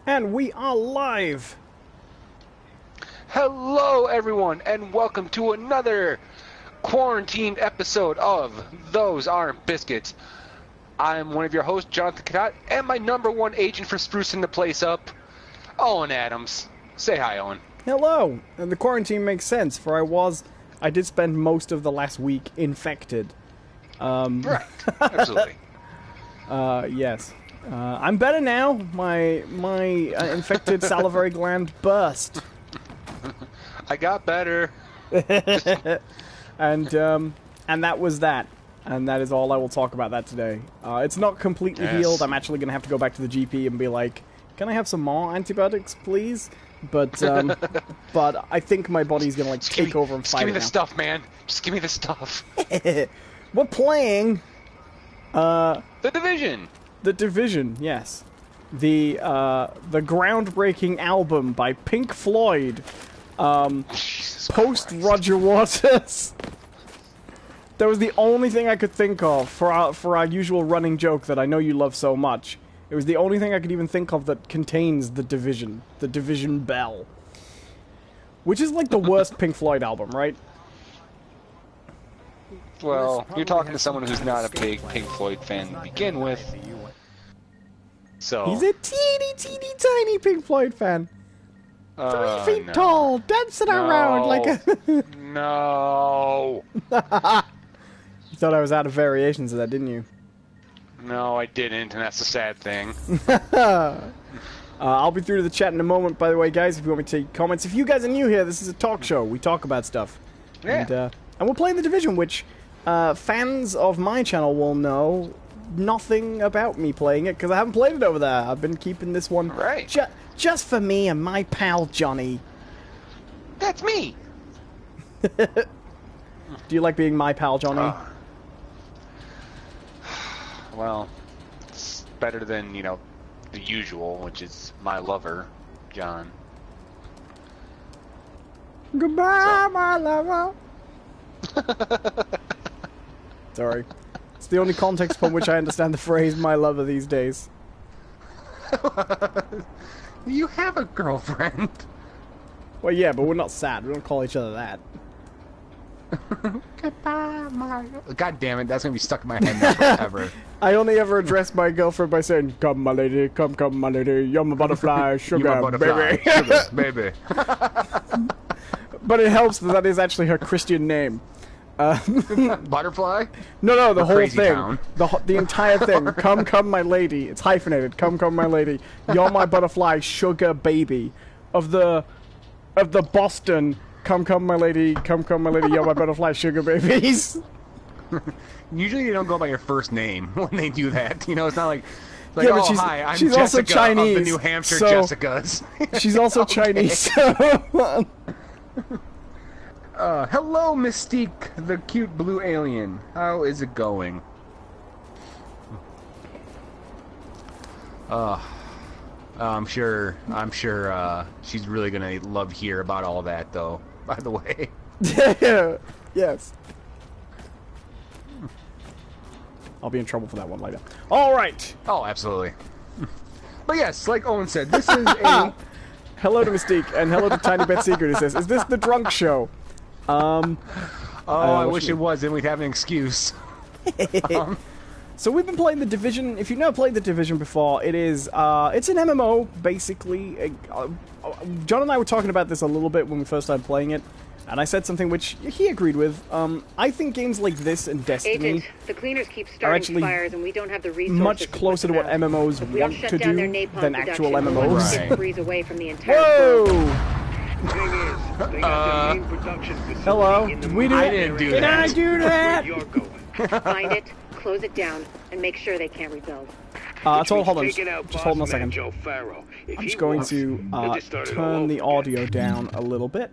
And we are live! Hello, everyone, and welcome to another quarantined episode of Those Aren't Biscuits. I'm one of your hosts, Jonathan Cadotte, and my #1 agent for sprucing the place up, Owen Adams. Say hi, Owen. Hello! And the quarantine makes sense, for I did spend most of the last week infected. Right, absolutely. Yes. I'm better now. My infected salivary gland burst. I got better. And that was that. And that is all I will talk about that today. It's not completely healed. I'm actually going to have to go back to the GP and be like, can I have some more antibiotics, please? But but I think my body's going to, like, take over and fight it now. Just give me the stuff, man. Just give me the stuff. We're playing... The Division! The Division, yes. The groundbreaking album by Pink Floyd. Post Roger Waters. That was the only thing I could think of for our usual running joke that I know you love so much. It was the only thing I could even think of that contains the Division bell. Which is like the worst Pink Floyd album, right? Well, you're talking to someone who's not a big Pink Floyd fan to begin with. So he's a teeny tiny Pink Floyd fan. 3 feet tall, dancing around like a... No! You thought I was out of variations of that, didn't you? No, I didn't, and that's the sad thing. I'll be through to the chat in a moment, by the way, guys, if you want me to take comments. If you guys are new here, this is a talk show. We talk about stuff. Yeah. And we're playing The Division, which fans of my channel will know nothing about me playing it, because I haven't played it over there. I've been keeping this one just for me and my pal Johnny. That's me! Do you like being my pal Johnny? Well, it's better than, the usual, which is my lover, John. Goodbye, my lover. Sorry. It's the only context upon which I understand the phrase my lover these days. You have a girlfriend. Well, yeah, but we're not sad. We don't call each other that. Goodbye, my... God damn it, that's gonna be stuck in my head now forever. I only ever address my girlfriend by saying, come, my lady, come, my lady, you're my butterfly, sugar, You're my butterfly, baby. sugar, baby. But it helps that is actually her Christian name. Butterfly? No, the whole Crazy thing. Town. The entire thing. Come, my lady. It's hyphenated. Come, my lady. You're my butterfly, sugar baby. Of the Boston, come, my lady. Come, my lady. You're my butterfly, sugar babies. Usually you don't go by your first name when they do that. It's not like Yeah, but hi, I'm she's Jessica also Chinese, of the New Hampshire so Jessicas. She's also Chinese. Hello, Mystique, the cute blue alien. How is it going? I'm sure she's really gonna love to hear about all that, though. By the way. Yes. I'll be in trouble for that one later. All right. Oh, absolutely. But yes, like Owen said, this is a... Hello to Mystique, and hello to Tiny Bet Secret, who says, is this the drunk show? I wish it was, then we'd have an excuse. So we've been playing The Division. If you've never played The Division before, it's an MMO, basically. John and I were talking about this a little bit when we first started playing it, and I said something which he agreed with. I think games like this and Destiny Agent, the cleaners keep starting fires, and we don't have the resources much closer to what MMOs want to do than actual MMOs. Right. Breeze away from the entire Whoa! production Hello? Did we do I that? didn't do Did that. I do that? Find it, close it down, and make sure they can't rebuild. Hold on. Just hold on a second. I'm just going to turn the audio down a little bit.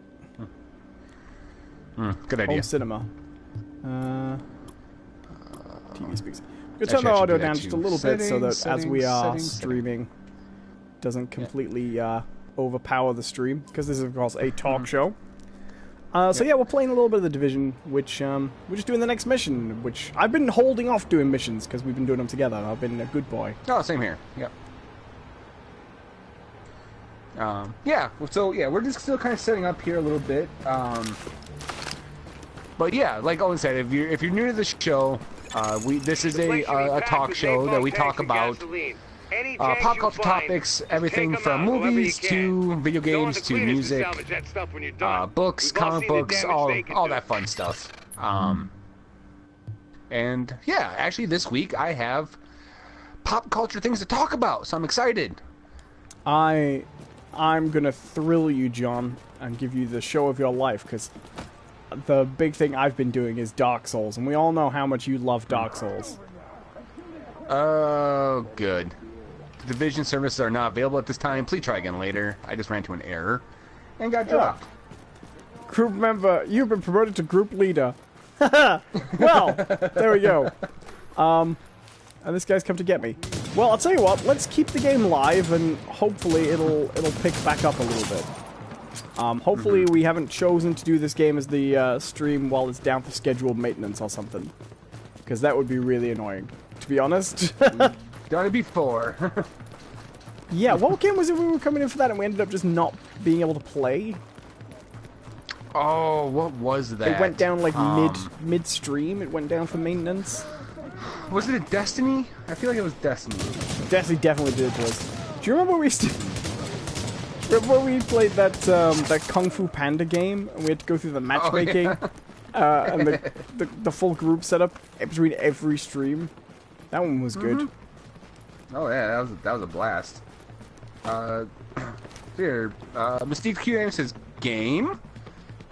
Good idea. Home cinema. TV speaks. We'll turn the audio down just a little bit so that as we are streaming, it doesn't completely overpower the stream, because this is, of course, a talk show. So yeah, we're playing a little bit of The Division, which we're just doing the next mission, which I've been holding off doing missions because we've been doing them together. I've been a good boy. Oh, same here. Yep. Yeah, so yeah, we're just still kind of setting up here a little bit. But yeah, like Owen said, if you're new to the show, this is a talk show that we talk about pop culture topics, everything from movies to video games to music, books, comic books, all that fun stuff. And yeah, actually this week I have pop culture things to talk about, so I'm excited. I'm gonna thrill you, John, and give you the show of your life, because the big thing I've been doing is Dark Souls, and we all know how much you love Dark Souls. Oh, good. The Division services are not available at this time. Please try again later. I just ran into an error and got dropped. Group member, you've been promoted to group leader. Well, there we go. And this guy's come to get me. Well, I'll tell you what, let's keep the game live, and hopefully it'll pick back up a little bit. Hopefully we haven't chosen to do this game as the stream while it's down for scheduled maintenance or something. Because that would be really annoying, to be honest. Done it before. Yeah, what game was it we were coming in for that and we ended up just not being able to play? Oh, what was that? It went down like mid-stream, it went down for maintenance. Was it a Destiny? I feel like it was Destiny. Destiny definitely did it to us. Do you remember we remember when we played that that Kung Fu Panda game and we had to go through the matchmaking and the full group setup between every stream? That one was good. Oh yeah, that was a blast. Here, Mystique QM says game.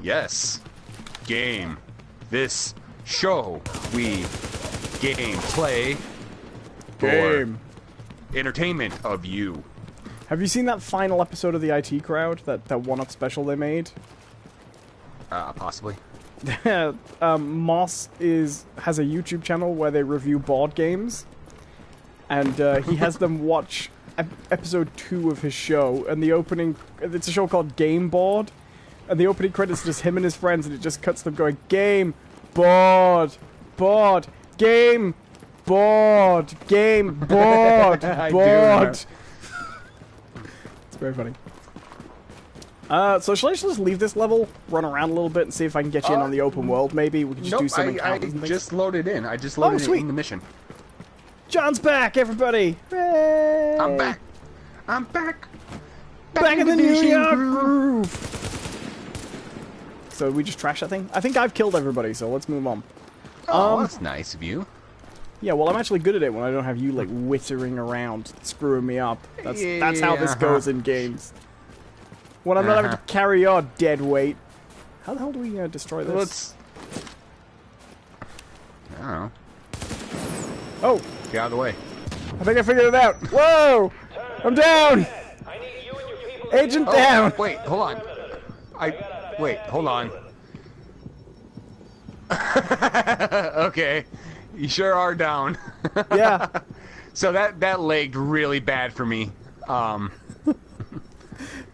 Yes, game. This show we play for entertainment of you. Have you seen that final episode of the IT Crowd? That one-up special they made? Possibly. Moss has a YouTube channel where they review board games, and he has them watch episode 2 of his show, and the opening... It's a show called Game Board, and the opening credits are just him and his friends, and it just cuts them going, game, board, game, board, game, board, board. It's very funny. So shall I just leave this level, run around a little bit, and see if I can get you in on the open world, maybe? We can just do some encounters and things. I just loaded in. I just loaded in the mission. John's back, everybody! Hooray! I'm back! I'm back! Back in the New York groove! So we just trash that thing? I think I've killed everybody, so let's move on. Oh, that's nice of you. Yeah, well, I'm actually good at it when I don't have you, like, whittering around, screwing me up. That's how this goes in games. When I'm not having to carry your dead weight. How the hell do we destroy this? I don't know. Oh! Get out of the way. I think I figured it out. Whoa! I'm down! Agent down! Wait, hold on. Wait, hold on. Okay. You sure are down. Yeah. So that lagged really bad for me.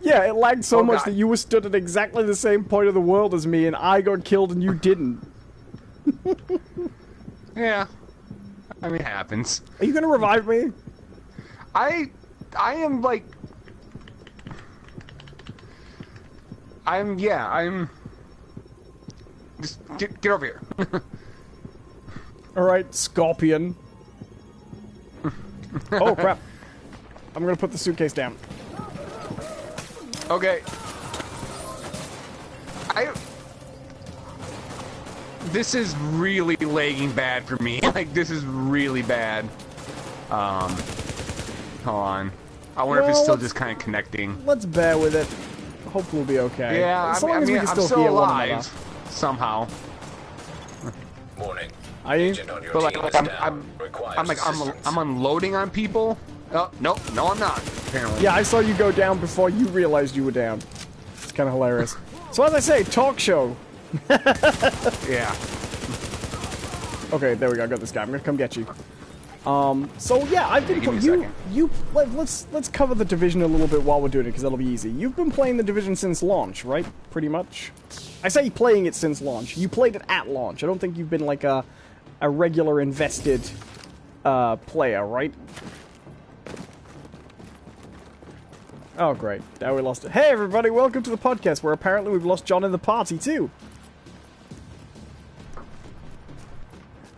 Yeah, it lagged so much that you were stood at exactly the same point of the world as me, and I got killed and you didn't. Yeah. I mean, it happens. Are you gonna revive me? I am like... I'm... Just get over here. Alright, Scorpion. Oh, crap. I'm gonna put the suitcase down. Okay. This is really lagging bad for me. Like, this is really bad. Hold on. I wonder if it's still just kind of connecting. Let's bear with it. Hopefully we'll be okay. Yeah, as long as we can I'm still alive. Somehow. Morning. Are you? But like, I'm unloading on people. Oh, no, I'm not. Apparently. Yeah, I saw you go down before you realized you were down. It's kind of hilarious. So as I say, talk show. Yeah. Okay, there we go. I got this guy. I'm gonna come get you. So yeah, I've been let's cover the Division a little bit while we're doing it because that'll be easy. You've been playing the Division since launch, right? Pretty much. I say playing it since launch. You played it at launch. I don't think you've been like a regular invested player, right? Oh, great. Now we lost it. Hey, everybody, welcome to the podcast, where apparently we've lost John in the party, too.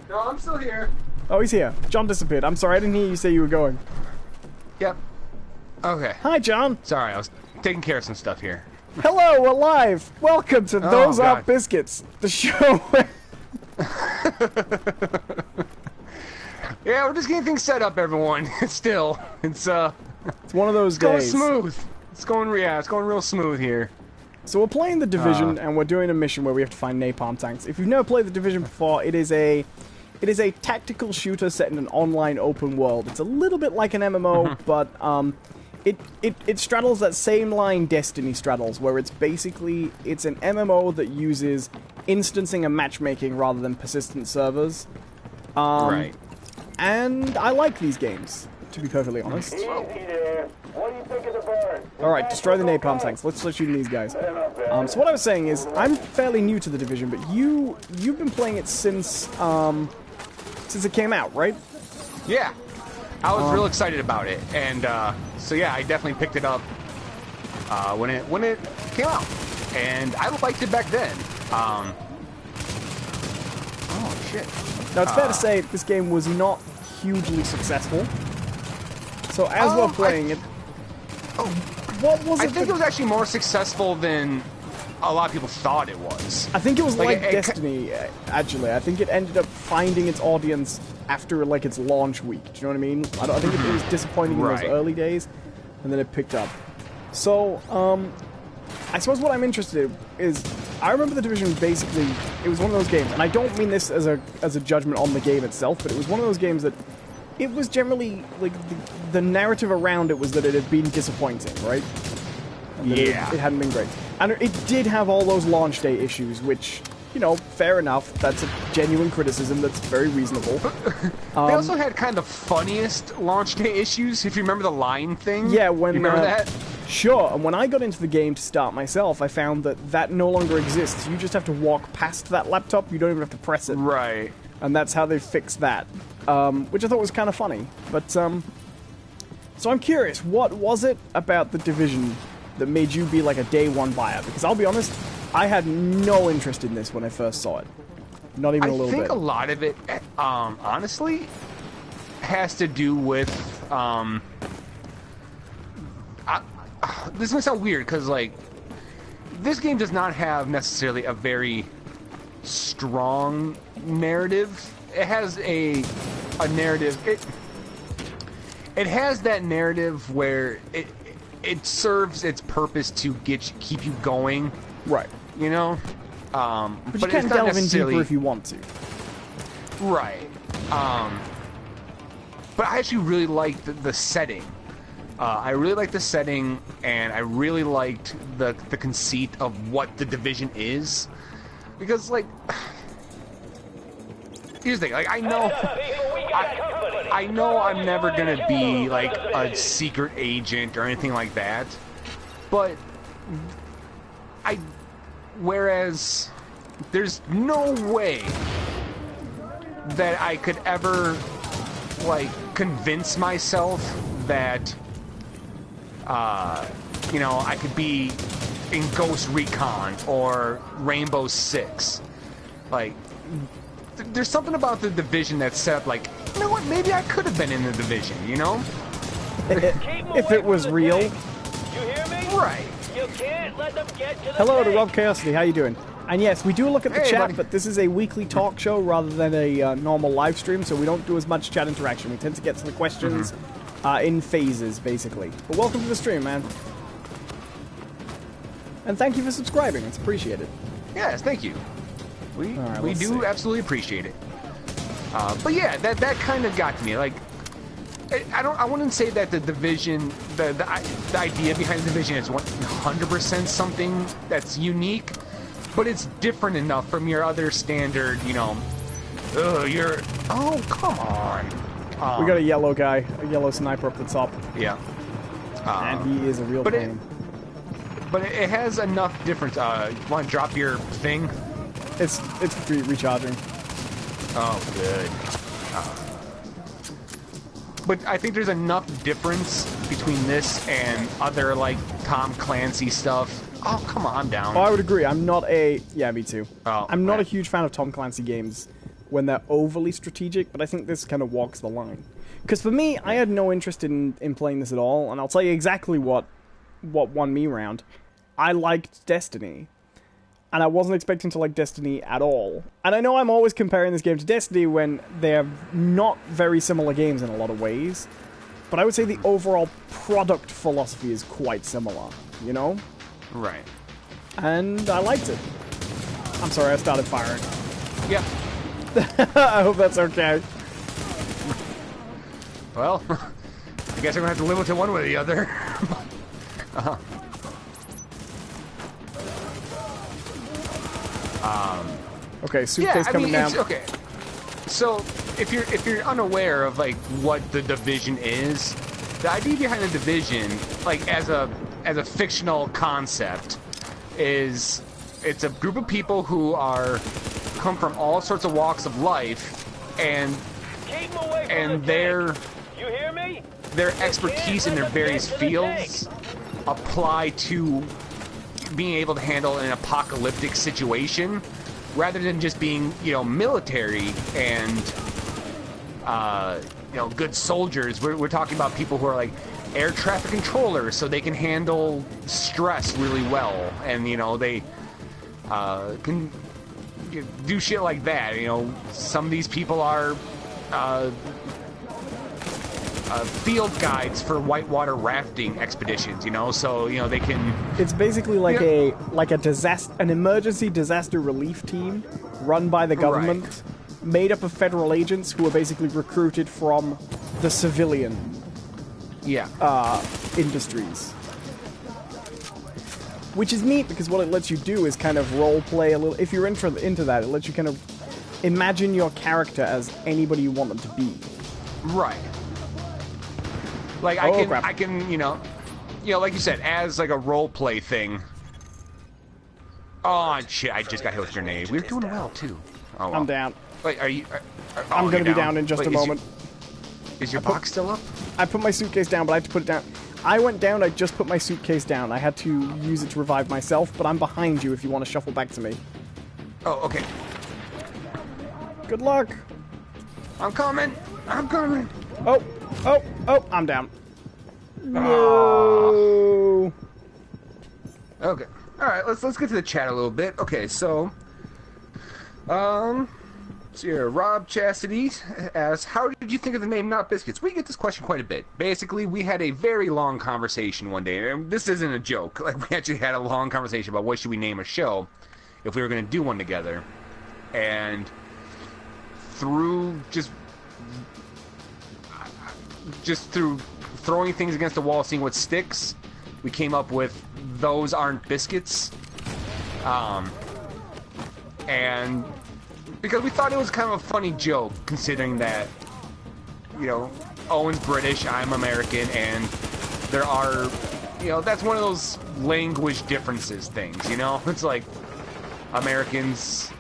No, I'm still here. Oh, he's here. John disappeared. I'm sorry, I didn't hear you say you were going. Yep. Okay. Hi, John. Sorry, I was taking care of some stuff here. Hello, we're live. Welcome to Those Aren't Biscuits, the show where... Yeah, we're just getting things set up, everyone. Still, it's one of those days. It's going smooth. It's going real smooth here. So we're playing The Division, and we're doing a mission where we have to find napalm tanks. If you've never played The Division before, it is a tactical shooter set in an online open world. It's a little bit like an MMO, but it straddles that same line Destiny straddles, where it's an MMO that uses instancing and matchmaking rather than persistent servers. Right. And I like these games, to be perfectly honest. Alright, destroy the napalm tanks. Let's start shooting these guys. So what I was saying is, I'm fairly new to The Division, but you've been playing it since it came out, right? Yeah. I was real excited about it, and so yeah, I definitely picked it up when it came out, and I liked it back then. Oh shit! Now it's fair to say this game was not hugely successful. So as we're playing it, what was it? I think it was actually more successful than a lot of people thought it was. I think it was like Destiny, actually. I think it ended up finding its audience after like its launch week. Do you know what I mean? I think it was disappointing in those early days, and then it picked up. So, I suppose what I'm interested in is, I remember The Division basically, it was one of those games, and I don't mean this as a judgment on the game itself, but it was one of those games that it was generally, like, the narrative around it was that it had been disappointing, right? Yeah. It hadn't been great. And it did have all those launch day issues, which, you know, fair enough. That's a genuine criticism that's very reasonable. They also had kind of the funniest launch day issues, if you remember the line thing. Yeah, when... You remember that? Sure, and when I got into the game to start myself, I found that no longer exists. You just have to walk past that laptop, you don't even have to press it. Right. And that's how they fixed that. Which I thought was kind of funny. But, so I'm curious, what was it about The Division that made you be like a day one buyer? Because I'll be honest, I had no interest in this when I first saw it. Not even a little bit. I think a lot of it, honestly, has to do with, this might sound weird, because, like, this game does not have necessarily a very strong narrative. It has a narrative, it has that narrative where it serves its purpose to keep you going. Right. You know? But you can delve in deeper if you want to. Right. But I actually really liked the setting. I really liked the setting, and I really liked the conceit of what The Division is. Because, like... Here's the thing, like, I know I'm never gonna be, like, a secret agent or anything like that. But... Whereas... There's no way that I could ever, like, convince myself that, you know, I could be in Ghost Recon or Rainbow Six. Like, there's something about The Division that said, like, you know what, maybe I could have been in The Division, you know? If it was real. You hear me? Right. You can't let them get to the Hello to tank. Rob Chaosity, how you doing? And yes, we do look at the Hey, chat, buddy. but this is a weekly talk show rather than a normal live stream, so we don't do as much chat interaction. We tend to get to the questions in phases, basically. But welcome to the stream, man. And thank you for subscribing. It's appreciated. Yes, thank you. We let's do see. absolutely appreciate it. But yeah, that kind of got to me. Like, I wouldn't say that The Division, the idea behind The Division is 100% something that's unique, but it's different enough from your other standard, you know. Oh, come on. We got a yellow guy, a yellow sniper up the top. Yeah. And he is a real pain. But it has enough difference. You want to drop your thing? It's recharging. Oh, good. but I think there's enough difference between this and other, like, Tom Clancy stuff. Oh, come on, I'm down. Oh, I would agree. I'm not a... Yeah, me too. Oh, I'm not a huge fan of Tom Clancy games when they're overly strategic, but I think this kind of walks the line. Because for me, I had no interest in playing this at all, and I'll tell you exactly what won me round. I liked Destiny, and I wasn't expecting to like Destiny at all. And I know I'm always comparing this game to Destiny when they're not very similar games in a lot of ways, but I would say the overall product philosophy is quite similar, you know? Right. And I liked it. I'm sorry, I started firing. Yeah. I hope that's okay. Well, I guess I'm gonna have to live with it one way or the other. Okay, suitcase coming down. Okay. So, if you're unaware of like what the Division is, the idea behind the Division, like as a fictional concept, is it's a group of people who come from all sorts of walks of life, and You hear me? their expertise in their various fields apply to being able to handle an apocalyptic situation, rather than just being, military and, good soldiers. We're talking about people who are like air traffic controllers, so they can handle stress really well, and they can do shit like that. Some of these people are field guides for whitewater rafting expeditions, so they can. It's basically like an emergency disaster relief team run by the government, right, made up of federal agents who are basically recruited from the civilian industries. Which is neat because what it lets you do is kind of role play a little. If you're into that, it lets you kind of imagine your character as anybody you want them to be. Right. Like I can, like you said, as like a role play thing. Oh shit! I just got hit with a grenade. We were doing well too. Oh, well. I'm down. Wait, are you? I'm gonna be down in just a moment. Is your box still up? I put my suitcase down, but I have to put it down. I went down. I just put my suitcase down. I had to use it to revive myself, but I'm behind you if you want to shuffle back to me. Oh, okay. Good luck. I'm coming. Oh, I'm down. No. Okay. All right. Let's get to the chat a little bit. Okay. So, here, Rob Chastity asks, "How did you think of the name Not Biscuits?" We get this question quite a bit. Basically, we had a very long conversation one day, and this isn't a joke. Like, we actually had a long conversation about what should we name a show if we were going to do one together, and through just through throwing things against the wall, seeing what sticks, we came up with Those Aren't Biscuits. And because we thought it was kind of a funny joke, considering that, Owen's British, I'm American, and there are, that's one of those language differences things, It's like Americans,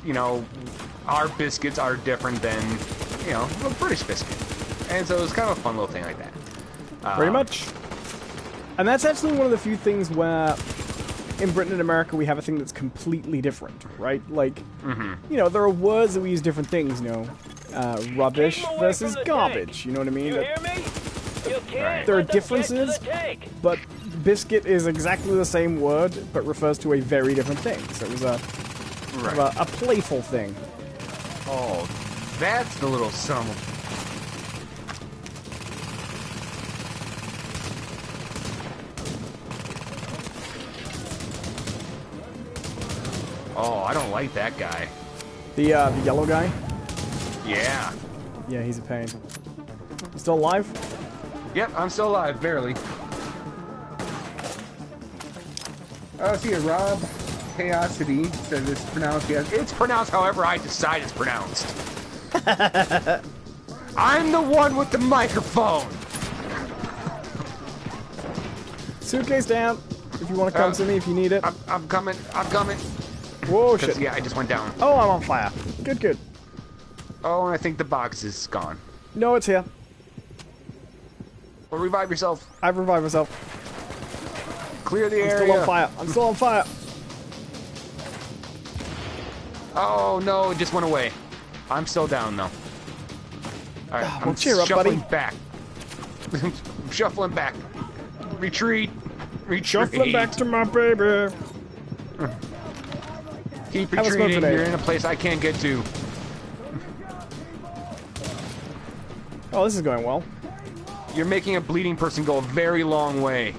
our biscuits are different than, a British biscuit. And so it was kind of a fun little thing like that. Pretty much. And that's actually one of the few things where in Britain and America we have a thing that's completely different, right? Like, there are words that we use different things, rubbish versus garbage, you know what I mean? You hear me? You can't There are let them differences, get to the tank. but biscuit is exactly the same word, but refers to a very different thing. So it was a playful thing. Oh, that's the little son of... Oh, I don't like that guy. The yellow guy? Yeah. Yeah, he's a pain. You still alive? Yep, I'm still alive, barely. Oh, see, Rob Chaosity says it's pronounced, yes. It's pronounced however I decide it's pronounced. I'm the one with the microphone. Suitcase down. If you want to come to me, if you need it. I'm coming. Whoa, shit. Yeah, I just went down. Oh, I'm on fire. Good. Oh, and I think the box is gone. No, it's here. Or revive yourself. I've revived myself. Clear the I'm area. still on fire. I'm still on fire. Oh no, it just went away. I'm still down though. Alright, Well, I'm cheer up, shuffling buddy. back. I'm shuffling back. Retreat. Retreat. Shuffling back to my baby. Keep Have a smoke retreating. grenade. You're in a place I can't get to. Oh, this is going well. You're making a bleeding person go a very long way.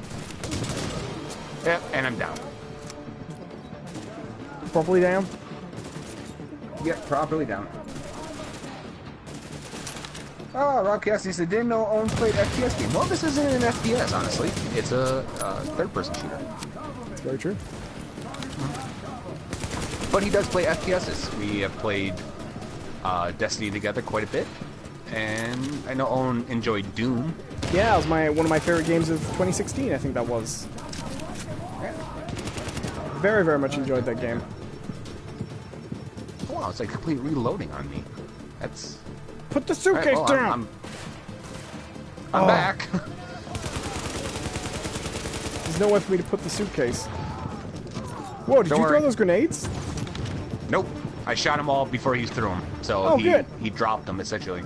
Yep, and I'm down. Properly down. Yep, properly down. Oh, Rob Cassidy said, didn't know Owen played FPS game. Well, this isn't an FPS, honestly. It's a third-person shooter. That's very true. But he does play FPSs. We have played Destiny together quite a bit. And I know Owen enjoyed Doom. Yeah, it was one of my favorite games of 2016, I think that was. Very, very much enjoyed that game. Wow, it's like complete reloading on me. That's... Put the suitcase down! I'm back. There's nowhere for me to put the suitcase. Whoa, did Don't you worry. throw those grenades? Nope. I shot him all before he threw them. So good. he dropped them, essentially.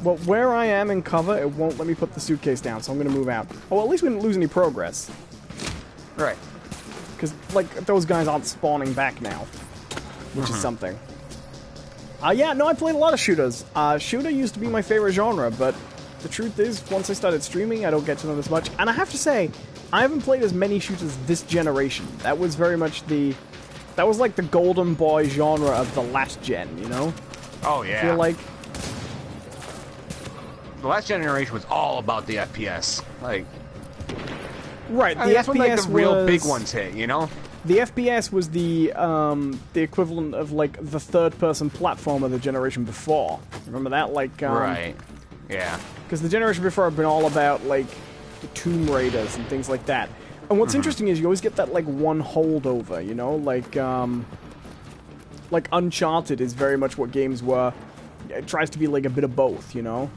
Well, where I am in cover, it won't let me put the suitcase down, so I'm going to move out. Oh, well, at least we didn't lose any progress. Right. Because, like, those guys aren't spawning back now. Which is something. Yeah, no, I played a lot of shooters. Shooter used to be my favorite genre, but the truth is, once I started streaming, I don't get to them as much. And I have to say, I haven't played as many shooters this generation. That was very much the... That was like the golden boy genre of the last gen, you know? Oh, yeah. I feel like... The last generation was all about the FPS. Like... Right, I the mean, that's FPS when, like, the real was... big ones hit, you know? The FPS was the equivalent of, like, the third-person platformer the generation before. Remember that? Like, Right. Yeah. Because the generation before had been all about, like, the Tomb Raiders and things like that. And what's interesting is you always get that, like, one holdover, you know? Like Uncharted is very much what games were. It tries to be, like, a bit of both, you know?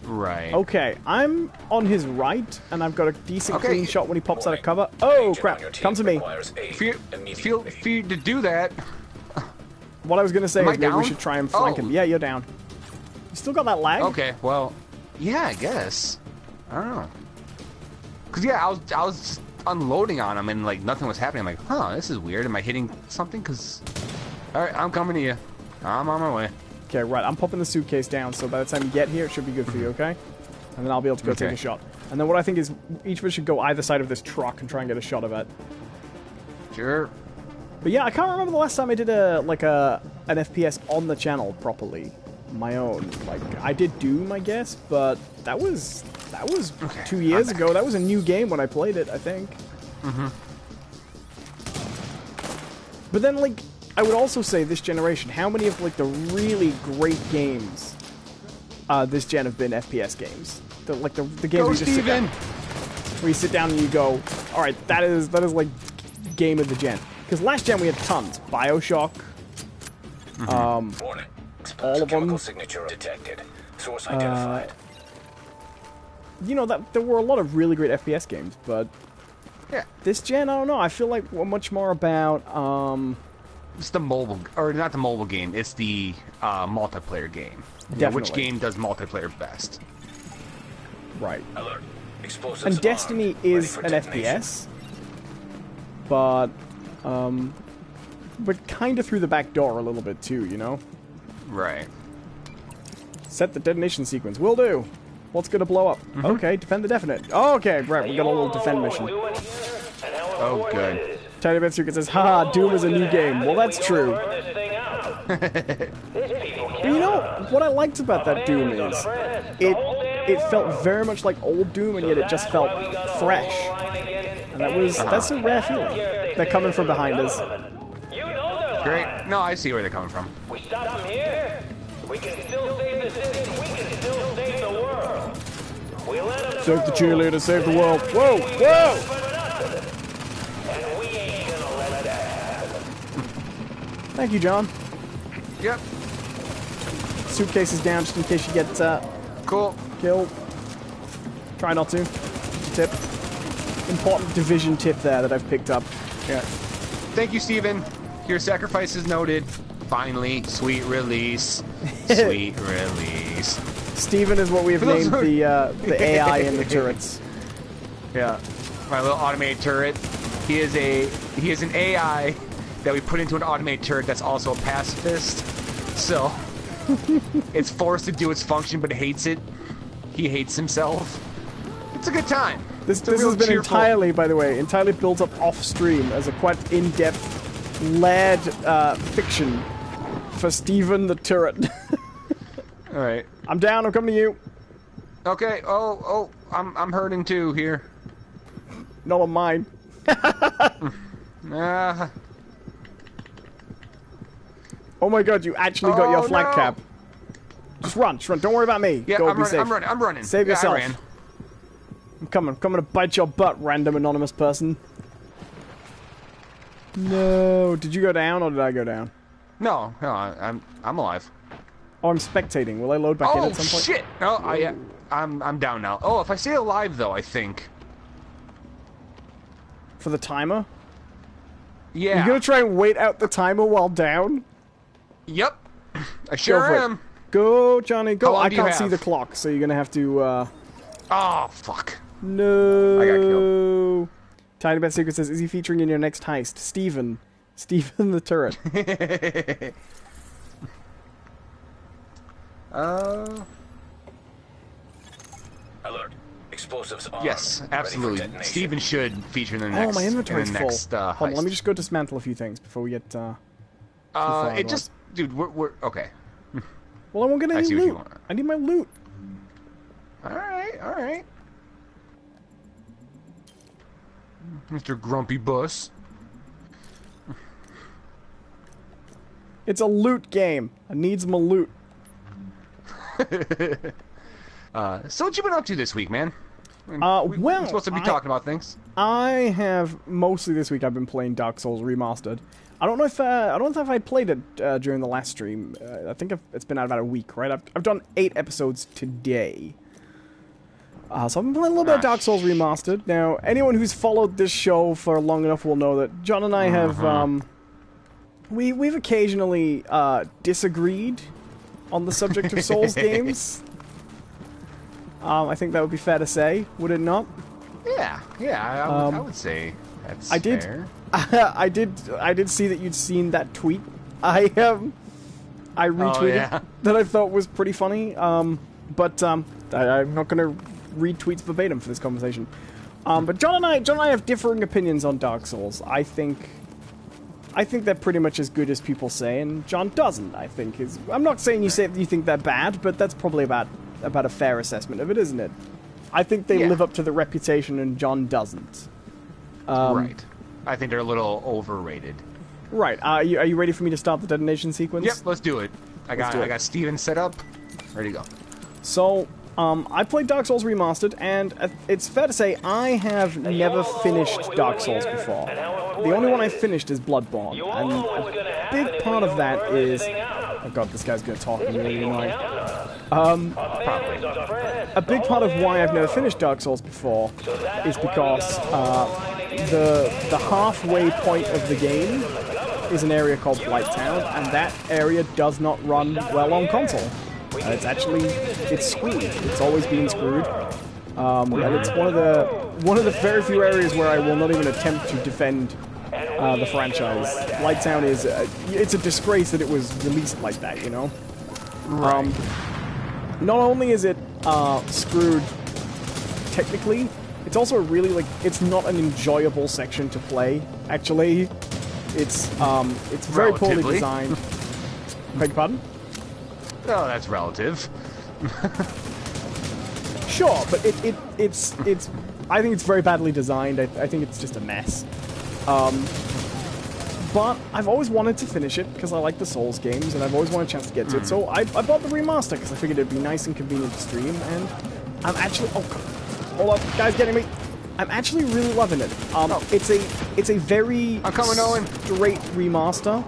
Right. Okay, I'm on his right, and I've got a decent clean shot when he pops out of cover. Oh, Agent on crap. your team Come to me. requires aid Feel free to do that. What I was going to say Am is I maybe we down? should try and flank Oh. him. Yeah, you're down. You still got that lag? Okay, well... Yeah, I guess. I don't know. Because, yeah, I was just unloading on him, and, like, nothing was happening. I'm like, huh, this is weird. Am I hitting something? Because... Alright, I'm coming to you. I'm on my way. Okay, right. I'm popping the suitcase down, so by the time you get here, it should be good for you, okay? And then I'll be able to go take a shot. And then what I think is each of us should go either side of this truck and try and get a shot of it. Sure. But yeah, I can't remember the last time I did an FPS on the channel properly. My own. Like, I did Doom, I guess, but that was Okay, 2 years ago. That was a new game when I played it, I think. But then, like, I would also say this generation, how many of, like, the really great games this gen have been FPS games? The games where you just sit down, where you sit down and you go, all right, that is like game of the gen. Because last gen we had tons. BioShock. Warning. All of them. Chemical signature detected. Source identified. You know, that there were a lot of really great FPS games, but Yeah. this gen, I don't know. I feel like we're much more about It's the mobile... Or not the mobile game. It's the multiplayer game. You know, which Definitely. game does multiplayer best? right. Alert. Explosives And armed. Destiny Ready is for an detonation. FPS, but kind of through the back door a little bit too, you know? Right. Set the detonation sequence. Will do. What's gonna blow up? Okay, defend the definite. Oh, okay, right, we got a little defend mission. Oh, good. Tiny Bit Secret says, haha, Doom is a new game. Well, that's true. But you know, what I liked about that Doom is, it felt very much like old Doom, and yet it just felt fresh. And that's a rare feeling. They're coming from behind us. Great. No, I see where they're coming from. We stop them here. We can still save the city. We can still save the world. We let them Save the cheerleader, save the world. Whoa, whoa! and we ain't gonna let that happen. Thank you, John. Yep. Suitcase is down just in case you get Cool. killed. Try not to. Just a tip. Important Division tip there that I've picked up. Yeah. Thank you, Steven. Your sacrifice is noted. Finally, sweet release. Sweet release. Steven is what we have named the AI in the turrets. Yeah. My little automated turret. He is an AI that we put into an automated turret that's also a pacifist. So it's forced to do its function but hates it. He hates himself. It's a good time. This has been entirely, by the way, entirely built up off-stream as a quite in-depth, layered fiction for Steven the turret. Alright. I'm down, I'm coming to you. Okay, I'm hurting too here. Not on mine. Oh my god, you actually got your flak cap. Just run, don't worry about me. Yeah, Go, I'm running. Save yourself. I ran. I'm coming to bite your butt, random anonymous person. No, did you go down or did I go down? No, I'm alive. Oh, I'm spectating. Will I load back in at some point? Oh shit! Oh, yeah, I'm down now. Oh, if I stay alive though, I think. For the timer? Yeah. You're gonna try and wait out the timer while down? Yep. I sure am. Go, Johnny, go. I can't see have? the clock, so you're gonna have to, Oh, fuck. No. I got killed. Tiny Bad Secret says, is he featuring in your next heist? Steven the turret. Alert. Explosives armed. Yes, Ready for absolutely. detonation. Steven should feature in the next. Oh, my inventory's full. Hold Hold on, let me just go dismantle a few things before we get, it just, dude, we're okay. Well, I won't get any see what you loot. want. I need my loot. Alright. Mr. Grumpy Bus. It's a loot game. I needs my loot. So what you been up to this week, man? Well, we're supposed to be talking about things. I have mostly this week. I've been playing Dark Souls Remastered. I don't know if I played it during the last stream. I think it's been out about a week, right? I've done 8 episodes today. So I've been playing a little bit of Dark Souls Remastered. Now, anyone who's followed this show for long enough will know that John and I have we've occasionally disagreed on the subject of Souls games. I think that would be fair to say, would it not? Yeah, I would say that's fair. I did see that you'd seen that tweet. I retweeted that I thought was pretty funny. But I'm not going to read tweets verbatim for this conversation. But John and I have differing opinions on Dark Souls. I think they're pretty much as good as people say, and John doesn't. I'm not saying you think they're bad, but that's probably about a fair assessment of it, isn't it? I think they live up to the reputation, and John doesn't. Right. I think they're a little overrated. Right. Are you ready for me to start the detonation sequence? Yep. Let's do it. I got Steven set up. Ready to go. So, I played Dark Souls Remastered, and it's fair to say I have never finished Dark Souls before. The only one I finished is Bloodborne, and a big part of that is... Oh god, this guy's gonna talk really annoying. Probably. A big part of why I've never finished Dark Souls before is because the halfway point of the game is an area called Blighttown, and that area does not run well on console. It's screwed. It's always been screwed. And it's one of the very few areas where I will not even attempt to defend the franchise. Blighttown is it's a disgrace that it was released like that, you know? Right. Not only is it screwed technically, it's also really it's not an enjoyable section to play, actually. It's very poorly designed. Beg your pardon? Oh, that's relative. Sure, but it's I think it's very badly designed. I think it's just a mess. But I've always wanted to finish it because I like the Souls games, and I've always wanted a chance to get to it. So I bought the remaster because I figured it'd be nice and convenient to stream. And I'm actually hold up, guys, getting me. I'm actually really loving it. It's a very Owen. straight remaster.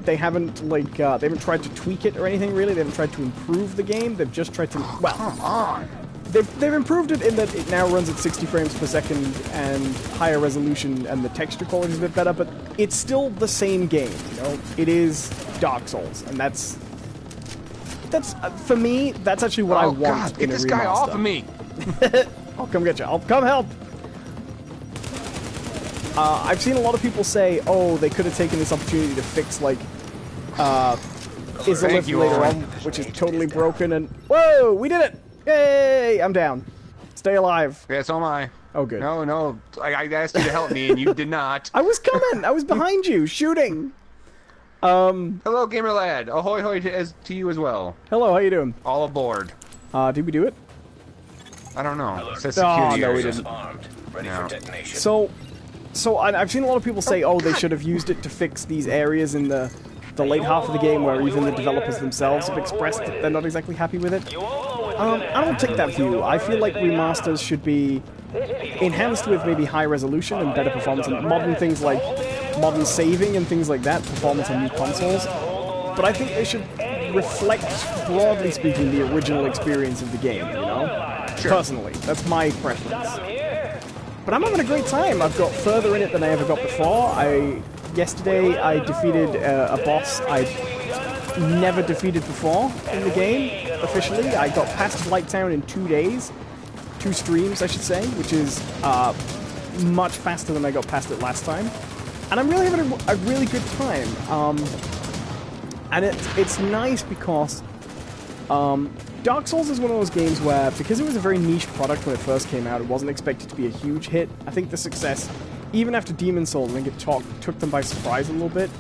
They haven't tried to tweak it or anything really. They haven't tried to improve the game. They've just tried to. Well, come on. they've improved it in that it now runs at 60 frames per second and higher resolution, and the texture quality is a bit better. But it's still the same game. You know, it is Dark Souls, and that's for me. That's actually what I want. God, get this guy off of me! I'll come get you. I'll come help. I've seen a lot of people say, "Oh, they could have taken this opportunity to fix like Izalith later on, which is totally broken." And whoa, we did it! Yay! I'm down. Stay alive. Yeah, so am I. Oh, good. No, I asked you to help me, and you did not. I was coming. I was behind you, shooting. Hello, gamer lad. Ahoy, hoy to you as well. Hello, how you doing? All aboard. Did we do it? I don't know. It says Oh, security no, we areas. didn't. Armed, ready for detonation. So I've seen a lot of people say, "Oh, they should have used it to fix these areas in the late half of the game where even the developers themselves have expressed that they're not exactly happy with it." I don't take that view. I feel like remasters should be enhanced with maybe high resolution and better performance, and modern things like modern saving and things like that, performance on new consoles. But I think they should reflect, broadly speaking, the original experience of the game, you know? Sure. Personally, that's my preference. But I'm having a great time. I've got further in it than I ever got before. Yesterday I defeated a boss I'd never defeated before in the game, officially. I got past Blighttown in 2 days. 2 streams, I should say, which is much faster than I got past it last time. And I'm really having a really good time. And it's nice because Dark Souls is one of those games where, because it was a very niche product when it first came out, it wasn't expected to be a huge hit. I think the success, even after Demon's Souls, I think it took them by surprise a little bit.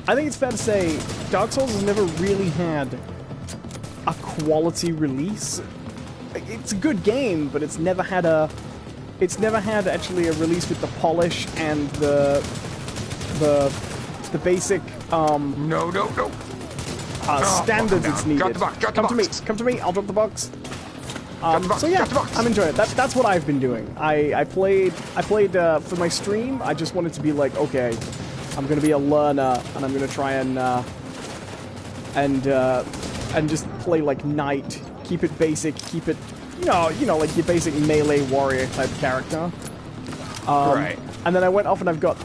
I think it's fair to say Dark Souls has never really had a quality release. It's a good game, but it's never had actually a release with the polish and the basic standards it's needed. Drop the box, drop the box. Come to me, I'll drop the box. So yeah, I'm enjoying it. That's what I've been doing. I played for my stream. I just wanted to be like, okay, I'm gonna be a learner, and I'm gonna try and just play like knight. Keep it basic. Keep it, you know, like your basic melee warrior type character. Right. And then I went off and I've got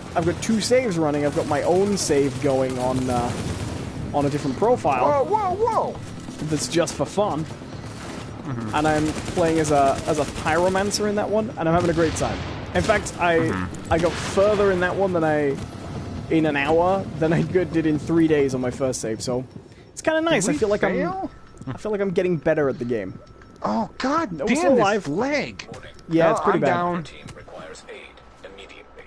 2 saves running. I've got my own save going on a different profile. Whoa! That's just for fun. And I'm playing as a pyromancer in that one, and I'm having a great time. In fact, I got further in that one in an hour than I did in 3 days on my first save. So it's kind of nice. I feel like I'm getting better at the game. Oh God! No, damn this leg! Yeah, it's pretty bad. Down. Team requires aid immediately.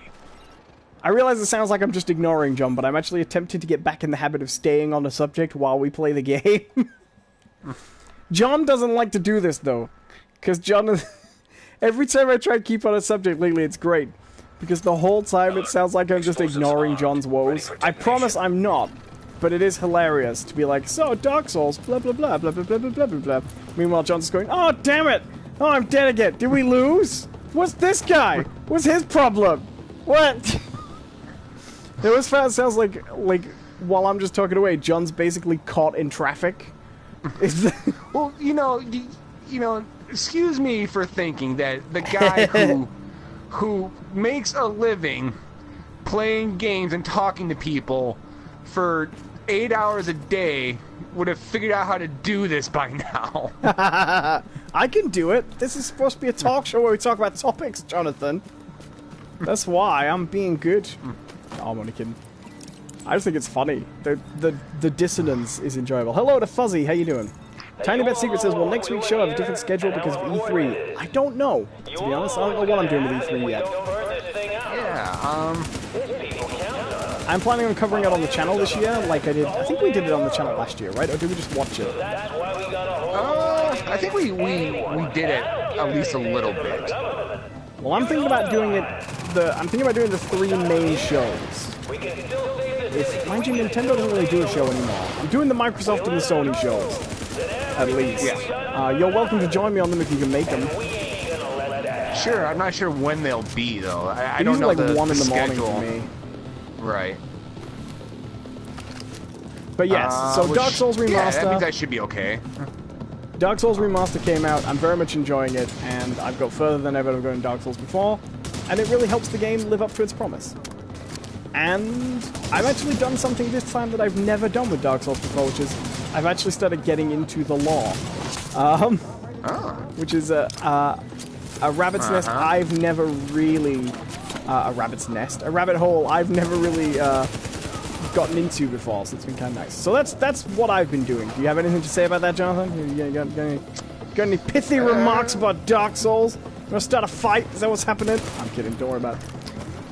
I realize it sounds like I'm just ignoring John, but I'm actually attempting to get back in the habit of staying on the subject while we play the game. John doesn't like to do this, though. Because John... every time I try to keep on a subject lately, it's great. Because the whole time it sounds like I'm just ignoring John's woes. I promise I'm not. But it is hilarious to be like, so, Dark Souls, blah, blah, blah, blah, blah, blah, blah, blah, blah, blah. Meanwhile, John's going, oh, damn it! Oh, I'm dead again. Did we lose? What's this guy? What's his problem? What? It was fast. Sounds like while I'm just talking away, John's basically caught in traffic. Well, you know, excuse me for thinking that the guy who makes a living playing games and talking to people for 8 hours a day would have figured out how to do this by now. I can do it. This is supposed to be a talk show where we talk about topics, Jonathan. That's why I'm being good. Oh, I'm only kidding. I just think it's funny. The dissonance is enjoyable. Hello to Fuzzy, how you doing? Tiny Bad Secret says, well, next week's show have a different schedule because of E3. I don't know, to be honest. I don't know what I'm doing with E3 yet. Yeah, I'm planning on covering it on the channel this year, like I did. I think we did it on the channel last year, right? Or did we just watch it? I think we did it at least a little bit. Well, I'm thinking about doing it. I'm thinking about doing the 3 main shows. Mind you, Nintendo doesn't really do a show anymore. I'm doing the Microsoft and the Sony shows, at least. Yeah. You're welcome to join me on them if you can make them. Sure, I'm not sure when they'll be though. I don't know like the 1 in the schedule. morning for me. Right. But yes, so Dark Souls Remaster. Yeah, that means I should be okay. Dark Souls Remaster came out, I'm very much enjoying it, and I've got further than I've ever gone in Dark Souls before, and it really helps the game live up to its promise. And I've actually done something this time that I've never done with Dark Souls before, which is I've actually started getting into the lore. Which is a rabbit's nest I've never really... a rabbit hole I've never really gotten into before, so it's been kind of nice. So that's what I've been doing. Do you have anything to say about that, Jonathan? You got any pithy remarks about Dark Souls? You want to start a fight? Is that what's happening? I'm kidding, don't worry about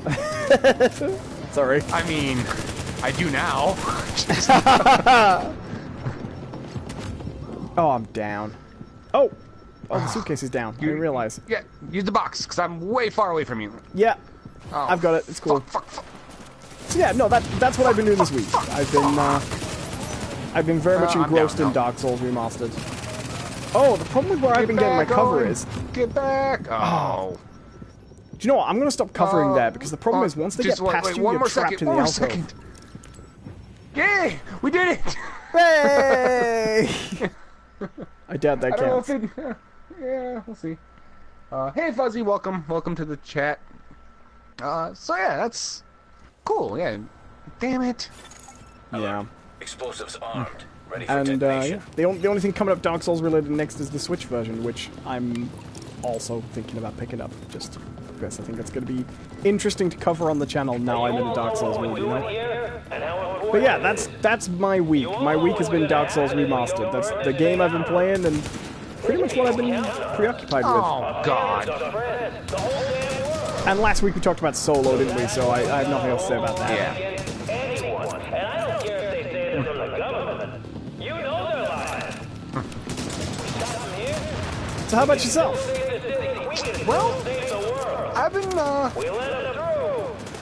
it. Sorry. I mean, I do now. Oh, I'm down. Oh, the suitcase is down. I didn't realize. Yeah, use the box, because I'm way far away from you. Yeah, oh, I've got it. It's cool. Fuck. So yeah, no, that's what I've been doing this week. I've been very much engrossed in Dark Souls Remastered. Oh, the problem with where I've been getting my cover is... Get back! Oh. Do you know what? I'm going to stop covering there, because the problem is once they get past you, you're trapped in the alcove. Yay! We did it! Hey! I doubt that counts. Yeah, we'll see. Hey, Fuzzy, welcome to the chat. So yeah, that's cool. Yeah, damn it. Yeah. Explosives armed, ready for And detonation. yeah, the only thing coming up Dark Souls related next is the Switch version, which I'm also thinking about picking up. Just because I think that's going to be interesting to cover on the channel now I'm in a Dark Souls mood, you know? But yeah, that's my week. My week has been Dark Souls Remastered. That's the game I've been playing and pretty much what I've been preoccupied with. Oh, God. And last week we talked about Solo, didn't we? So I have nothing else to say about that. Yeah. Anyone, and I don't care if they say they're from the government. You know they're lying. Stop them here. So how about yourself? Well, I've been, We let them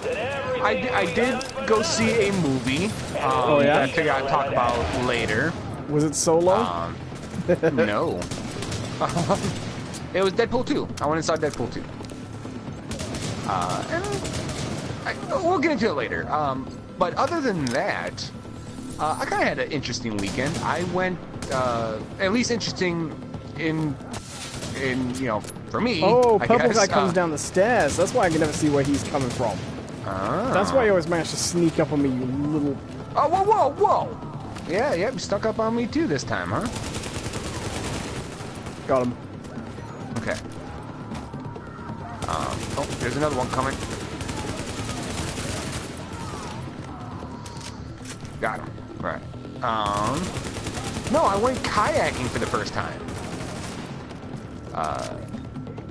through. I did go see a movie. Oh, yeah? That I figured I'd talk about later. Was it Solo? No. It was Deadpool 2. I went and saw Deadpool 2. We'll get into it later. But other than that, I kind of had an interesting weekend. I went, at least interesting in you know, for me. Oh, I Purple guess. Guy comes down the stairs. That's why I can never see where he's coming from. That's why you always manage to sneak up on me, you little... Oh, whoa! Yeah, you stuck up on me too this time, huh? Got him. Okay. Oh, there's another one coming. Got him. Right. No, I went kayaking for the first time.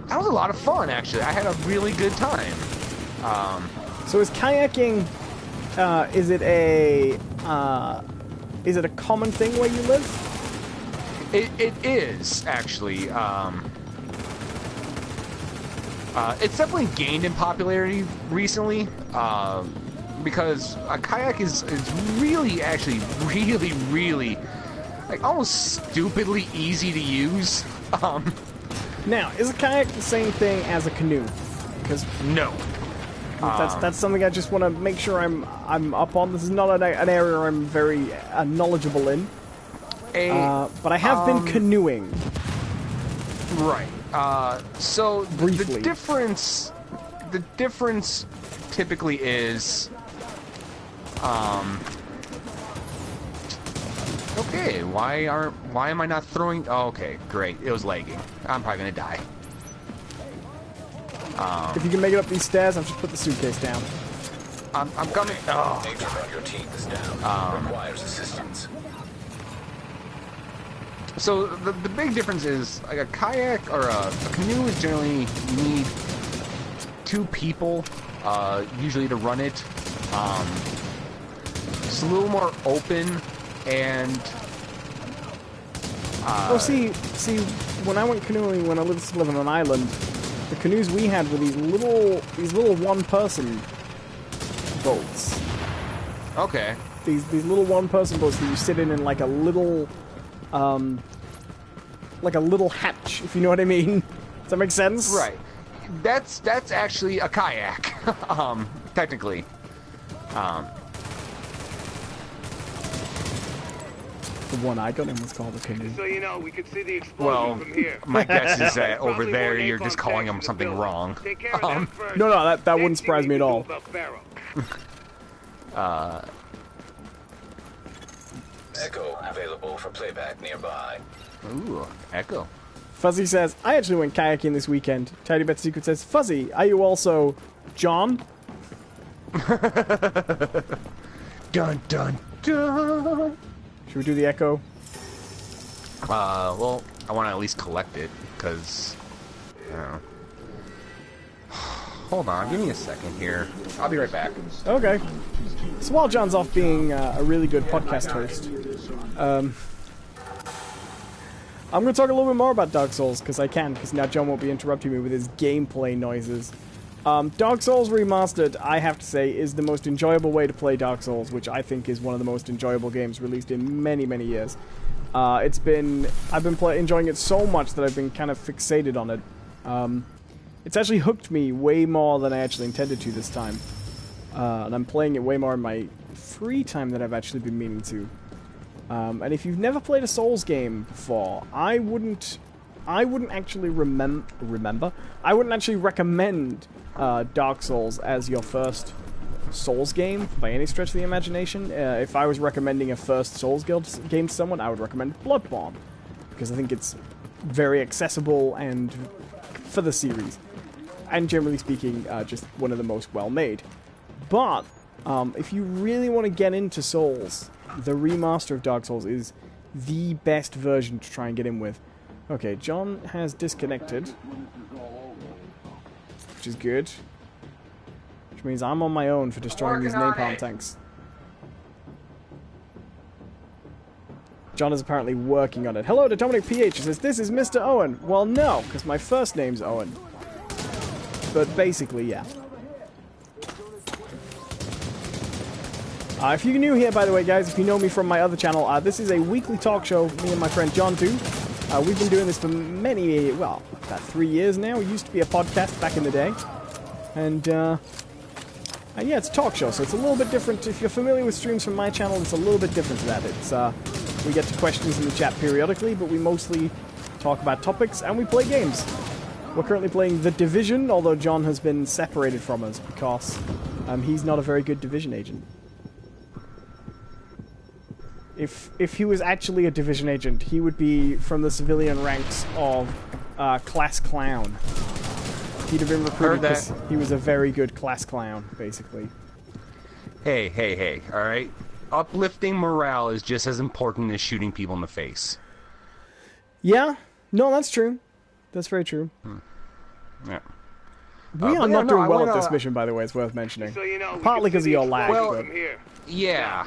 That was a lot of fun, actually. I had a really good time. So is kayaking, is it a common thing where you live? It is, actually. It's definitely gained in popularity recently, because a kayak is really, actually, really, like, almost stupidly easy to use. Now, is a kayak the same thing as a canoe? Because no. that's something I just want to make sure I'm up on. This is not an area I'm very knowledgeable in. But I have been canoeing. Right. So Briefly. the difference typically is, okay, why am I not throwing? Oh, okay, great. It was lagging. I'm probably gonna die. If you can make it up these stairs, I've just put the suitcase down. I'm coming. Oh. Major from your team is down. Requires assistance. So the big difference is, like, a kayak or a canoe is generally, you need 2 people, usually to run it. It's a little more open and. See, when I went canoeing, when I used to live on an island, the canoes we had were these little one-person boats. Okay. These little one-person boats that you sit in like a little hatch, if you know what I mean. Does that make sense? Right. That's actually a kayak, technically. The one I got in was called a canoe. So you know, we could see the explosion from here. My guess is that over there you're just calling them something wrong. No, that wouldn't surprise me at all. Echo available for playback nearby. Ooh, Echo. Fuzzy says, I actually went kayaking this weekend. Tidy Bet Secret says, Fuzzy, are you also John? Dun, dun, dun. Should we do the echo? Well, I want to at least collect it, because, I don't know. Hold on, give me a second here. I'll be right back. Okay. So while John's off being a really good podcast host, I'm going to talk a little bit more about Dark Souls, because now John won't be interrupting me with his gameplay noises. Dark Souls Remastered, I have to say, is the most enjoyable way to play Dark Souls, which I think is one of the most enjoyable games released in many, many years. I've been enjoying it so much that I've been kind of fixated on it. It's actually hooked me way more than I actually intended to this time. And I'm playing it way more in my free time than I've actually been meaning to. And if you've never played a Souls game before, I wouldn't actually remember. I wouldn't actually recommend Dark Souls as your first Souls game by any stretch of the imagination. If I was recommending a first Souls game to someone, I would recommend Bloodborne, because I think it's very accessible and for the series, and generally speaking, just one of the most well-made. But if you really want to get into Souls, the remaster of Dark Souls is the best version to try and get in with. Okay, John has disconnected, which is good. Which means I'm on my own for destroying these napalm tanks. John is apparently working on it. Hello to Dominic PH. He says, this is Mr. Owen. Well, no, because my first name's Owen. But basically, yeah. If you're new here, by the way, guys, if you know me from my other channel, this is a weekly talk show, me and my friend John do. We've been doing this for about 3 years now. It used to be a podcast back in the day. And, yeah, it's a talk show, so it's a little bit different. If you're familiar with streams from my channel, it's a little bit different to that. It's, we get to questions in the chat periodically, but we mostly talk about topics, and we play games. We're currently playing The Division, although John has been separated from us because he's not a very good Division agent. If he was actually a Division agent, he would be from the civilian ranks of Class Clown. He'd have been recruited because he was a very good Class Clown, basically. Hey, alright? Uplifting morale is just as important as shooting people in the face. Yeah, no, that's true. That's very true. Yeah. We are not doing well at this mission, by the way, it's worth mentioning. So, you know, partly because of your lag. Well, yeah,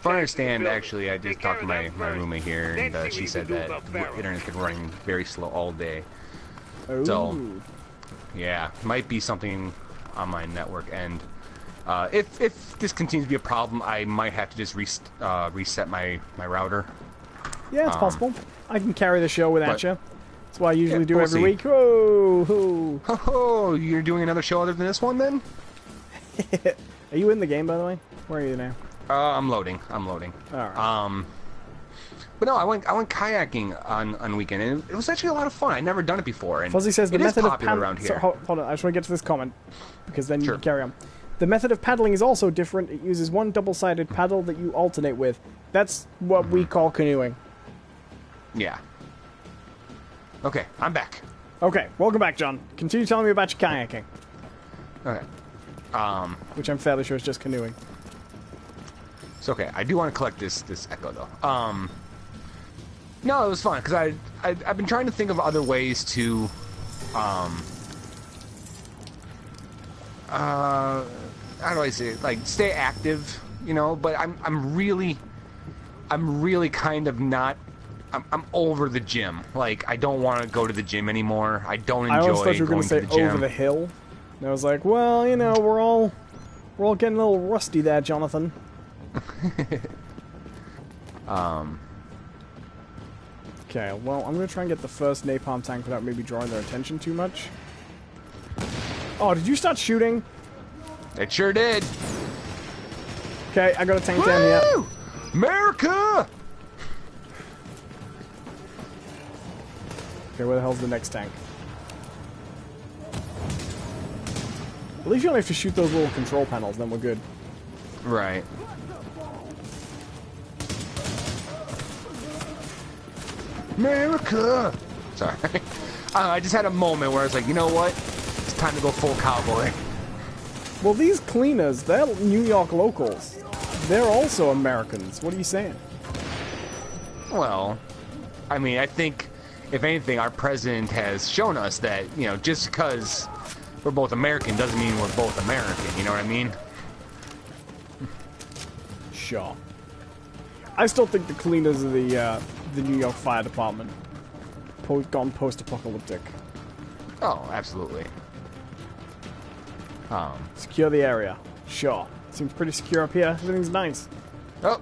for understand, actually, I just talked to my roommate here, and she said that the internet's been running very slow all day. Ooh. So, yeah, might be something on my network end. If this continues to be a problem, I might have to just reset my router. Yeah, it's possible. I can carry the show without you. That's what I usually do every week. Oh, you're doing another show other than this one, then? Are you in the game, by the way? Where are you now? I'm loading. All right. But no, I went kayaking on weekend, and it was actually a lot of fun. I'd never done it before. And Fuzzy says the method of paddling around here. So, hold on, I just want to get to this comment because then you can carry on. The method of paddling is also different. It uses one double-sided paddle that you alternate with. That's what we call canoeing. Yeah. Okay, I'm back. Okay, welcome back, John. Continue telling me about your kayaking. Okay. Which I'm fairly sure is just canoeing. It's okay. I do want to collect this echo though. No, it was fun because I've been trying to think of other ways to how do I say it? Like stay active, you know. But I'm really kind of not. I'm over the gym. Like I don't want to go to the gym anymore. I don't enjoy. I always thought you were going to say to the gym. over the hill. And I was like, well, you know, we're all getting a little rusty there, Jonathan. Okay, well, I'm gonna try and get the first napalm tank without maybe drawing their attention too much. Oh, did you start shooting? It sure did. Okay, I got a tank down here. America! Okay, where the hell's the next tank? At least you only have to shoot those little control panels, then we're good. Right. America! Sorry. I just had a moment where I was like, you know what? It's time to go full cowboy. Well, these cleaners, they're New York locals. They're also Americans. What are you saying? Well, I mean, I think, if anything, our president has shown us that, you know, just because we're both American doesn't mean we're both American, you know what I mean? Sure. I still think the cleaners of the New York Fire Department gone post-apocalyptic. Oh, absolutely. Secure the area. Sure. Seems pretty secure up here. Everything's nice. Oh.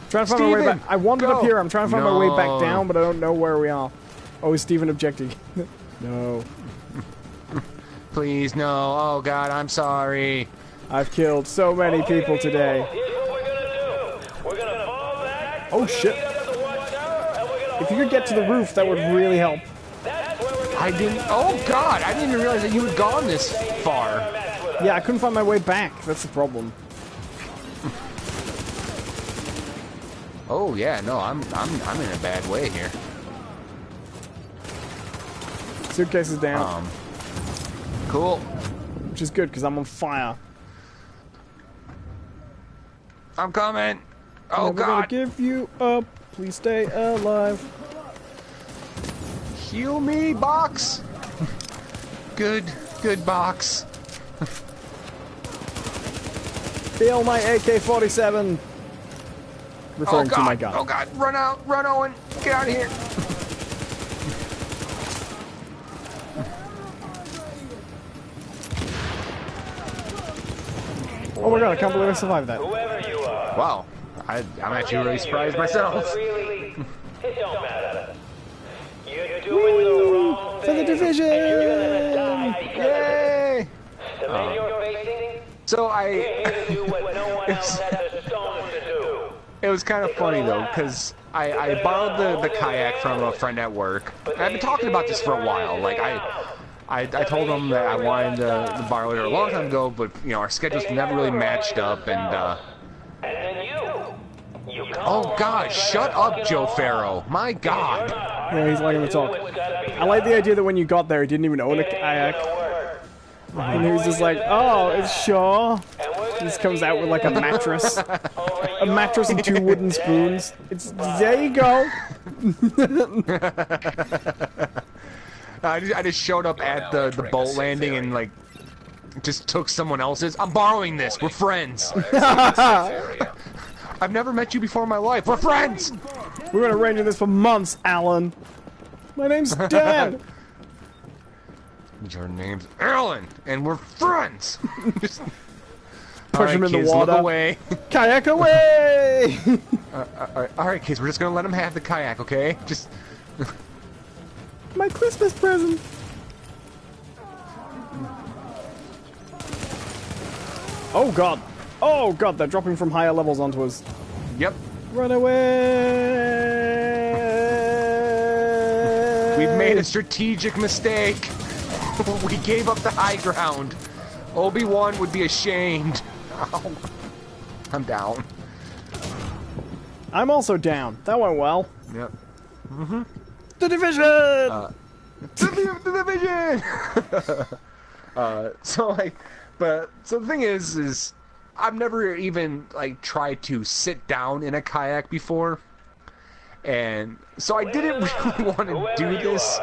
Trying to find my way back. I wandered up here. I'm trying to find my way back down, but I don't know where we are. Oh, is Steven objecting? No. Please, no. Oh, God, I'm sorry. I've killed so many people today. Here's what we're gonna do. We're gonna fall back. Oh, shit. If you could get to the roof, that would really help. I didn't... Oh, God, I didn't even realize that you had gone this far. Yeah, I couldn't find my way back. That's the problem. Oh, yeah, no, I'm in a bad way here. Suitcase is down. Cool. Which is good, because I'm on fire. I'm coming. Oh, Never God. gonna give you up. Please stay alive. Heal me, box. Good box. Feel my AK-47. Referring to my gun. Oh, God. Run out. Run, Owen. Get out of here. Oh my God, I can't believe I survived that. Whoever you are. Wow. I'm actually really surprised myself. Really, it don't matter. You're doing the wrong For thing. the division! And you're gonna die because Yay! of it. The man you're facing, So you're here to do what no one else has the stones to do. it was kind of funny though, because I borrowed the kayak from a friend at work. And I've been talking about this for a while. Like I told him that I wanted to borrow it a long time ago, but you know our schedules never really matched up. And then you oh God, shut up, Joe Farrow! My God. Yeah, he's liking the talk. I like the idea that when you got there, he didn't even own a kayak. And he was just like, oh, it's sure. He just comes out with like a mattress. A mattress and 2 wooden spoons. It's, there you go. I just showed up at the boat landing and like just took someone else's. I'm borrowing this. We're friends. I've never met you before in my life. We're friends. We're gonna arrange this for months, Alan. My name's Dan. Your name's Alan, and we're friends. Just, Push him in the water. Look away. Kayak away! All right, kids. We're just gonna let him have the kayak, okay? Just. My Christmas present. Oh God. Oh God, they're dropping from higher levels onto us. Yep. Run away! We've made a strategic mistake. We gave up the high ground. Obi-Wan would be ashamed. Ow. I'm down. I'm also down. That went well. Yep. The division! The division! So the thing is I've never even like tried to sit down in a kayak before, and so I didn't really want to do this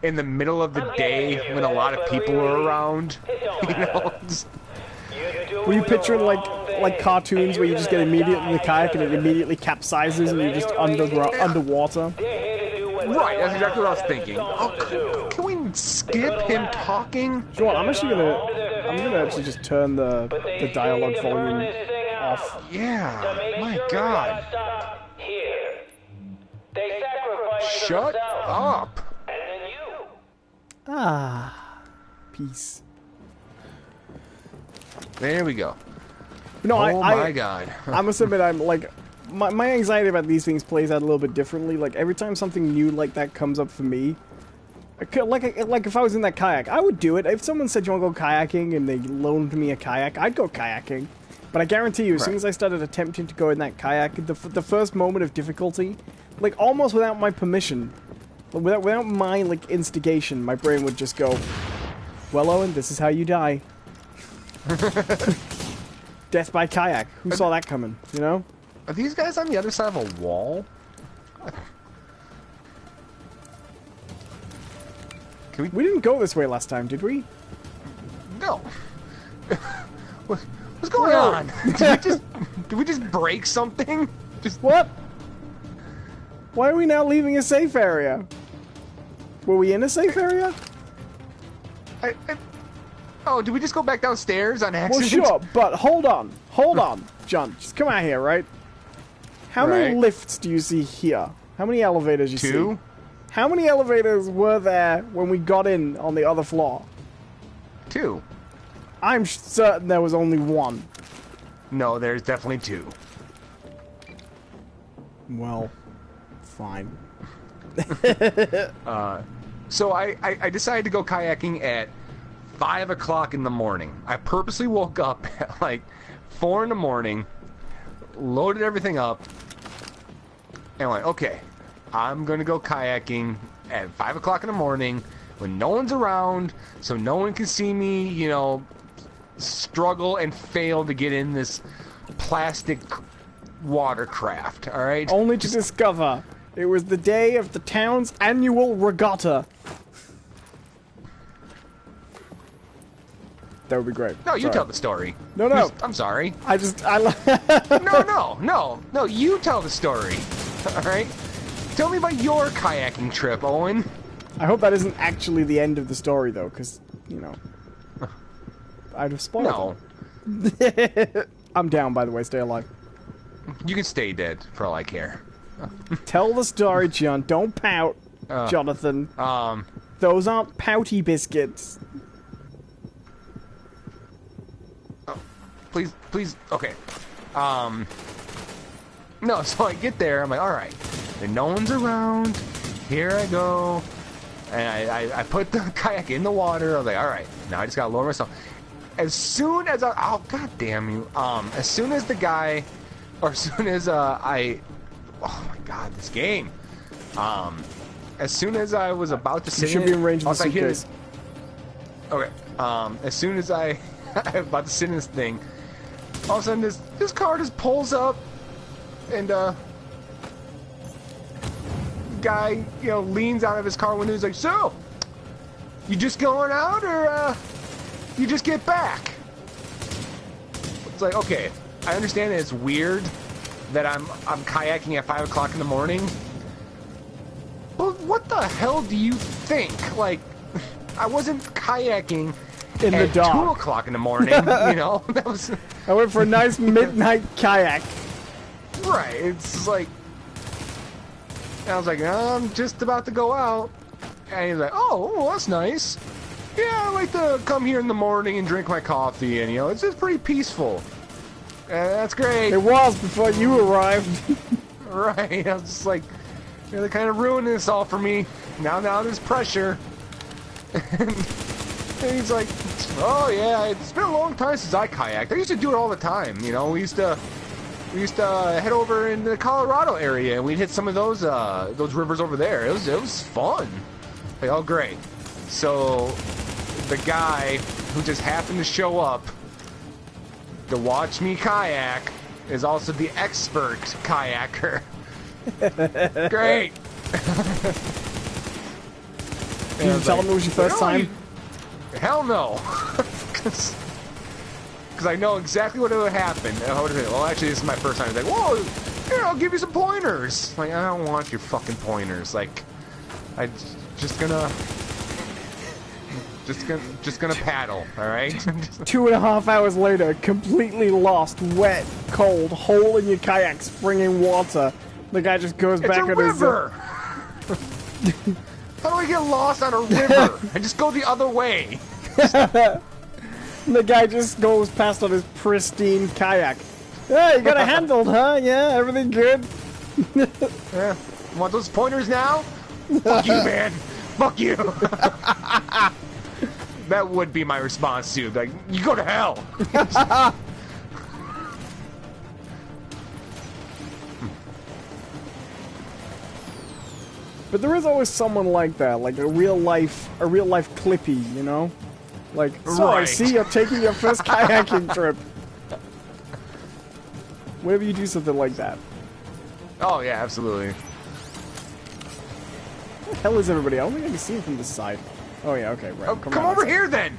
in the middle of the day when a lot of people are around. You know. Were you picturing like cartoons where you just get immediately in the kayak and it immediately capsizes and you're just underwater? Right, that's exactly what I was thinking. Oh, can we skip him talking? Sure, I'm gonna actually just turn the dialogue volume off. Yeah, my God. Shut up. Ah, peace. There we go. No, oh my God. I must admit, I'm like, my anxiety about these things plays out a little bit differently. Like, every time something new like that comes up for me, like if I was in that kayak, I would do it. If someone said, you want to go kayaking, and they loaned me a kayak, I'd go kayaking. But I guarantee you, as soon as I started attempting to go in that kayak, the first moment of difficulty, like, almost without my permission, without my, like, instigation, my brain would just go, well, Owen, this is how you die. Death by kayak. Who saw that coming, you know? Are these guys on the other side of a wall? We didn't go this way last time, did we? No. What's going on? Did we just break something? What? Why are we now leaving a safe area? Were we in a safe area? Oh, did we just go back downstairs on accident? Well, sure, but hold on, John. Just come out here, right? How many lifts do you see here? How many elevators you see? 2? How many elevators were there when we got in on the other floor? 2. I'm certain there was only 1. No, there's definitely 2. Well, fine. So I decided to go kayaking at 5 o'clock in the morning. I purposely woke up at like 4 in the morning, loaded everything up, and went, okay, I'm going to go kayaking at 5 o'clock in the morning when no one's around, so no one can see me, you know, struggle and fail to get in this plastic watercraft, alright? Only to discover it was the day of the town's annual regatta. That would be great. No, you tell the story. No. I'm sorry. No, you tell the story. Alright? Tell me about your kayaking trip, Owen. I hope that isn't actually the end of the story, though, because, you know, I'd have spoiled it. I'm down, by the way. Stay alive. You can stay dead, for all I care. Tell the story, John. Don't pout, Jonathan. Those aren't pouty biscuits. Please, okay. No, so I get there, I'm like, alright. And no one's around. Here I go. And I put the kayak in the water. I was like, alright, now I just gotta lower myself. As soon as oh, god damn you. As soon as the guy, or as soon as oh my god, this game. As soon as I was about to sit you should be in range of the suitcase. Okay, as soon as I'm about to sit in this thing, all of a sudden this car just pulls up, and guy, you know, leans out of his car window. He's like, so, you just going out, or you just get back? It's like, okay, I understand that it's weird that I'm kayaking at 5 o'clock in the morning, but what the hell do you think? Like, I wasn't kayaking in the dark. 2 o'clock in the morning, you know? That was... I went for a nice midnight kayak. Right, it's like... I was like, I'm just about to go out. And he's like, oh, well, that's nice. Yeah, I like to come here in the morning and drink my coffee, and, you know, it's just pretty peaceful. That's great. It was before you arrived. Right, I was just like, they're kind of ruining this all for me. Now there's pressure. And he's like, oh yeah, it's been a long time since I kayaked. I used to do it all the time, you know. We used to head over in the Colorado area, and we'd hit some of those rivers over there. It was fun. Like, oh great. So the guy who just happened to show up to watch me kayak is also the expert kayaker. Great. Did you tell him it was your first time? Hell no. Because I know exactly what would happen. Well, actually, this is my first time. He's like, whoa, here, I'll give you some pointers. Like, I don't want your fucking pointers. Like, I just gonna paddle, all right? 2.5 hours later, completely lost, wet, cold, hole in your kayak, springing water. The guy just goes back on his... It's a river! How do I get lost on a river? I just go the other way. The guy just goes past on his pristine kayak. Yeah, you got it handled, huh? Yeah, everything good? Yeah. Want those pointers now? Fuck you, man. Fuck you. That would be my response to like, you go to hell. But there is always someone like that, like a real life Clippy, you know? Like, so I see you're taking your first kayaking trip. Whenever you do something like that. Oh yeah, absolutely. Where the hell is everybody? I don't think I can see him from this side. Oh yeah, okay, right. Oh, come over here then.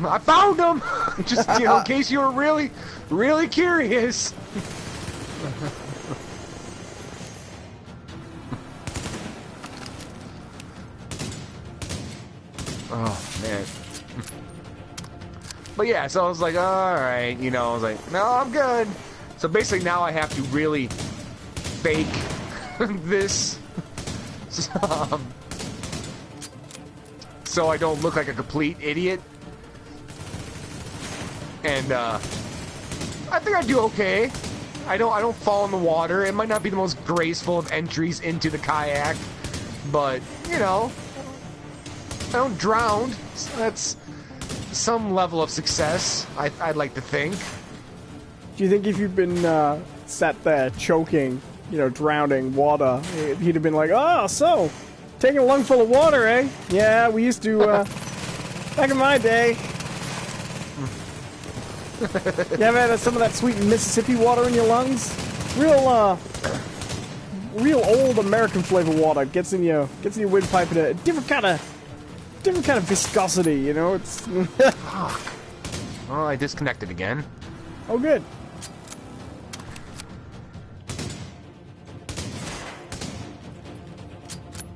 I found him. Just in case you were really, really curious. Oh man. But yeah, so I was like, alright, you know, I was like, no, I'm good. So basically now I have to really fake this. So I don't look like a complete idiot. And I think I do okay. I don't fall in the water. It might not be the most graceful of entries into the kayak, but you know, I don't drown. So that's some level of success, I'd like to think. Do you think if you'd been sat there choking, you know, drowning water, he'd have been like, oh, so, taking a lung full of water, eh? Yeah, we used to, back in my day. You ever had some of that sweet Mississippi water in your lungs? Real old American flavor water gets in your windpipe in a different kind of viscosity, you know? It's Fuck. Oh, I disconnected again. Oh, good.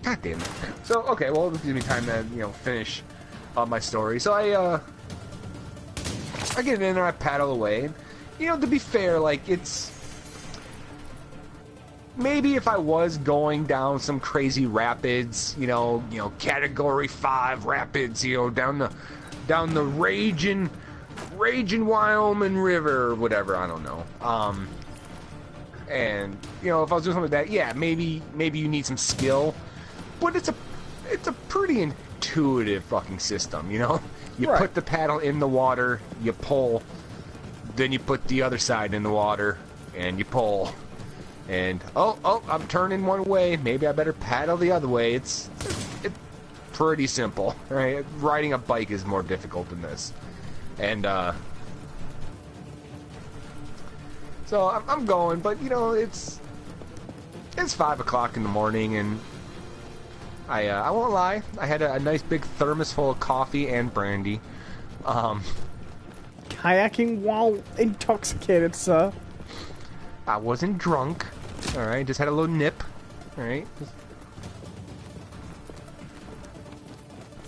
God damn it. So, okay, well, this gives me time to, you know, finish my story. So I get in there, I paddle away. You know, to be fair, like, it's... Maybe if I was going down some crazy rapids, you know, Category 5 rapids, you know, down the raging Wyoming River or whatever, I don't know. And you know, if I was doing something like that, yeah, maybe you need some skill, but it's a pretty intuitive fucking system, you know. You put the paddle in the water, you pull, then you put the other side in the water, and you pull. And oh, I'm turning one way. Maybe I better paddle the other way. It's pretty simple, right? Riding a bike is more difficult than this. And so I'm going, but you know, it's 5 o'clock in the morning, and I won't lie. I had a nice big thermos full of coffee and brandy. Kayaking while intoxicated, sir. I wasn't drunk. Alright, just had a little nip. Alright.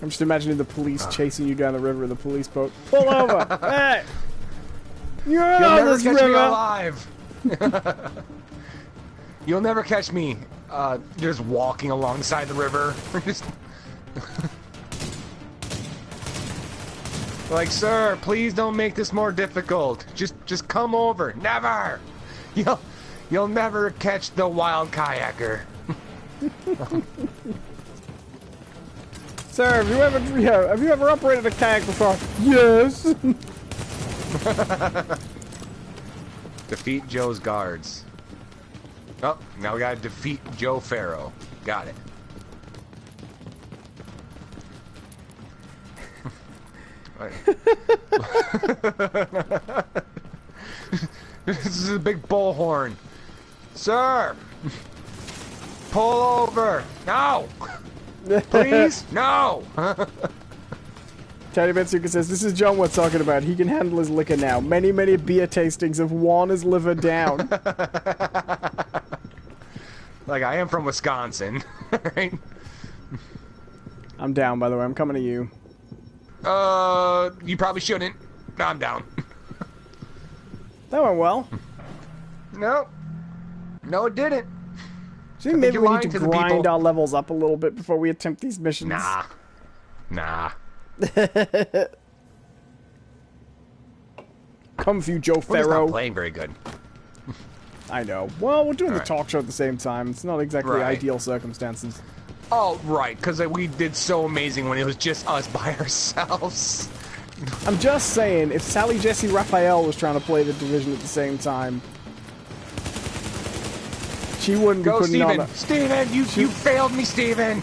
I'm just imagining the police chasing you down the river in the police boat. Pull over! Hey! You're on this river! You'll never catch me alive! You'll never catch me just walking alongside the river. Just like, sir, please don't make this more difficult. Just come over. Never! You'll never catch the wild kayaker. Sir, have you ever operated a kayak before? Yes. Defeat Joe's guards. Oh, now we gotta defeat Joe Farrow. Got it. This is a big bullhorn. Sir! Pull over! No! Please? No! Tiny Betsuka says, this is John what's talking about. He can handle his liquor now. Many beer tastings have worn his liver down. Like, I am from Wisconsin, right? I'm down, by the way. I'm coming to you. You probably shouldn't. No, I'm down. That went well. No. No, it didn't. Do you think maybe we need to grind our levels up a little bit before we attempt these missions? Nah. Come for you, Joe We're just Farrow. not playing very good. I know. Well, we're doing the Alright. talk show at the same time. It's not exactly Right. ideal circumstances. Oh, right, because we did so amazing when it was just us by ourselves. I'm just saying, if Sally Jesse Raphael was trying to play the Division at the same time, she wouldn't be Go, putting Steven! on a... Steven, you failed me, Steven!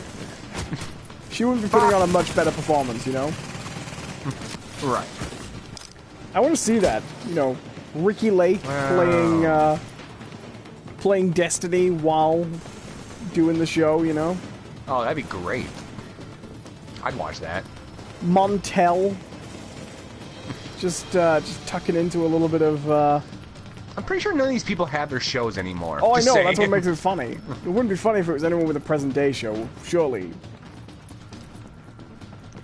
She wouldn't be putting on a much better performance, you know? Right. I want to see that. You know, Ricky Lake playing Destiny while doing the show, you know? Oh, that'd be great. I'd watch that. Montel just tucking into a little bit of I'm pretty sure none of these people have their shows anymore. Oh, I Just know, saying. that's what makes it funny. It wouldn't be funny if it was anyone with a present day show, surely.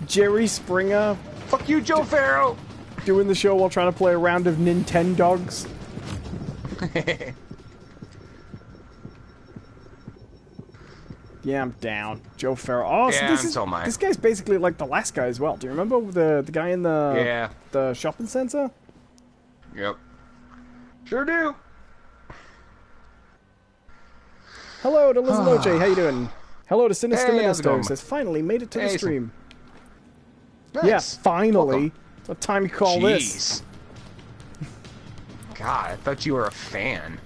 Jerry Springer Fuck you, Joe Farrow! doing the show while trying to play a round of Nintendogs. Yeah, I'm down. Joe Farrow. Oh, so Yeah, this so am I. this guy's basically like the last guy as well. Do you remember the guy in the shopping center? Yep. Sure do. Hello to Liz Loche, how you doing? Hello to Sinister Hey, how's it Minister, going? says finally made it to the Hey, stream. Nice. Yeah, finally. Welcome. What time you call this? Jeez. God, I thought you were a fan.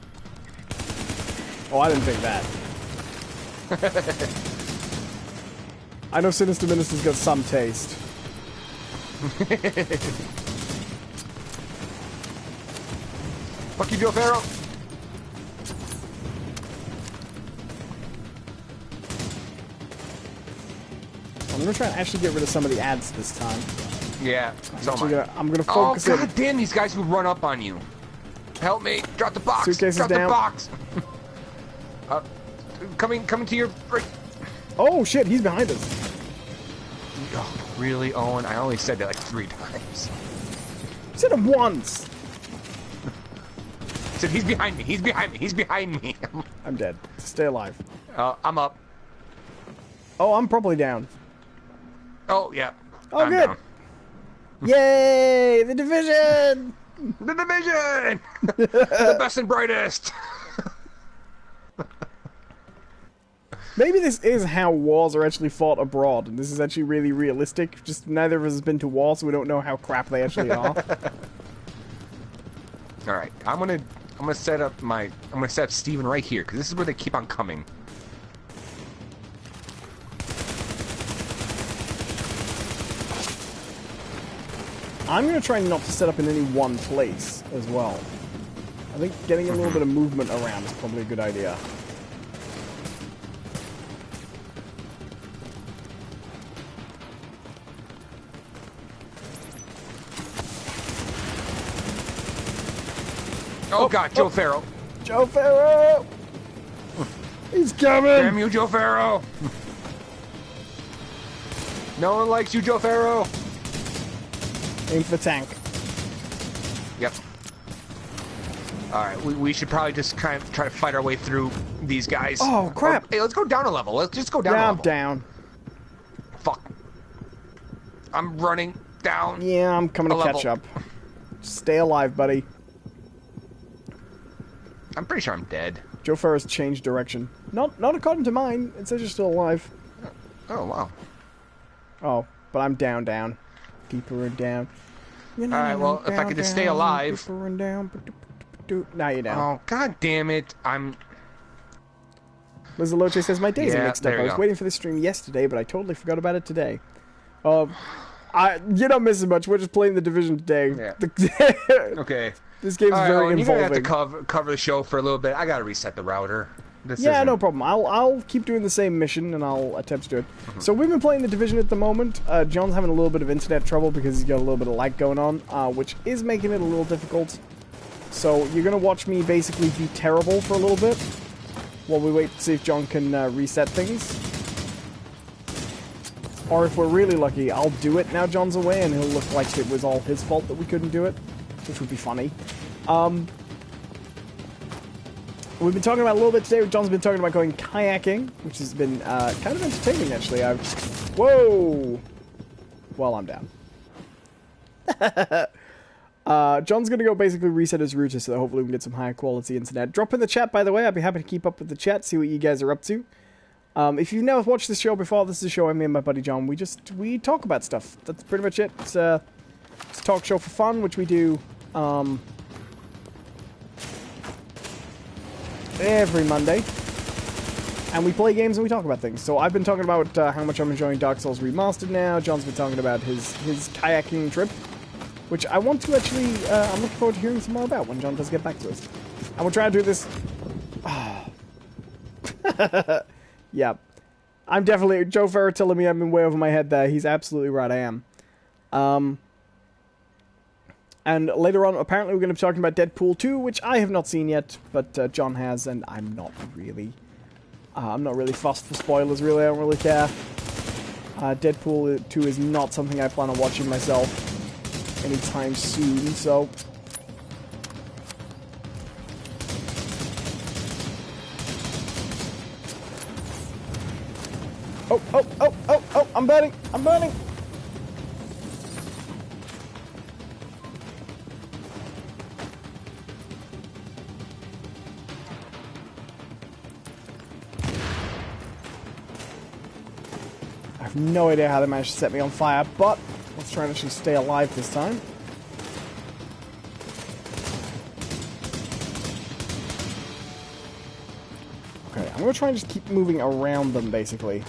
Oh, I didn't think that. I know Sinister Minister's got some taste. Fuck you, Joe Farrow. I'm gonna try and actually get rid of some of the ads this time. Yeah, so am I. I'm gonna Oh, focus god it. damn, these guys who run up on you. Help me. Drop the box. Suitcase is Drop down. the box. Coming to your... Oh shit, he's behind us. Oh, really, Owen? I only said that like 3 times. Said it once. I said, he's behind me. He's behind me. He's behind me. I'm dead. Stay alive. I'm up. Oh, I'm probably down. Oh, yeah. Oh, I'm good. down. Yay! The Division! The Division! The best and brightest! Maybe this is how wars are actually fought abroad, and this is actually really realistic. Just neither of us has been to war, so we don't know how crap they actually are. All right, I'm gonna set up Steven right here because this is where they keep on coming. I'm going to try not to set up in any one place as well. I think getting a little bit of movement around is probably a good idea. Oh god, Joe Farrow. Joe Farrow! He's coming! Damn you, Joe Farrow! No one likes you, Joe Farrow! Aim for the tank. Yep. Alright, we should probably just kind of try to fight our way through these guys. Oh, crap! Hey, let's go down a level. Let's just go down a Yeah, level. I'm down. Fuck. I'm running down. Yeah, I'm coming to A catch level. up. Stay alive, buddy. I'm pretty sure I'm dead. Joe Farrow's changed direction. Not according to mine. It says you're still alive. Oh, wow. Oh, but I'm down. Deeper and down. Alright, well, if I could just stay alive. Deeper and down. Now you're down. Oh, god damn it. Liz Loche says, my days are Yeah, mixed up. there I you was go. waiting for the stream yesterday, but I totally forgot about it today. You're not missing much. We're just playing the Division today. Yeah. Okay. This game's Alright, very Owen, you're gonna involving. have to cover the show for a little bit. I gotta reset the router. This Yeah, isn't- no problem. I'll keep doing the same mission, and I'll attempt to do it. So we've been playing the Division at the moment. John's having a little bit of internet trouble because he's got a little bit of lag going on, which is making it a little difficult. So you're going to watch me basically be terrible for a little bit while we wait to see if John can reset things. Or if we're really lucky, I'll do it now John's away, and he'll look like it was all his fault that we couldn't do it, which would be funny. We've been talking about a little bit today. John's been talking about going kayaking, which has been kind of entertaining, actually. Whoa! Well, I'm down. John's going to go basically reset his router so that hopefully we can get some higher quality internet. Drop in the chat, by the way. I'd be happy to keep up with the chat, see what you guys are up to. If you've never watched this show before, this is a show me and my buddy John, we talk about stuff. That's pretty much it. It's a talk show for fun, which we do every Monday. And we play games and we talk about things. So I've been talking about how much I'm enjoying Dark Souls Remastered now. John's been talking about his kayaking trip, which I want to actually, I'm looking forward to hearing some more about when John does get back to us. And we'll try to do this. Yeah. I'm definitely, Joe Ferrer telling me I'm in way over my head there. He's absolutely right, I am. And later on, apparently we're going to be talking about Deadpool 2, which I have not seen yet, but John has, and I'm not really fussed for spoilers, really. I don't really care. Deadpool 2 is not something I plan on watching myself anytime soon, so... Oh, I'm burning! I'm burning! I have no idea how they managed to set me on fire, but let's try and actually stay alive this time. Okay, I'm going to try and just keep moving around them, basically.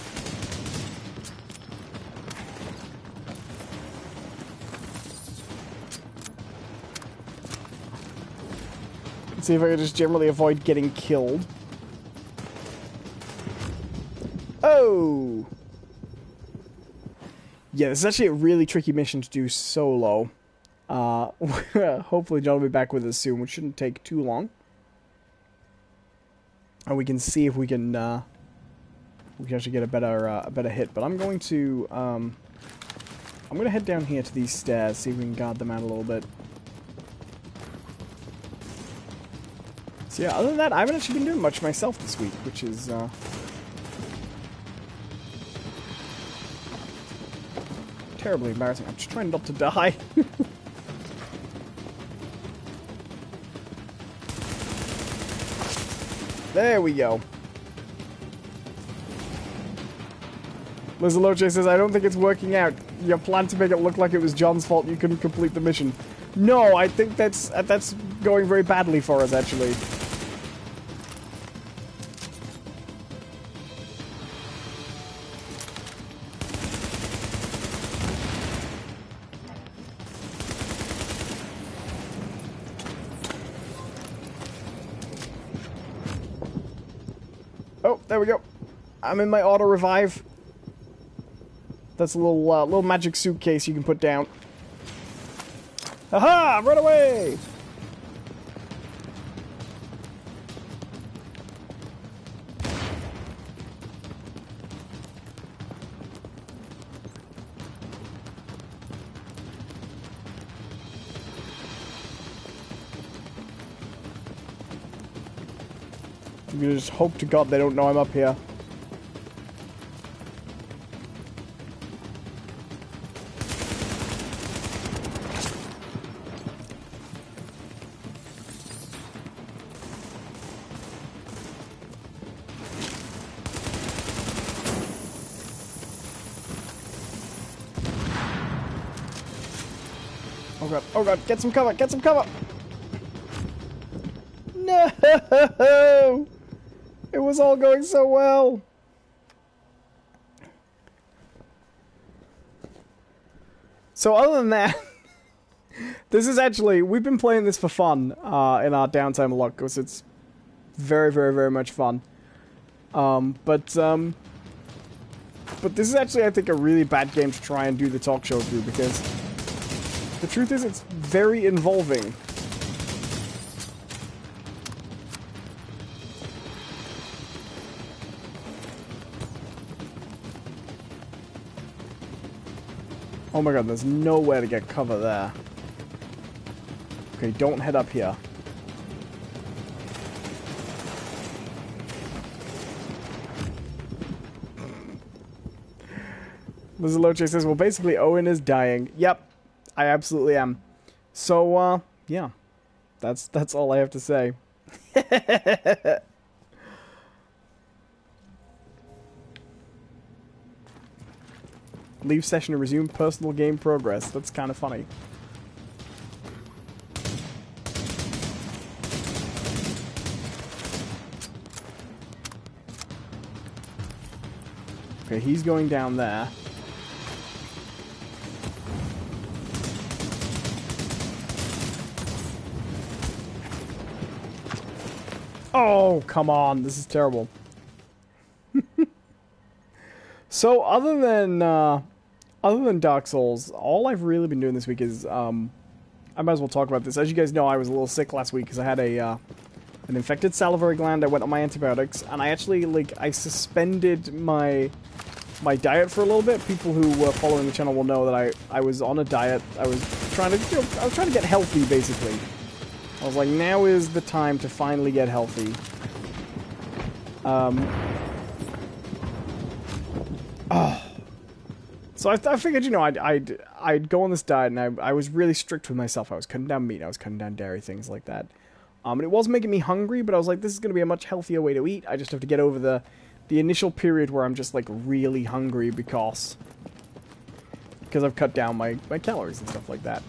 Let's see if I can just generally avoid getting killed. Oh! Yeah, this is actually a really tricky mission to do solo. Hopefully John will be back with us soon, which shouldn't take too long. And we can see if we can actually get a better hit. But I'm going to head down here to these stairs, see if we can guard them out a little bit. So yeah, other than that, I haven't actually been doing much myself this week, which is terribly embarrassing. I'm just trying not to die. There we go. Lizaloche says, I don't think it's working out. Your plan to make it look like it was John's fault you couldn't complete the mission. No, I think that's going very badly for us, actually. Oh, there we go. I'm in my auto revive. That's a little magic suitcase you can put down. Haha! Run away! I'm gonna just hope to God they don't know I'm up here. Oh god, get some cover, get some cover! No! It was all going so well! So other than that, this is actually, we've been playing this for fun in our downtime a lot, because it's very, very, very much fun. But this is actually, I think, a really bad game to try and do the talk show through, because the truth is, it's very involving. Oh my god, there's nowhere to get cover there. Okay, don't head up here. Lizaloche says, well, basically, Owen is dying. Yep, I absolutely am. So, yeah. That's all I have to say. Leave session to resume personal game progress. That's kind of funny. Okay, he's going down there. Oh, come on. This is terrible. So, other than Dark Souls, all I've really been doing this week is, I might as well talk about this. As you guys know, I was a little sick last week because I had an infected salivary gland. I went on my antibiotics, and I actually, I suspended my diet for a little bit. People who were following the channel will know that I was on a diet. I was trying to get healthy, basically. I was like, now is the time to finally get healthy. So I figured, you know, I'd go on this diet, and I was really strict with myself. I was cutting down meat, I was cutting down dairy, things like that. And it was making me hungry, but I was like, this is going to be a much healthier way to eat. I just have to get over the initial period where I'm just, like, really hungry because I've cut down my calories and stuff like that.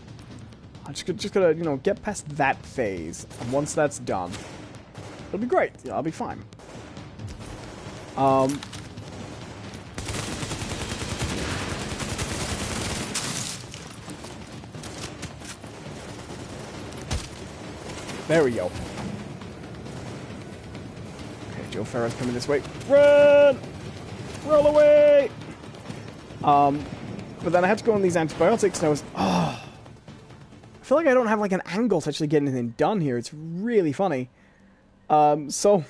I just gotta, you know, get past that phase. And once that's done, it'll be great. Yeah, I'll be fine. There we go. Okay, Joe Ferro's coming this way. Run! Roll away! But then I had to go on these antibiotics, and I was, I feel like I don't have, like, an angle to actually get anything done here. It's really funny. So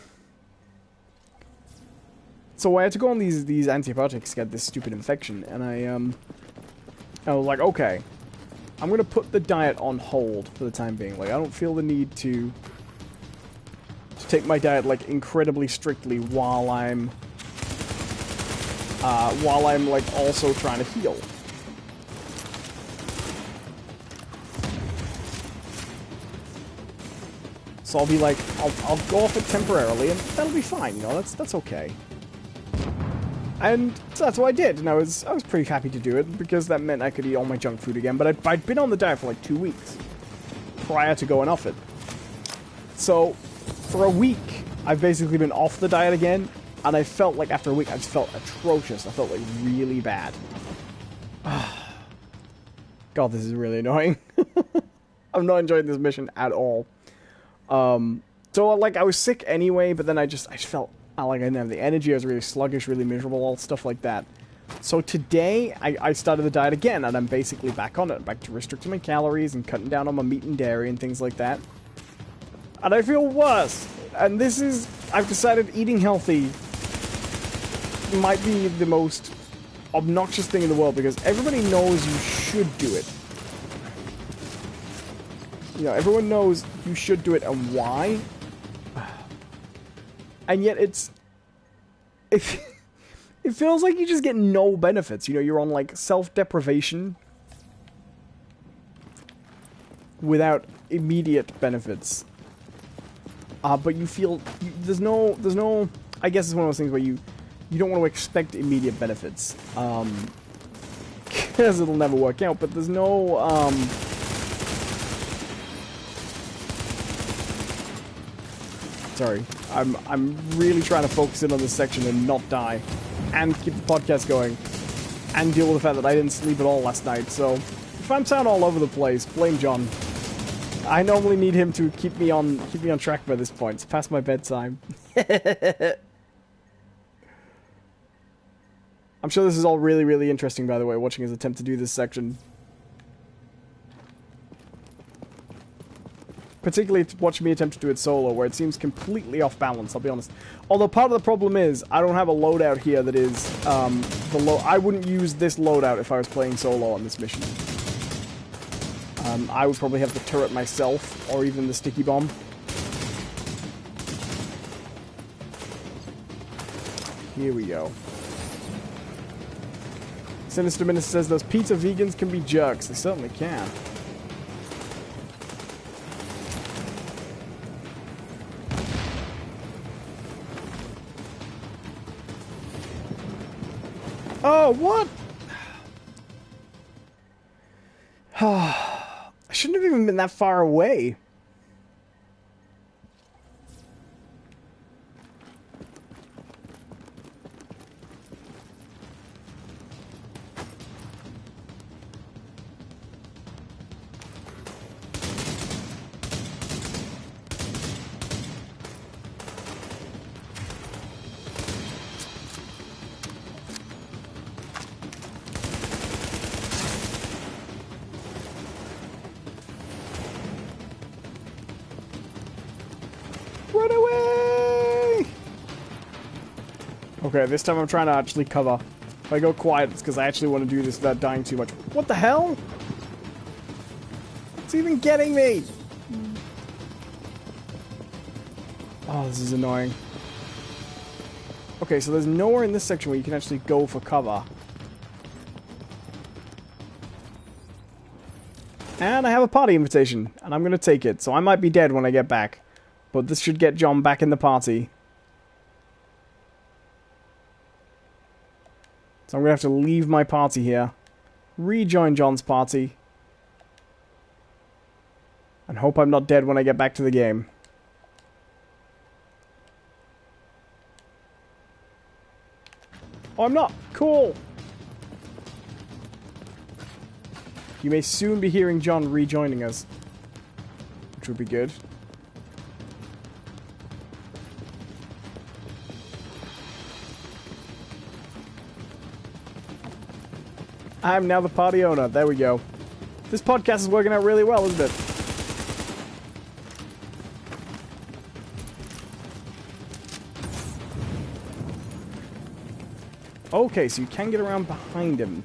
I had to go on these antibiotics to get this stupid infection, and I was like, okay, I'm gonna put the diet on hold for the time being. Like, I don't feel the need to take my diet, like, incredibly strictly while I'm like also trying to heal. So I'll be like, I'll go off it temporarily, and that'll be fine, you know, that's okay. And so that's what I did, and I was pretty happy to do it, because that meant I could eat all my junk food again, but I'd been on the diet for like 2 weeks prior to going off it. So, for a week, I've basically been off the diet again, and I felt like after a week, I just felt atrocious. I felt like really bad. God, this is really annoying. I'm not enjoying this mission at all. So, like, I was sick anyway, but then I just felt like I didn't have the energy. I was really sluggish, really miserable, all stuff like that. So today, I started the diet again, and I'm basically back on it. Back to restricting my calories and cutting down on my meat and dairy and things like that. And I feel worse. And this is... I've decided eating healthy might be the most obnoxious thing in the world, because everybody knows you should do it. You know, everyone knows you should do it and why. And yet it feels like you just get no benefits. You know, you're on, like, self-deprivation without immediate benefits. But you feel... there's no... I guess it's one of those things where you don't want to expect immediate benefits. Because it'll never work out, but there's no... Sorry. I'm really trying to focus in on this section and not die. And keep the podcast going. And deal with the fact that I didn't sleep at all last night. So, if I'm sound all over the place, blame John. I normally need him to keep me on track by this point. It's past my bedtime. I'm sure this is all really, really interesting, by the way, watching his attempt to do this section. Particularly watching me attempt to do it solo, where it seems completely off balance, I'll be honest. Although part of the problem is, I don't have a loadout here that is, I wouldn't use this loadout if I was playing solo on this mission. I would probably have the turret myself, or even the sticky bomb. Here we go. Sinister Minister says those pizza vegans can be jerks. They certainly can. Oh, what? I shouldn't have even been that far away. Run away! Okay, this time I'm trying to actually cover. If I go quiet, it's because I actually want to do this without dying too much. What the hell? It's even getting me! Oh, this is annoying. Okay, so there's nowhere in this section where you can actually go for cover. And I have a party invitation, and I'm going to take it, so I might be dead when I get back. But this should get John back in the party. So I'm going to have to leave my party here. Rejoin John's party. And hope I'm not dead when I get back to the game. Oh, I'm not! Cool! You may soon be hearing John rejoining us. Which would be good. I'm now the party owner. There we go. This podcast is working out really well, isn't it? Okay, so you can get around behind him.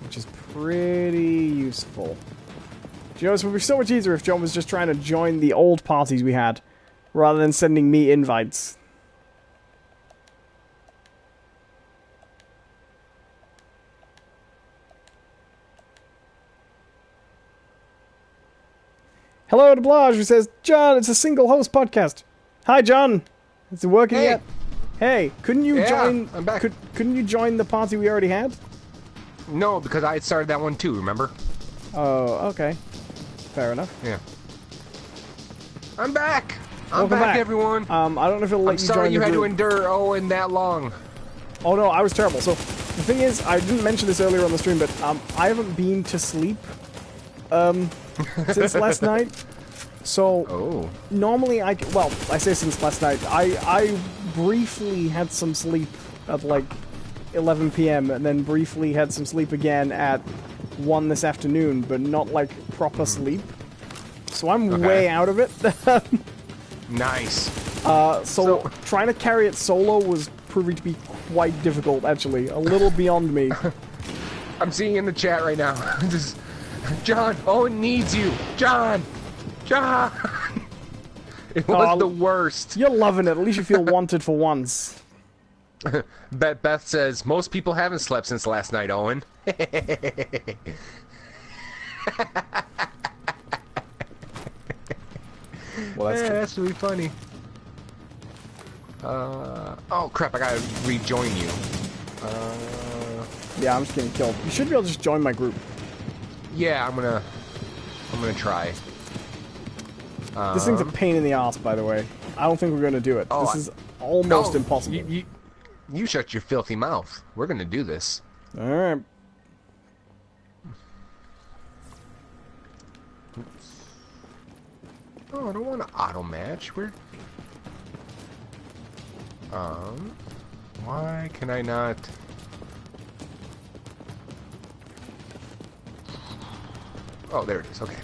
Which is pretty useful. Do you know, it would be so much easier if John was just trying to join the old parties we had, rather than sending me invites. Hello to Blage, who says, John, it's a single host podcast. Hi, John. Is it working yet? Hey, couldn't you join? I'm back. Couldn't you join the party we already had? No, because I had started that one too, remember? Oh, okay. Fair enough. Yeah. I'm back! Welcome back, everyone! I don't know if it'll let you join the group. I'm sorry you had to endure Owen that long. Oh no, I was terrible. So, the thing is, I didn't mention this earlier on the stream, but I haven't been to sleep since last night. So, normally I say since last night, I briefly had some sleep at like 11 p.m. and then briefly had some sleep again at 1 this afternoon, but not like proper sleep. So I'm way out of it. Nice. So trying to carry it solo was proving to be quite difficult, actually. A little beyond me. I'm seeing in the chat right now. Just, John, Owen needs you. John! John! It was the worst. You're loving it. At least you feel wanted for once. Beth says, most people haven't slept since last night, Owen. Well, that's really funny. Oh crap, I gotta rejoin you. Yeah, I'm just getting killed. You should be able to just join my group. Yeah, I'm gonna try. This thing's a pain in the ass, by the way. I don't think we're gonna do it. This is almost impossible. You shut your filthy mouth. We're gonna do this. Alright. Oh, I don't want to auto match. Why can I not? Oh, there it is. Okay.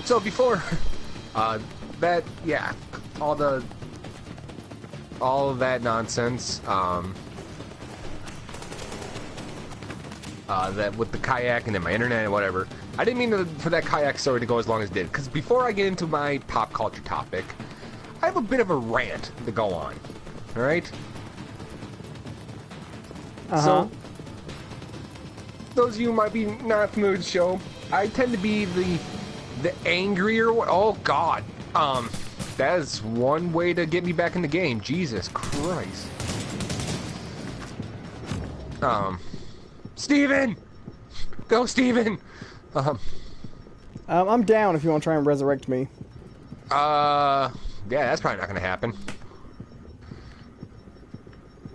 So before that, yeah, all of that nonsense. That with the kayak and then my internet and whatever. I didn't mean for that kayak story to go as long as it did, because before I get into my pop culture topic, I have a bit of a rant to go on. All right. So, those of you who might be not familiar with the show, I tend to be the angrier one. Oh God. That is one way to get me back in the game. Jesus Christ. Steven! Go, Steven! I'm down if you want to try and resurrect me. Yeah, that's probably not gonna happen.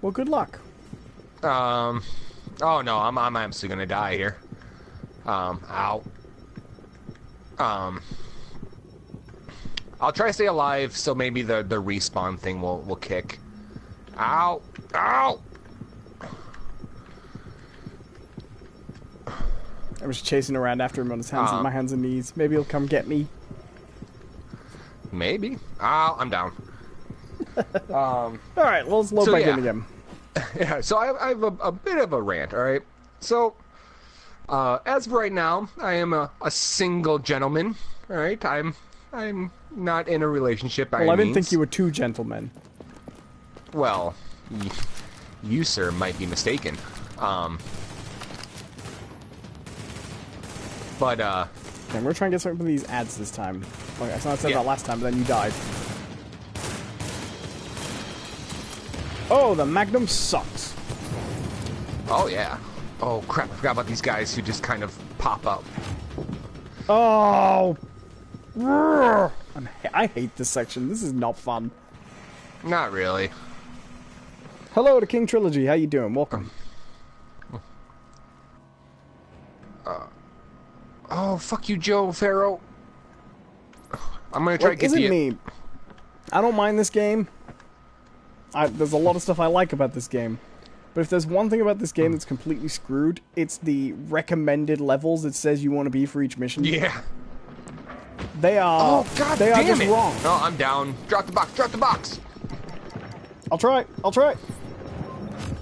Well, good luck. Oh no, I'm absolutely gonna die here. Ow. I'll try to stay alive, so maybe the respawn thing will kick. Ow! Ow! I was chasing around after him on his hands, my hands and knees. Maybe he'll come get me. Maybe. Ow! I'm down. All right, let's load back in again. Yeah. So I have a bit of a rant. All right. So, as of right now, I am a single gentleman. All right. I'm not in a relationship by any Well, I didn't means. think you were two gentlemen. Well, you sir might be mistaken. But Okay, we're trying to get something from these ads this time. Okay, I said that last time, but then you died. Oh, the Magnum sucks. oh yeah. Oh crap! I forgot about these guys who just kind of pop up. Oh! I hate this section. This is not fun. Not really. Hello to King Trilogy. How you doing? Welcome. Oh, fuck you, Joe Farrow. I'm gonna try to get to you. Me. I don't mind this game. There's a lot of stuff I like about this game. But if there's one thing about this game that's completely screwed, it's the recommended levels it says you want to be for each mission. Yeah. They are. Oh, God they damn are just it. wrong. Oh, I'm down. Drop the box. Drop the box. I'll try. I'll try.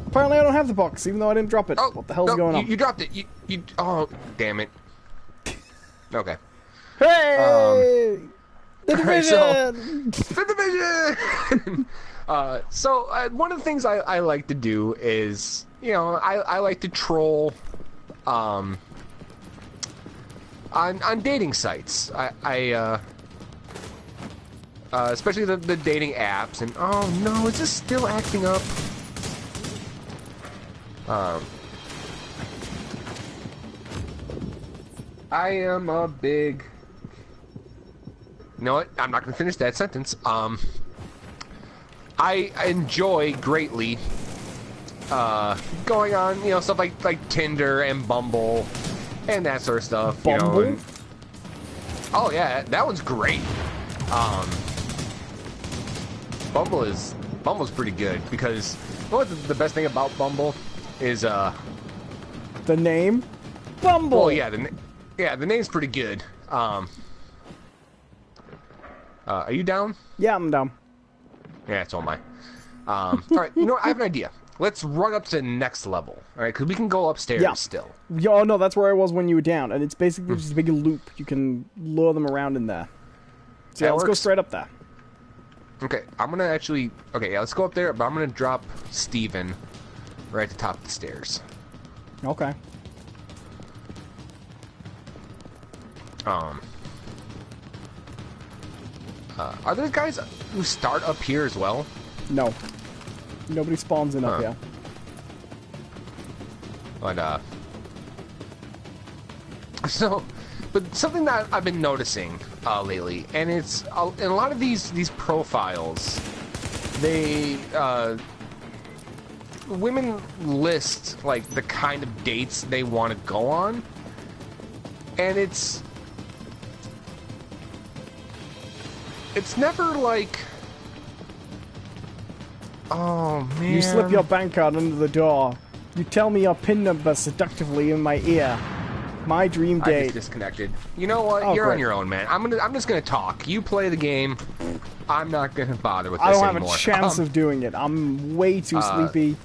Apparently I don't have the box, even though I didn't drop it. Oh, What the hell's no, going on? You dropped it. You. Oh, damn it. Okay. Hey! The Division! Division! The Division! So one of the things I like to do is, you know, I like to troll on dating sites. I especially the dating apps, and oh no, is this still acting up? I am a big... You know what? I'm not going to finish that sentence. I enjoy greatly going on, you know, stuff like Tinder and Bumble and that sort of stuff. Bumble? You know, oh yeah, that one's great. Bumble's pretty good because you know what the best thing about Bumble is the name? Bumble. Well, yeah, the name's pretty good. Are you down? Yeah, I'm down. Yeah, so am I. All right, you know what? I have an idea. Let's run up to the next level, all right? Because we can go upstairs still. Yeah, oh no, that's where I was when you were down, and it's basically just a big loop. You can lure them around in there. So yeah, let's go straight up there. Okay, I'm gonna actually... Okay, yeah, let's go up there, but I'm gonna drop Steven right at the top of the stairs. Okay. Are there guys who start up here as well? No. Nobody spawns in up here. But, but something that I've been noticing lately, and it's in a lot of these profiles, they women list like the kind of dates they want to go on, and it's never like, oh man. You slip your bank card under the door. You tell me your PIN number seductively in my ear. My dream I date. just disconnected. You know what? Oh, You're great. on your own, man. I'm just gonna talk. You play the game. I'm not gonna bother with this anymore. I don't have a chance of doing it. I'm way too sleepy.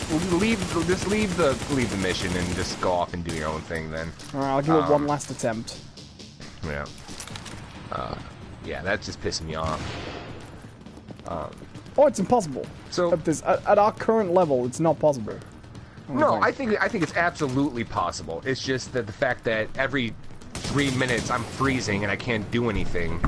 Just leave the mission and just go off and do your own thing then. Alright, I'll give it one last attempt. Yeah. Yeah, that's just pissing me off. Oh, it's impossible. So at our current level, it's not possible. No, I think it's absolutely possible. It's just that the fact that every 3 minutes I'm freezing and I can't do anything,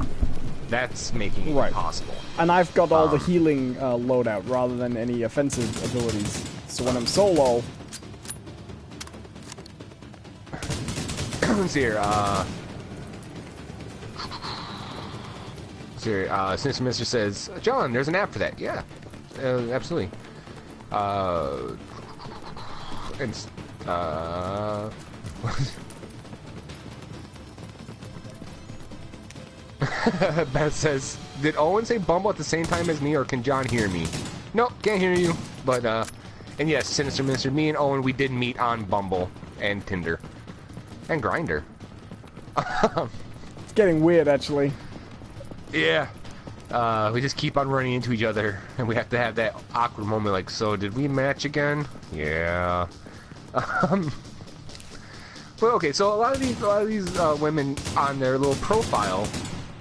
that's making it impossible. And I've got all the healing loadout rather than any offensive abilities. So when I'm solo, let's see here. Sinister Mister says, John, there's an app for that. Yeah, absolutely. Beth says, did Owen say Bumble at the same time as me, or can John hear me? Nope, can't hear you. But, and yes, Sinister Minister, me and Owen, we did meet on Bumble and Tinder. And Grindr. It's getting weird, actually. Yeah. We just keep on running into each other, and we have to have that awkward moment like, so did we match again? Yeah. But okay, so a lot of these women on their little profile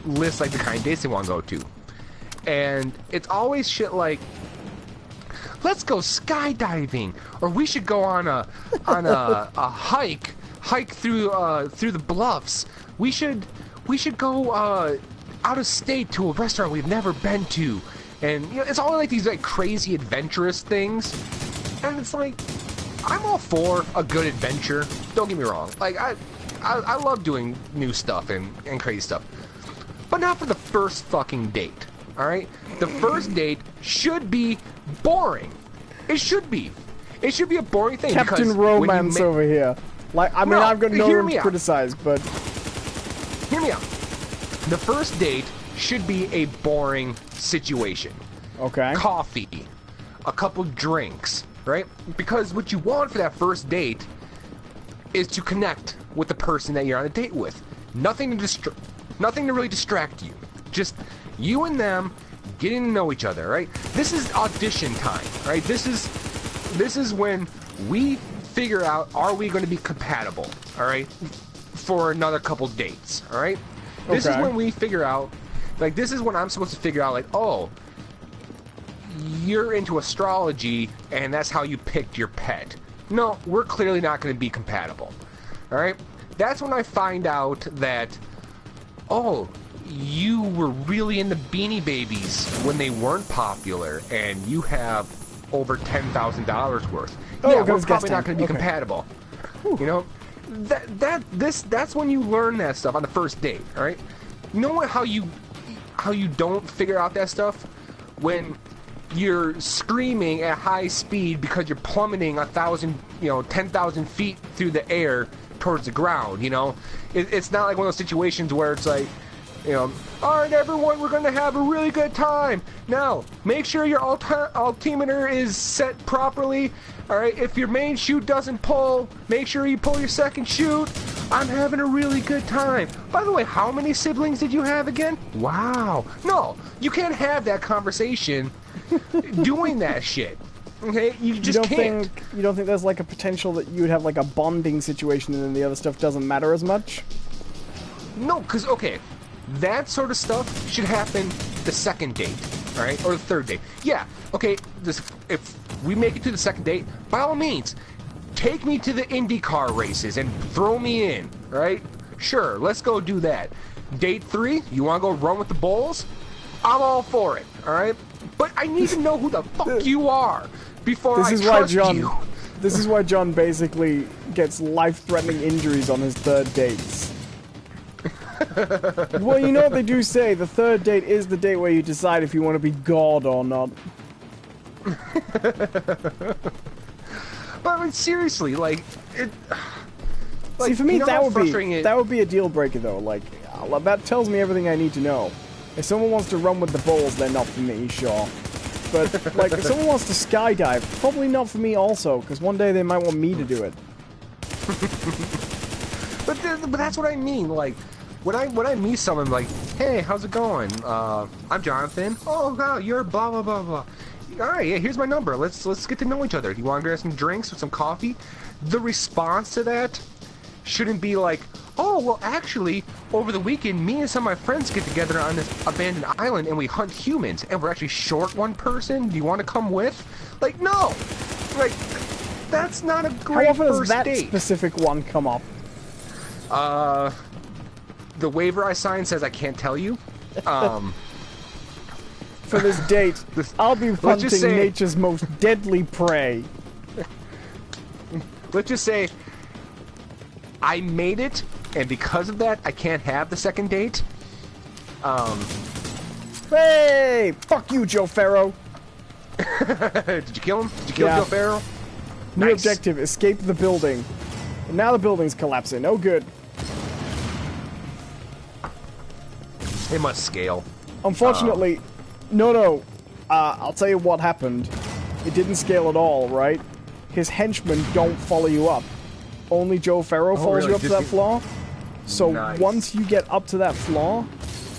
list like the kind of dates they want to go to, and it's always shit like, let's go skydiving, or we should go on a hike through the bluffs. We should go out of state to a restaurant we've never been to, and you know, it's all like these like crazy adventurous things, and it's like, I'm all for a good adventure. Don't get me wrong. Like I love doing new stuff and crazy stuff, but not for the first fucking date. All right, the first date should be boring. It should be. It should be a boring thing. Captain Romance over here. Like, I mean, I've got no room to criticize, but hear me out. The first date should be a boring situation. Okay. Coffee, a couple drinks, right? Because what you want for that first date is to connect with the person that you're on a date with. Nothing to really distract you. Just you and them getting to know each other, right? This is audition time, right? This is when we figure out, are we going to be compatible, all right, for another couple dates, all right? This is when we figure out, like, this is when I'm supposed to figure out, like, oh, you're into astrology, and that's how you picked your pet. No, we're clearly not going to be compatible, all right? That's when I find out that, oh, you were really into Beanie Babies when they weren't popular, and you have over $10,000 worth. Oh, yeah, we're probably not going to be compatible. Whew. You know, that's when you learn that stuff on the first date. All right, you know what? How you don't figure out that stuff when you're screaming at high speed because you're plummeting 10,000 feet through the air towards the ground. You know, it's not like one of those situations where it's like, you know, all right, everyone, we're going to have a really good time. Now, make sure your altimeter is set properly. All right, if your main chute doesn't pull, make sure you pull your second chute. I'm having a really good time. By the way, how many siblings did you have again? Wow. No, you can't have that conversation doing that shit. Okay, you just can't. You don't think there's like a potential that you would have like a bonding situation and then the other stuff doesn't matter as much? No, because, okay, that sort of stuff should happen the second date, all right, or the third date. Yeah, okay, if we make it to the second date, by all means, take me to the IndyCar races and throw me in, all right? Sure, let's go do that. Date 3, you want to go run with the bulls? I'm all for it, all right? But I need to know who the fuck you are before I trust you. This is why John basically gets life-threatening injuries on his third dates. Well, you know what they do say, the third date is the date where you decide if you want to be God or not. But I mean, seriously, like, it... See, for me, that would be a deal breaker, though. Like, that tells me everything I need to know. If someone wants to run with the bulls, they're not for me, sure. But, like, if someone wants to skydive, probably not for me also, because one day they might want me to do it. But that's what I mean, like, when I meet someone, like, hey, how's it going? I'm Jonathan. Oh, wow, you're blah, blah, blah, blah. All right, yeah, here's my number. Let's get to know each other. Do you want to grab some drinks or some coffee? The response to that shouldn't be like, oh, well, actually, over the weekend, me and some of my friends get together on this abandoned island and we hunt humans, and we're actually short one person. Do you want to come with? Like, no! Like, that's not a great first date. How often does that specific one come up? The waiver I signed says I can't tell you. For this date, I'll be hunting nature's most deadly prey. Let's just say I made it, and because of that, I can't have the second date. Hey! Fuck you, Joe Farrow! Did you kill him? Did you kill Joe Farrow? New objective, escape the building. And now the building's collapsing. Oh, good. It must scale. Unfortunately, no. I'll tell you what happened. It didn't scale at all, right? His henchmen don't follow you up. Only Joe Farrow follows you up to that floor. So once you get up to that floor,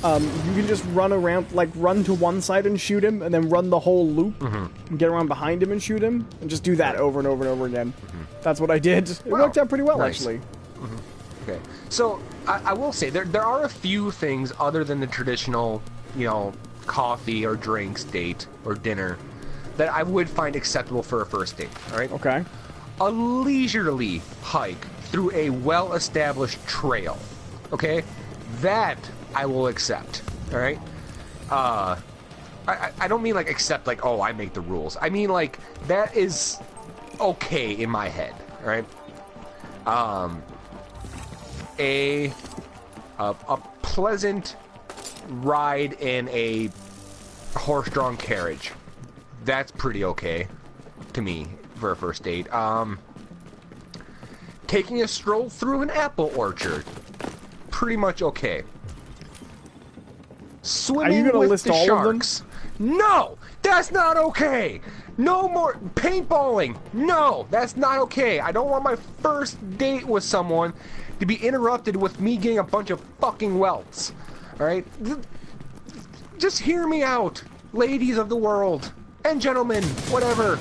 you can just run around, like run to one side and shoot him, and then run the whole loop, and get around behind him and shoot him, and just do that over and over and over again. That's what I did. It worked out pretty well, actually. Okay. So, I will say, there are a few things other than the traditional, you know, coffee or drinks date or dinner that I would find acceptable for a first date, alright? Okay. A leisurely hike through a well-established trail, okay? That I will accept, alright? I don't mean, like, accept, like, oh, I make the rules. I mean, like, that is okay in my head, alright? A pleasant ride in a horse-drawn carriage. That's pretty okay to me for a first date. Taking a stroll through an apple orchard. Pretty much okay. Swimming with the sharks. No! That's not okay! No more paintballing! No! That's not okay! I don't want my first date with someone to be interrupted with me getting a bunch of fucking welts. Alright? Just hear me out, ladies of the world. And gentlemen, whatever.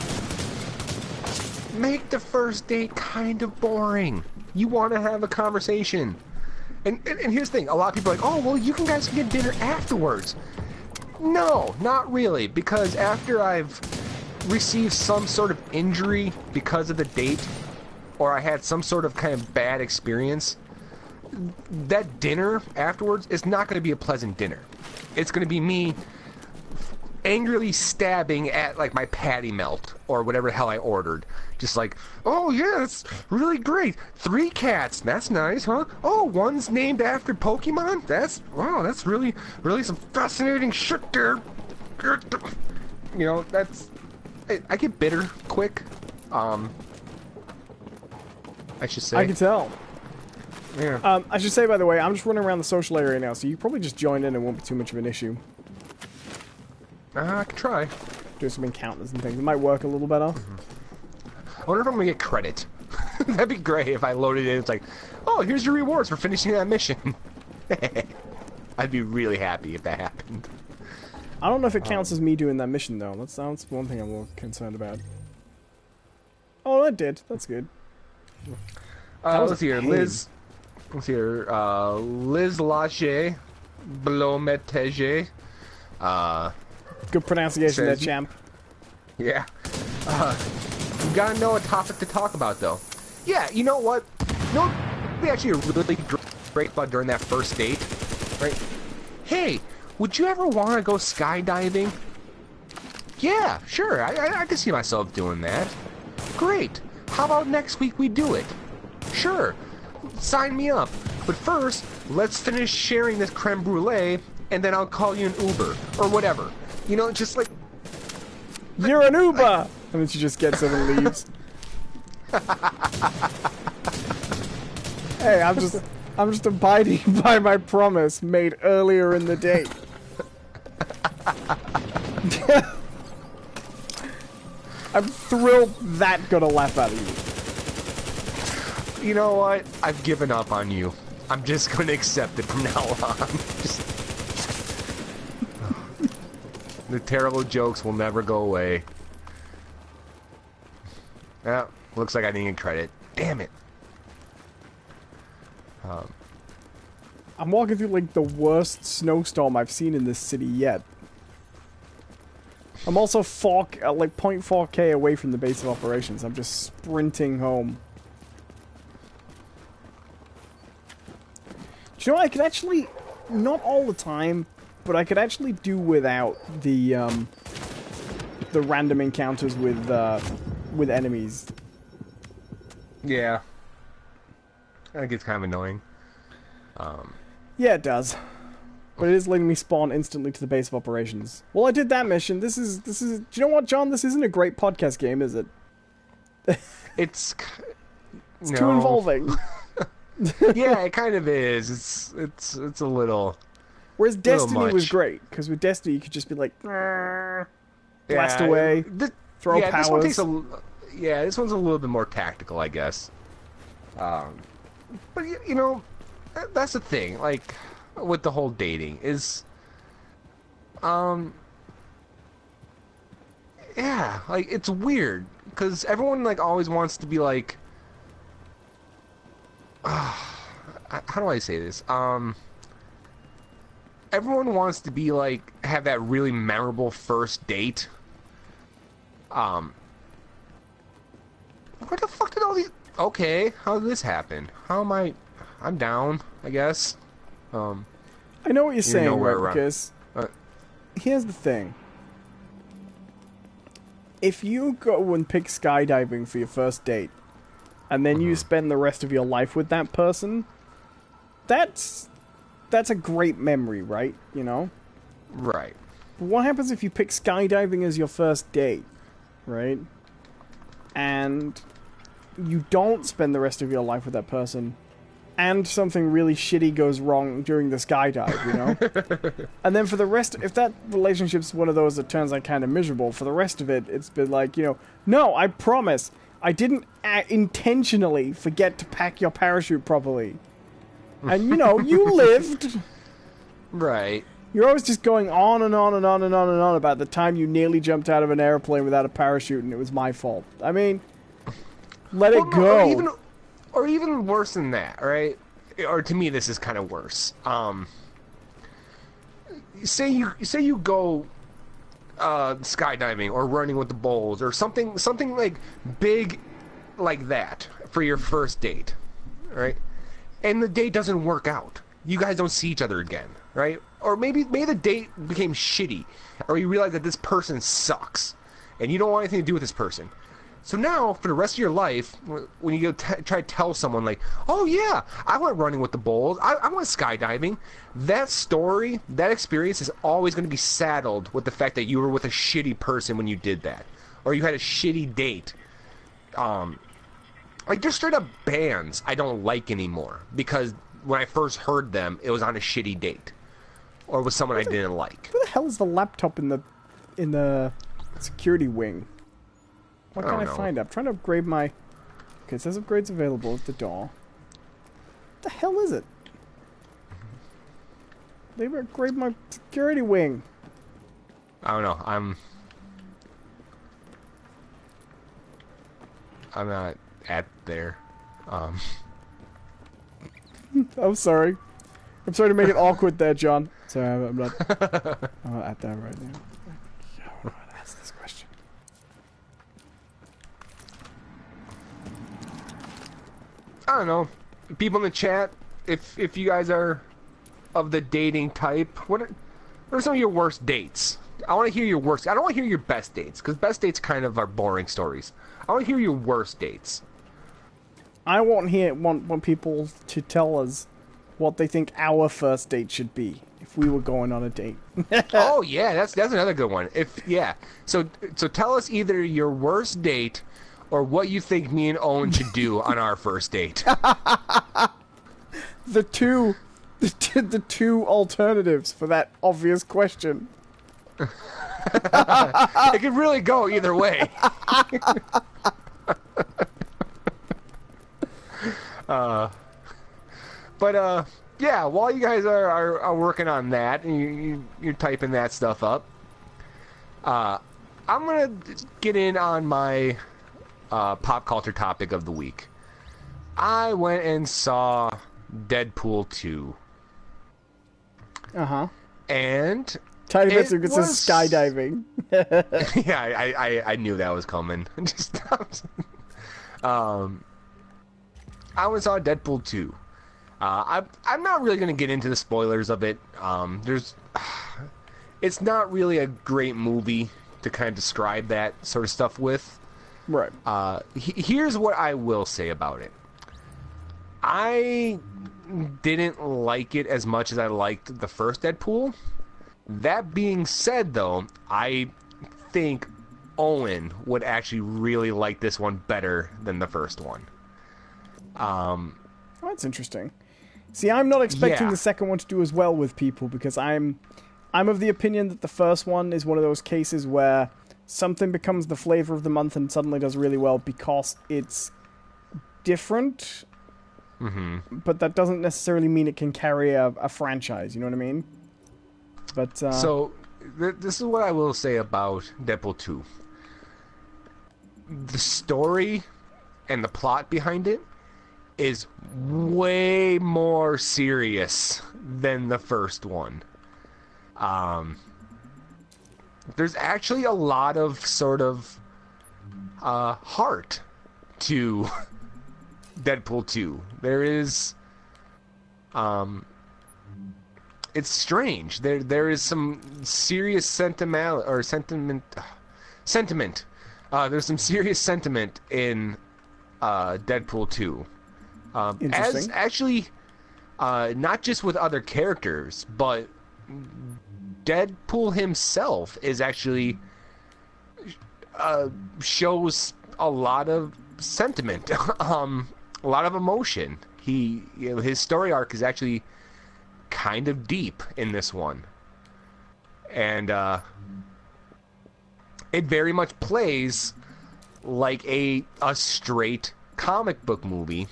Make the first date kind of boring. You want to have a conversation. And here's the thing, a lot of people are like, oh, well, you guys can get dinner afterwards. No, not really, because after I've received some sort of injury because of the date, or I had some sort of kind of bad experience, that dinner afterwards is not going to be a pleasant dinner. It's going to be me angrily stabbing at, like, my patty melt, or whatever the hell I ordered. Just like, oh yeah, that's really great. 3 cats, that's nice, huh? Oh, one's named after Pokemon? Wow, that's really some fascinating shit there. You know, I get bitter quick. I should say. I can tell. Yeah. I should say, by the way, I'm just running around the social area now, so you probably just join in and won't be too much of an issue. I can try. Do some encounters and things. It might work a little better. I wonder if I'm gonna get credit. That'd be great if I loaded it. It's like, oh, here's your rewards for finishing that mission. I'd be really happy if that happened. I don't know if it counts as me doing that mission, though. That's one thing I'm more concerned about. Oh, that did. That's good. Let's see here, Liz. Let's see here, Liz Lachey, Blometege. Good pronunciation there, champ. Yeah. You gotta know a topic to talk about, though. Yeah, you know what? You know what would be actually a really great fun during that first date? Right? Hey, would you ever want to go skydiving? Yeah, sure. I can see myself doing that. Great. How about next week we do it? Sure. Sign me up. But first, let's finish sharing this creme brulee, and then I'll call you an Uber. Or whatever. You know, just like... You're an Uber! And then she just gets up and leaves. Hey, I'm just abiding by my promise made earlier in the day. I'm thrilled that got a laugh out of you. You know what? I've given up on you. I'm just going to accept it from now on. The terrible jokes will never go away. Yeah, looks like I didn't get credit. Damn it. I'm walking through, like, the worst snowstorm I've seen in this city yet. I'm also like 0.4k away from the base of operations. I'm just sprinting home. Do you know what? I could actually, not all the time, but I could actually do without the random encounters with enemies. Yeah. That gets kind of annoying. Yeah, it does. But it is letting me spawn instantly to the base of operations. Well, I did that mission. This is. Do you know what, John? This isn't a great podcast game, is it? It's too involving. Yeah, it kind of is. It's a little. Whereas Destiny much. was great, because with Destiny you could just be like, blast away, throw powers. This one this one's a little bit more tactical, I guess. But you know, that's the thing. Like with the whole dating is, yeah, like it's weird because everyone like always wants to be like, how do I say this? Everyone wants to be like have that really memorable first date. Where the fuck did all these? Okay, how did this happen? How am I? I'm down, I guess. I know what you're saying, right? Because here's the thing: if you go and pick skydiving for your first date, and then you spend the rest of your life with that person, that's a great memory, right? You know? Right. But what happens if you pick skydiving as your first date, right? And you don't spend the rest of your life with that person, and something really shitty goes wrong during the skydive, you know? And then for the rest, if that relationship's one of those that turns out kind of miserable, for the rest of it, it's been like, you know, no, I promise, I didn't intentionally forget to pack your parachute properly. And, you know, you lived. Right. You're always just going on and on and on and on and on about the time you nearly jumped out of an airplane without a parachute and it was my fault. I mean, let it go. Or even worse than that, right? Or to me, this is kind of worse. Say you go skydiving or running with the bulls or something like big like that for your first date, right? And the date doesn't work out. You guys don't see each other again, right? Or maybe the date became shitty, or you realize that this person sucks, and you don't want anything to do with this person. So now, for the rest of your life, when you go try to tell someone like, "Oh yeah, I went running with the bulls, I went skydiving," that story, that experience is always going to be saddled with the fact that you were with a shitty person when you did that, or you had a shitty date. Like, just straight up bands I don't like anymore, because when I first heard them, it was on a shitty date. Or with someone I didn't like. Where the hell is the laptop in the security wing? What can I find? I'm trying to upgrade my... Okay, it says upgrades available at the door. What the hell is it? They upgrade my security wing. I don't know. I'm not at there. I'm sorry. I'm sorry to make it awkward there, John. Sorry, I'm not at that right now. I want to ask this question. I don't know. People in the chat, if you guys are of the dating type, what are some of your worst dates? I want to hear your worst. I don't want to hear your best dates, because best dates kind of are boring stories. I want to hear your worst dates. I want people to tell us what they think our first date should be if we were going on a date. Oh yeah, that's another good one. So tell us either your worst date or what you think me and Owen should do on our first date. The two alternatives for that obvious question. It could really go either way. Yeah, while you guys are working on that and you're typing that stuff up, I'm gonna get in on my pop culture topic of the week. I went and saw Deadpool 2. And tiny bits of skydiving. Yeah, I knew that was coming. I went and saw Deadpool 2. I'm not really going to get into the spoilers of it. It's not really a great movie to kind of describe that sort of stuff with. Right. Here's what I will say about it. I didn't like it as much as I liked the first Deadpool. That being said, though, I think Owen would actually really like this one better than the first one. Oh, that's interesting. See, I'm not expecting the second one to do as well with people because I'm of the opinion that the first one is one of those cases where something becomes the flavor of the month and suddenly does really well because it's different. Mm-hmm. But that doesn't necessarily mean it can carry a franchise. You know what I mean? But so this is what I will say about Deadpool 2. The story and the plot behind it is way more serious than the first one. There's actually a lot of sort of heart to Deadpool 2. There is it's strange. There is some serious sentiment. There's some serious sentiment in Deadpool 2. As actually, not just with other characters, but Deadpool himself is actually shows a lot of sentiment, a lot of emotion. His story arc is actually kind of deep in this one, and it very much plays like a straight comic book movie.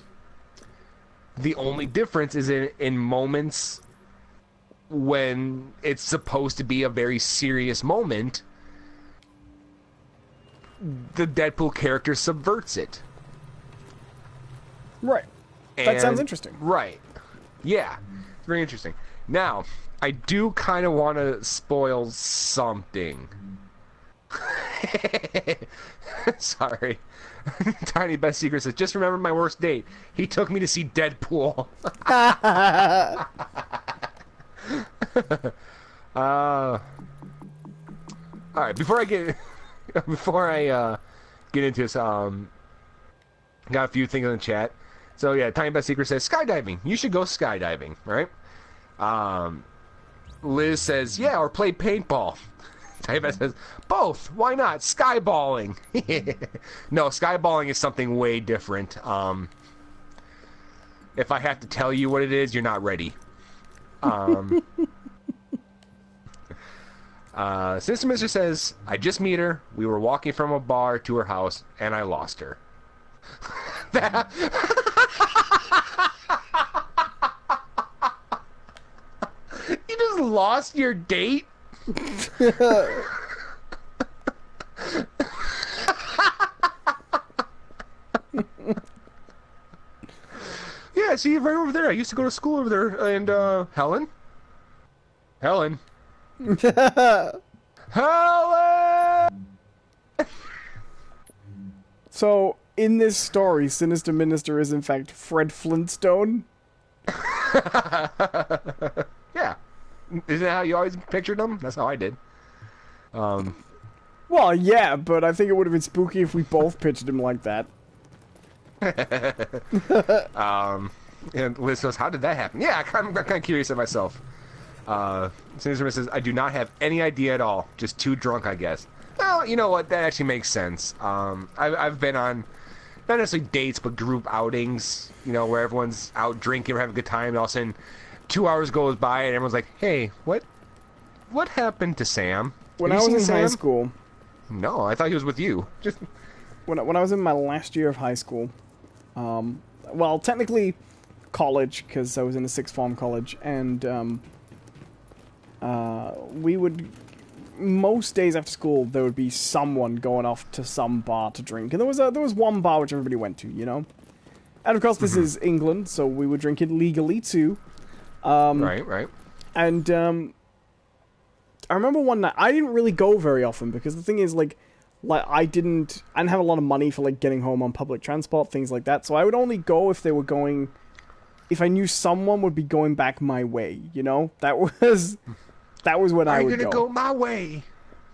The only difference is in moments when it's supposed to be a very serious moment, the Deadpool character subverts it. Right. That sounds interesting. Right. Yeah. It's very interesting. Now, I do kind of want to spoil something. Sorry. Tiny Best Secret says, just remember my worst date. He took me to see Deadpool. Alright, before I get into this, got a few things in the chat. So yeah, Tiny Best Secret says, skydiving. You should go skydiving, right? Liz says, yeah, or play paintball. Tiny Best says, both. Why not? Skyballing. No, skyballing is something way different. If I have to tell you what it is, you're not ready. Sister Mister says, I just meet her. We were walking from a bar to her house, and I lost her. You just lost your date? Yeah, I see you right over there. I used to go to school over there. And, Helen? Helen? Helen! So, in this story, Sinister Minister is in fact Fred Flintstone? Yeah. Isn't that how you always pictured him? That's how I did. Well, yeah, but I think it would have been spooky if we both pictured him like that. And Liz goes, how did that happen? Yeah, I'm kind of curious of myself. Sinister says, I do not have any idea at all. Just too drunk, I guess. Well, you know what? That actually makes sense. I've been on, not necessarily dates, but group outings, you know, where everyone's out drinking or having a good time, and all of a sudden 2 hours goes by, and everyone's like, hey, what happened to Sam? When I was in high school... No, I thought he was with you. Just when I was in my last year of high school, well, technically college, because I was in a sixth form college, and we would, most days after school, there would be someone going off to some bar to drink, and there was one bar which everybody went to, you know? And of course this is England, so we would drink it legally too. Right. And, I remember one night, I didn't really go very often, because the thing is, like I didn't have a lot of money for, like, getting home on public transport, things like that, so I would only go if they were going, if I knew someone would be going back my way, you know? That was when I would go. I'm gonna go my way!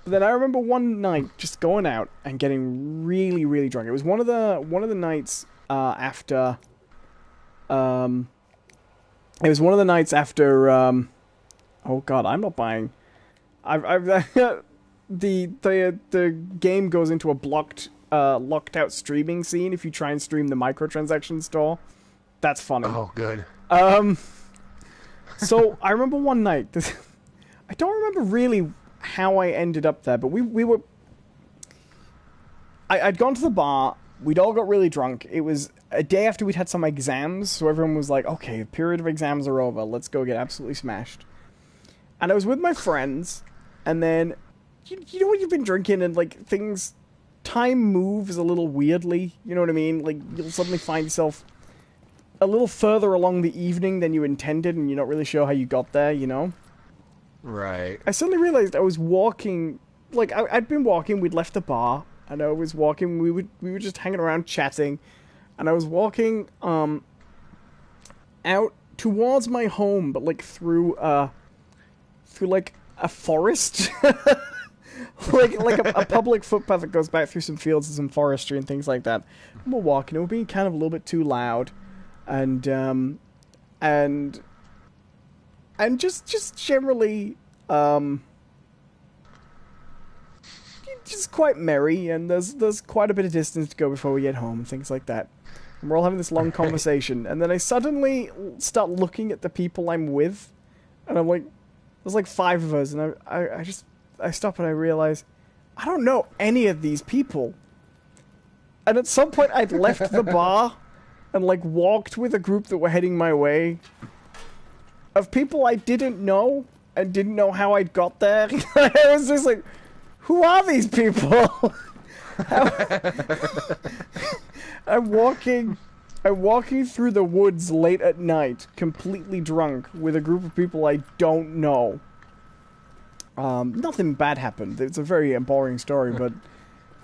But then I remember one night just going out and getting really, really drunk. It was one of the nights, after, It was one of the nights after. Oh God, I'm not buying. I've the game goes into a locked out streaming scene if you try and stream the microtransaction store. That's funny. Oh, good. So I remember one night. I don't remember really how I ended up there, but we were. I'd gone to the bar. We'd all got really drunk. It was a day after we'd had some exams, so everyone was like, okay, the period of exams are over. Let's go get absolutely smashed. And I was with my friends, and then, you know when you've been drinking and, like, time moves a little weirdly, you know what I mean? Like, you'll suddenly find yourself a little further along the evening than you intended, and you're not really sure how you got there, you know? Right. I suddenly realized I was walking, like, I'd been walking, we'd left the bar, and I was walking, we were just hanging around chatting, and I was walking, out towards my home, but, like, through like, a forest, like a public footpath that goes back through some fields and some forestry and things like that. And we're walking, and we're being kind of a little bit too loud, and just generally, just quite merry, and there's quite a bit of distance to go before we get home and things like that. And we're all having this long conversation, and then I suddenly start looking at the people I'm with, and I'm like, there's like 5 of us, and I stop and I realize I don't know any of these people. And at some point I'd left the bar and like walked with a group that were heading my way of people I didn't know and didn't know how I'd got there. I was just like, who are these people? I'm walking through the woods late at night, completely drunk, with a group of people I don't know. Nothing bad happened. It's a very boring story, but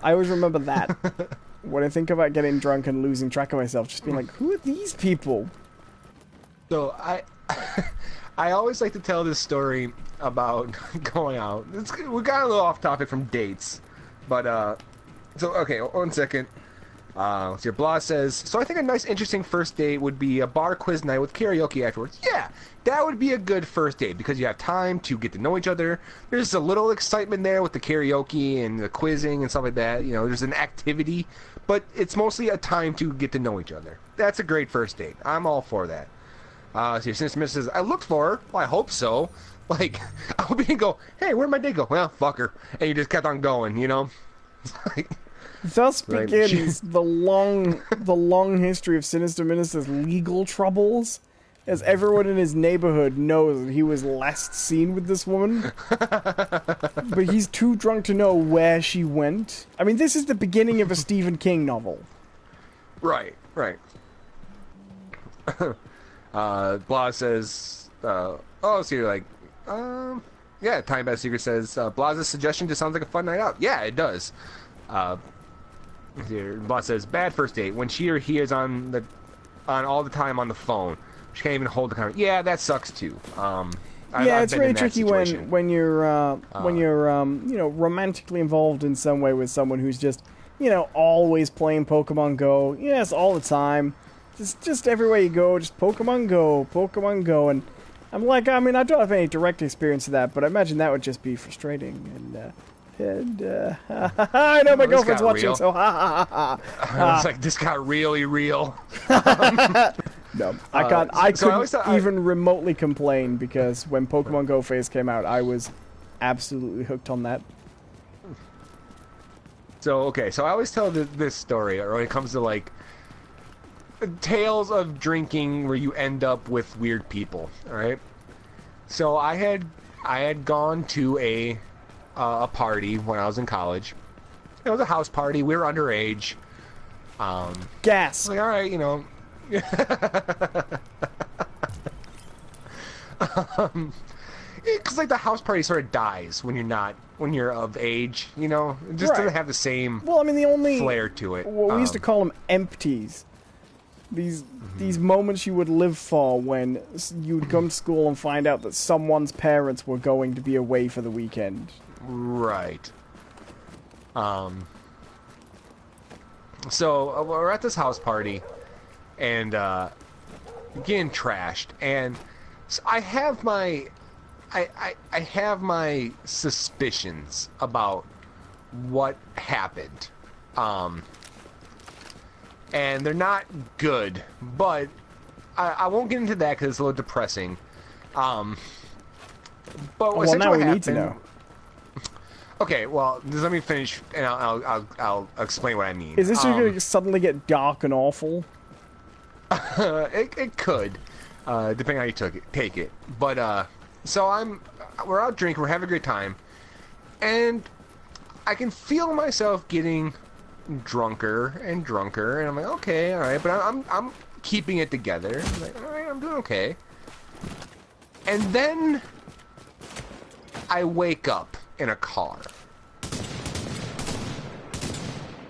I always remember that. When I think about getting drunk and losing track of myself, just being like, who are these people? So, I always like to tell this story about going out. We got a little off topic from dates, but, so, okay, 1 second. Let's see, Blah says, so I think a nice, interesting first date would be a bar quiz night with karaoke afterwards. Yeah, that would be a good first date because you have time to get to know each other. There's a little excitement there with the karaoke and the quizzing and stuff like that. You know, there's an activity, but it's mostly a time to get to know each other. That's a great first date. I'm all for that. So since Mrs. I looked for her. Well, I hope so. Like, I hope you didn't go, hey, where'd my date go? Well, fuck her. And you just kept on going, you know? It's like... Thus begins the long history of Sinister Minister's legal troubles, as everyone in his neighborhood knows that he was last seen with this woman, but he's too drunk to know where she went. I mean, this is the beginning of a Stephen King novel. Right. Blah says, so you're like, yeah, Time Bad Secret says, Blah's suggestion just sounds like a fun night out. Yeah, it does. Blah says, bad first date when she or he is on all the time on the phone. She can't even hold the camera. Yeah, that sucks too. It's really tricky when you're romantically involved in some way with someone who's just, always playing Pokemon Go. Yes, all the time. Just everywhere you go, just Pokemon Go, and I'm like, I mean, I don't have any direct experience of that, but I imagine that would just be frustrating, I know my girlfriend's watching, so ha. I was like, this got really real. No, I couldn't even remotely complain, because when Pokemon Go phase came out, I was absolutely hooked on that. So I always tell this story when it comes to like tales of drinking where you end up with weird people. All right. So I had gone to a party when I was in college. It was a house party. We were underage. Gas. Like, all right, because like the house party sort of dies when you're of age. It just doesn't have the same. Well, I mean, the only flair to it. Well, we used to call them empties. These moments you would live for when you would come to school and find out that someone's parents were going to be away for the weekend. Right. So we're at this house party, and getting trashed, and so I have my I have my suspicions about what happened, and they're not good, but I won't get into that because it's a little depressing. But well, now we need to know. Okay, well, just let me finish, and I'll explain what I mean. Is this going to suddenly get dark and awful? It could, depending on how you take it. But so we're out drinking, we're having a great time, and I can feel myself getting drunker and drunker, and I'm like, okay, all right, but I'm keeping it together. I'm like, all right, I'm doing okay. And then I wake up in a car,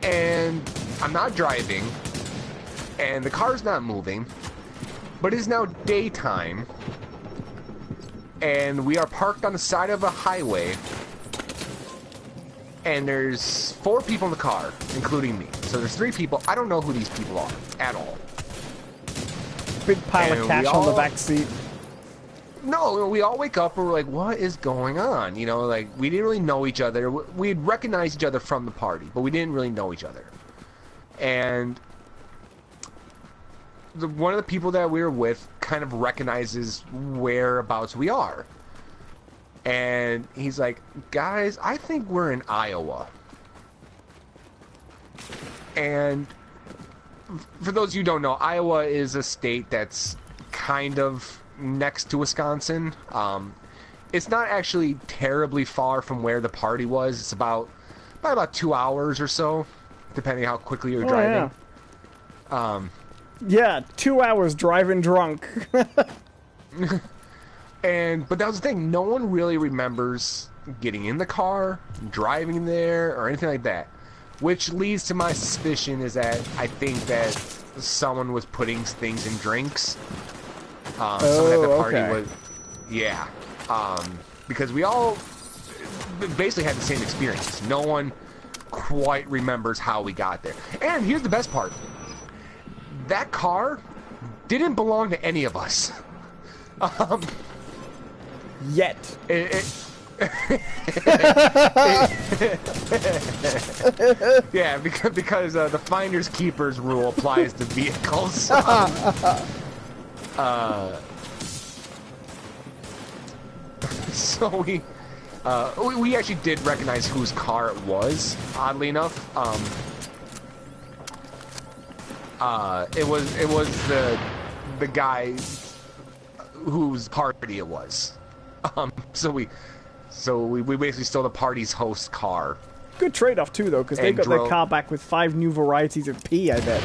and I'm not driving, and the car's not moving, but it is now daytime, and we are parked on the side of a highway, and there's 4 people in the car, including me. So there's 3 people. I don't know who these people are at all. Big pile of cash on the back seat. No, we all wake up and we're like, what is going on? You know, like, we didn't really know each other. We'd recognized each other from the party, but we didn't really know each other. And one of the people that we were with kind of recognizes whereabouts we are. And he's like, guys, I think we're in Iowa. And for those of you who don't know, Iowa is a state that's kind of next to Wisconsin. It's not actually terribly far from where the party was. It's about 2 hours or so, depending how quickly you're driving. Yeah. Yeah, 2 hours driving drunk. But that was the thing. No one really remembers getting in the car, driving there, or anything like that. Which leads to my suspicion is that I think that someone was putting things in drinks. Someone at the party was... Yeah. Because we all basically had the same experience. No one quite remembers how we got there. And here's the best part. That car didn't belong to any of us. Yet. Yeah, because the finders keepers rule applies to vehicles. So we actually did recognize whose car it was. Oddly enough, it was the guy whose party it was. So we basically stole the party's host's car. Good trade-off too, though, because they got their car back with 5 new varieties of pea, I bet.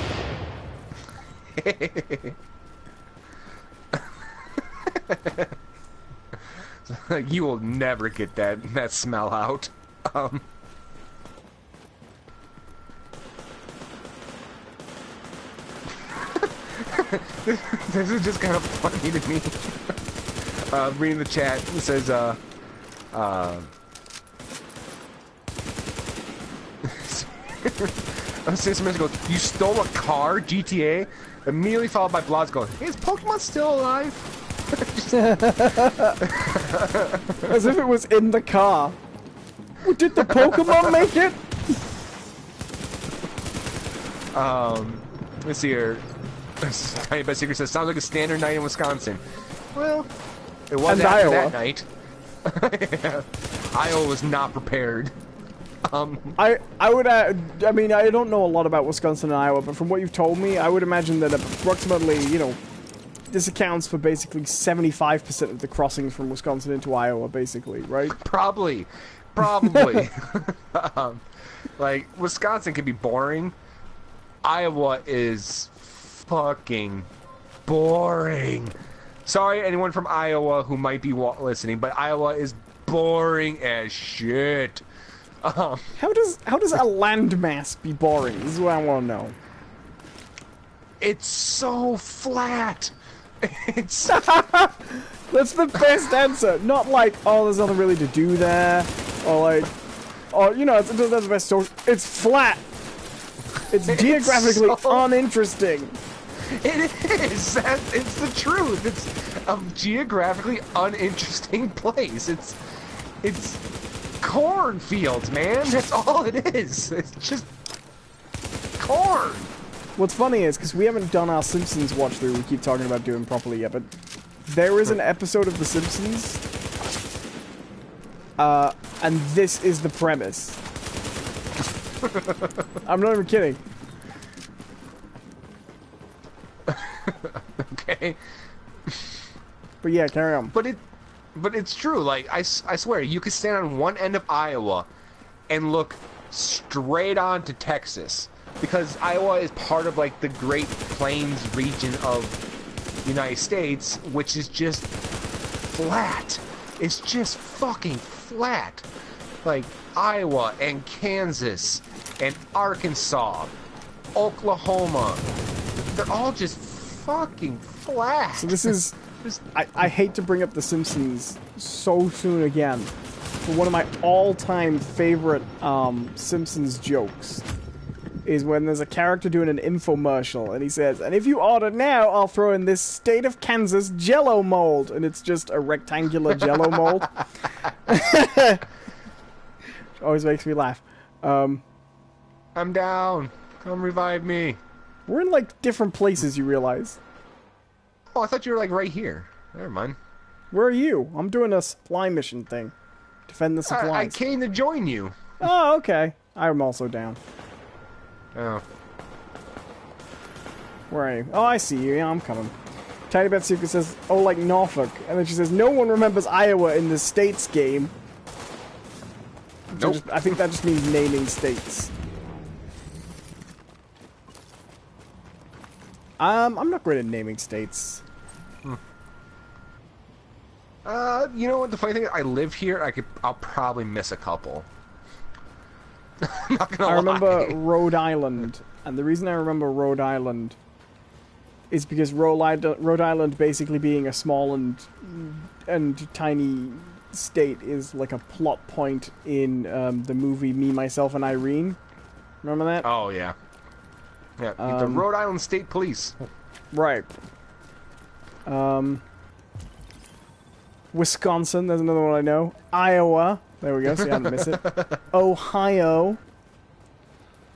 Like, you will never get that smell out. This is just kind of funny to me. Reading the chat, it says, Sister goes, you stole a car, GTA? Immediately followed by Blaz going, hey, is Pokemon still alive? As if it was in the car. Did the Pokemon make it? Let's see here. Tiny Best Secret says, sounds like a standard night in Wisconsin. Well, it was after that night. Iowa was not prepared. I mean, I don't know a lot about Wisconsin and Iowa, but from what you've told me, I would imagine that approximately, you know, this accounts for basically 75% of the crossings from Wisconsin into Iowa, basically, right? Probably. Like, Wisconsin can be boring. Iowa is fucking boring. Sorry, anyone from Iowa who might be listening, but Iowa is boring as shit. How does a landmass be boring? This is what I want to know. It's so flat. It's that's the best answer. Not like, oh, there's nothing really to do there, or like, oh, you know, that's the best story. It's flat. It's geographically uninteresting. It is. It's the truth. It's a geographically uninteresting place. It's cornfields, man. That's all it is. It's just corn. What's funny is, because we haven't done our Simpsons watch through, we keep talking about doing properly yet, but there is an episode of The Simpsons, and this is the premise. I'm not even kidding. Okay. But yeah, carry on. But it's true. Like I swear, you could stand on one end of Iowa and look straight on to Texas, because Iowa is part of like the Great Plains region of the United States, which is just flat. It's just fucking flat. Like Iowa and Kansas and Arkansas, Oklahoma, they're all just fucking flat. So this is... I hate to bring up The Simpsons so soon again, but one of my all-time favorite Simpsons jokes is when there's a character doing an infomercial, and he says, "And if you order now, I'll throw in this state of Kansas Jell-O mold," and it's just a rectangular Jell-O mold. Always makes me laugh. I'm down. Come revive me. We're in like different places, you realize. Oh, I thought you were like right here. Never mind. Where are you? I'm doing a supply mission thing. Defend the supplies. I came to join you. Oh, okay. I'm also down. Oh. Where are you? Oh, I see you. Yeah, I'm coming. Tiny Beth Secret says, "Oh, like Norfolk." And then she says, "No one remembers Iowa in the states game." Nope. I think that just means naming states. I'm not great at naming states. You know what? The funny thing is, I live here. I'll probably miss a couple. Not gonna I remember lie. Rhode Island, and the reason I remember Rhode Island is because Rhode Island basically being a small and tiny state is like a plot point in the movie Me, Myself, and Irene. Remember that? Oh yeah. Yeah, the Rhode Island State Police. Right. Wisconsin, there's another one I know. Iowa. There we go, see, I didn't miss it. Ohio.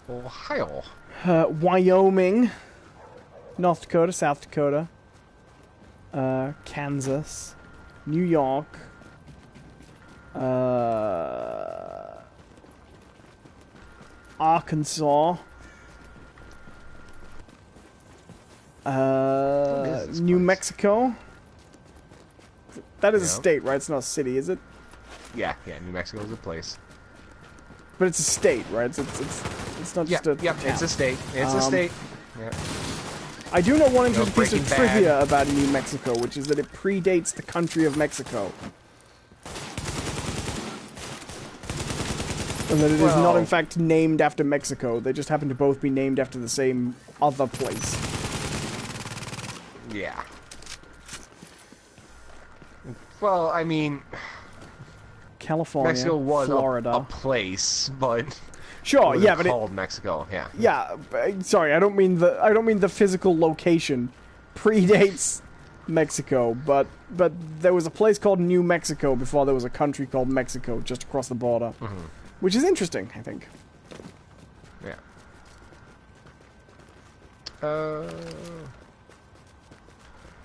Ohio. Wyoming. North Dakota, South Dakota. Kansas. New York. Arkansas. New Mexico. That is a state, right? It's not a city, is it? Yeah, New Mexico is a place. But it's a state, right? It's not just a town. It's a state. It's a state. Yeah. I do know one interesting piece Breaking of Bad. trivia about New Mexico, which is that it predates the country of Mexico. And that it is not, in fact, named after Mexico. They just happen to both be named after the same other place. Yeah. Well, I mean, California, Mexico was Florida. a place, but sure, it yeah, but called Mexico, yeah. Yeah, sorry, I don't mean the physical location predates Mexico, but there was a place called New Mexico before there was a country called Mexico just across the border, which is interesting, I think. Yeah.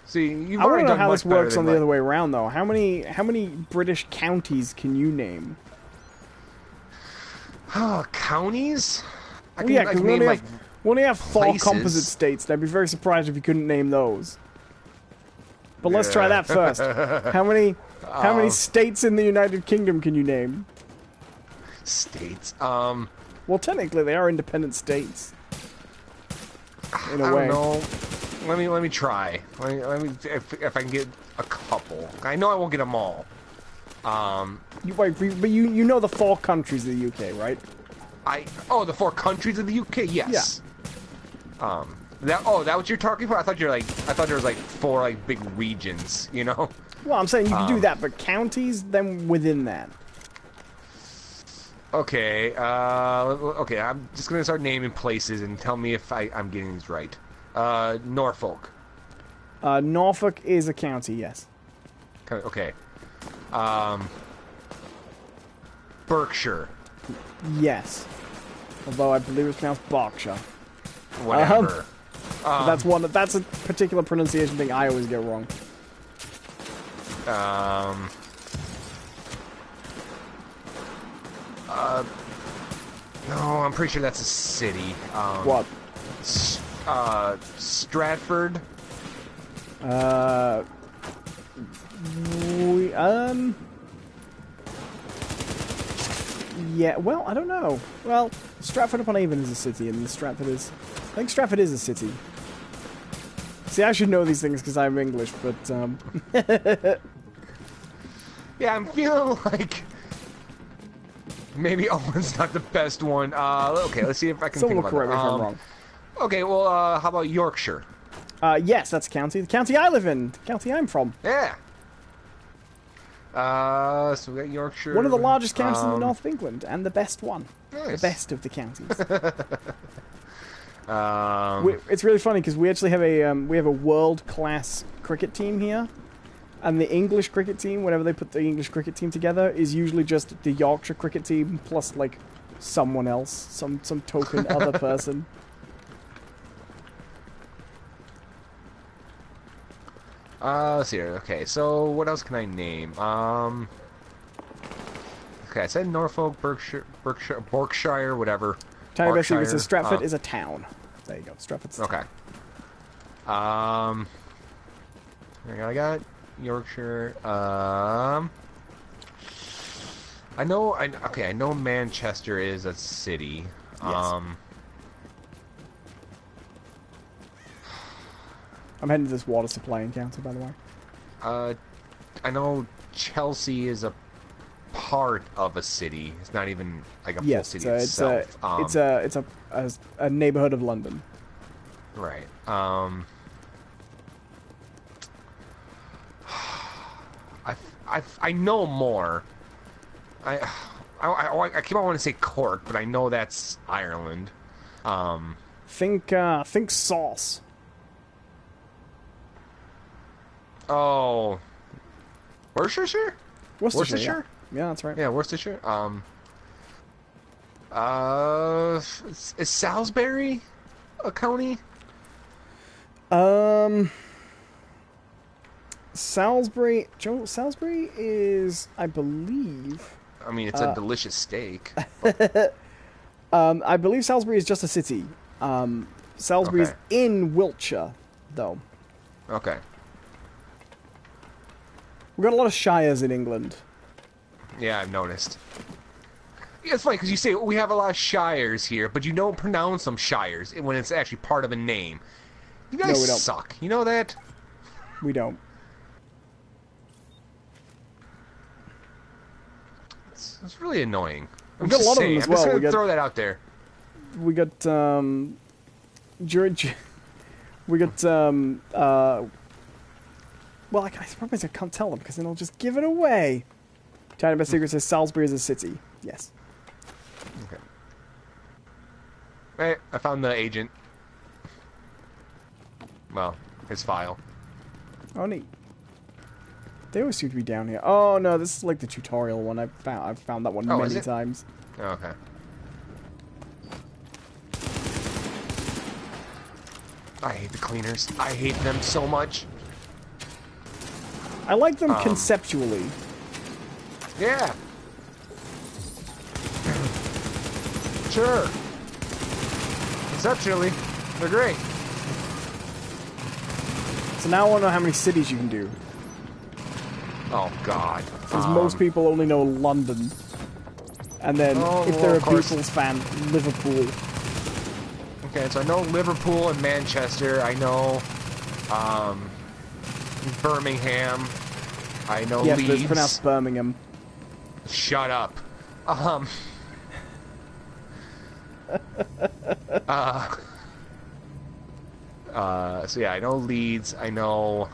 See, you've I want already to know done how much this works better on than the other way around, though. How many British counties can you name? Counties? Well, yeah, because we only have 4 places. composite states, and I'd be very surprised if you couldn't name those. But let's try that first. How many states in the United Kingdom can you name? States? Well, technically, they are independent states. In a I way. don't know. Let me try. Let me if I can get a couple. I know I won't get them all. But you know the 4 countries of the UK, right? The 4 countries of the UK. Yes. Yeah. That what you're talking about? I thought there was like 4 like big regions. You know. Well, I'm saying you can do that, but counties then within that. Okay. Okay. I'm just gonna start naming places and tell me if I'm getting these right. Norfolk. Norfolk is a county, yes. Okay. Berkshire. Yes. Although I believe it's pronounced Berkshire. Whatever. That's a particular pronunciation thing I always get wrong. No, I'm pretty sure that's a city. What? Stratford. Yeah, well, I don't know. Well, Stratford-upon-Avon is a city, and Stratford is... I think Stratford is a city. See, I should know these things because I'm English, but, Yeah, I'm feeling like... Maybe Owen's not the best one. Okay, let's see if I can think about correct me that. if I'm wrong. Okay, well, how about Yorkshire? Yes, that's a county. The county I live in. The county I'm from. Yeah. So we got Yorkshire. One of the largest counties in the north of England, and the best one. Nice. The best of the counties. It's really funny because we actually have a world-class cricket team here, and the English cricket team, whenever they put the English cricket team together, is usually just the Yorkshire cricket team plus like someone else, some token other person. Let's see here. Okay, so what else can I name? Okay, I said Norfolk, Berkshire, whatever. Tiny best secret says Stratford is a town. There you go, Stratford's a town. Okay. I got Yorkshire. I know Manchester is a city. Yes. I'm heading to this water supply encounter, by the way. I know Chelsea is a part of a city. It's not even like a full city itself. It's a neighborhood of London. Right. I know more. I keep on wanting to say Cork, but I know that's Ireland. Think sauce. Oh, Worcestershire? Worcestershire? Yeah, that's right. Yeah, Worcestershire. Is Salisbury a county? Salisbury is, I believe... I mean, it's a delicious steak. I believe Salisbury is just a city. Salisbury is in Wiltshire, though. Okay. We've got a lot of shires in England. Yeah, I've noticed. Yeah, it's funny, because you say we have a lot of shires here, but you don't pronounce them shires when it's actually part of a name. You guys we don't. suck. You know that? We don't. It's really annoying. We've got a lot of them as well. I'm just going to throw that out there. We got, well, I promise I can't tell them because then I'll just give it away. Tiny Best Secret says Salisbury is a city. Yes. Okay. Hey, I found the agent. Well, his file. Oh, neat. They always seem to be down here. Oh, no, this is like the tutorial one. I've found that one many times. Oh, okay. I hate the cleaners. I hate them so much. I like them conceptually. Yeah. Sure. Conceptually, they're great. So now I want to know how many cities you can do. Oh, God. Because most people only know London. And then, if they're a Beatles fan, Liverpool. Okay, so I know Liverpool and Manchester. I know Birmingham. I know Leeds. Yes, but it's pronounced Birmingham. Shut up. So yeah, I know Leeds. I know.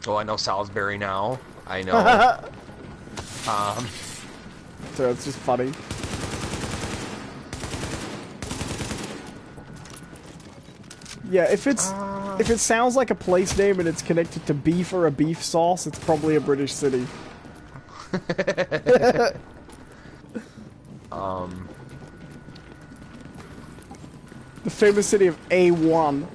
Oh, I know Salisbury now. I know. So it's just funny. Yeah, if it sounds like a place name and it's connected to beef or a beef sauce, it's probably a British city. The famous city of A1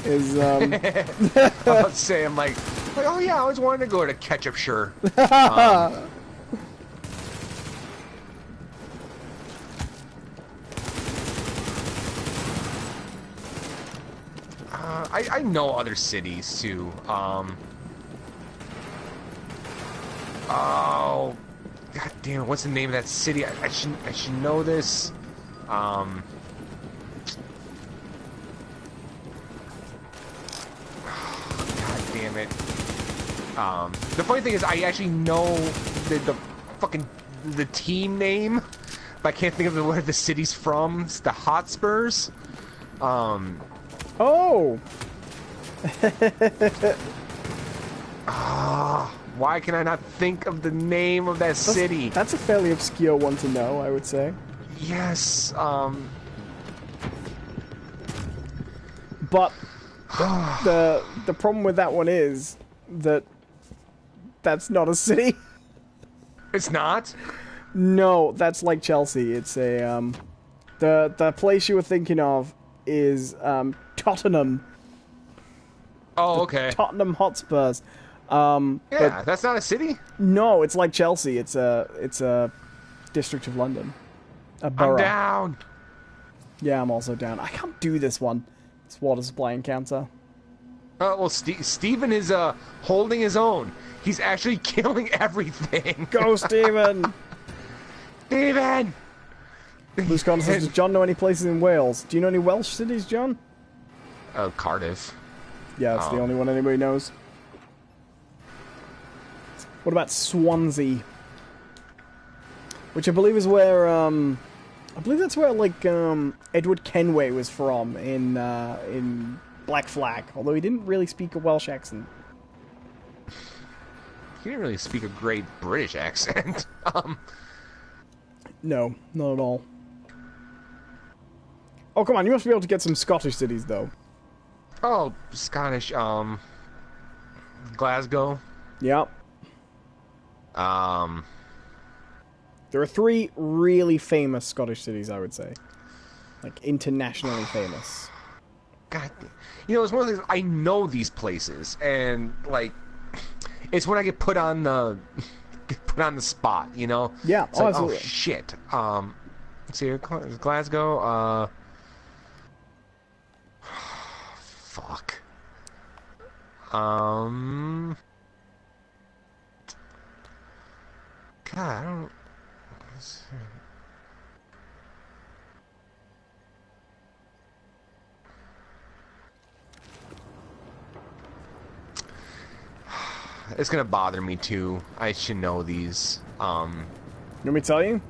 is, I'm about to say, I'm like, oh yeah, I always wanted to go to Ketchupshire. I know other cities too. Oh, god damn it! What's the name of that city? I should know this. God damn it. The funny thing is, I actually know the fucking the team name, but I can't think of where the city's from. It's the Hotspurs. Oh. Why can I not think of the name of that city? That's a fairly obscure one to know, I would say. Yes, But the problem with that one is that that's not a city. It's not? No, that's like Chelsea. It's a the place you were thinking of is Tottenham. Oh, okay. Tottenham Hotspurs. Yeah, that's not a city? No, it's like Chelsea. It's a district of London. A borough. I'm down. Yeah, I'm also down. I can't do this one. It's water supply encounter. Well, Steven is holding his own. He's actually killing everything. Go, Steven! Steven! Loose Connor says, does John know any places in Wales? Do you know any Welsh cities, John? Cardiff. Yeah, that's the only one anybody knows. What about Swansea? Which I believe is where, I believe that's where, like, Edward Kenway was from in Black Flag. Although he didn't really speak a Welsh accent. He didn't really speak a great British accent. No, not at all. Oh, come on, you must be able to get some Scottish cities, though. Oh, Scottish, Glasgow. Yep. There are 3 really famous Scottish cities, I would say. Like, internationally famous. God, you know, it's one of those, I know these places, and, like, it's when I get put on the spot, you know? Yeah, it's like, absolutely. Oh, shit. Let's see here, Glasgow, fuck. God, I don't... It's gonna bother me too. I should know these. You want me to tell you?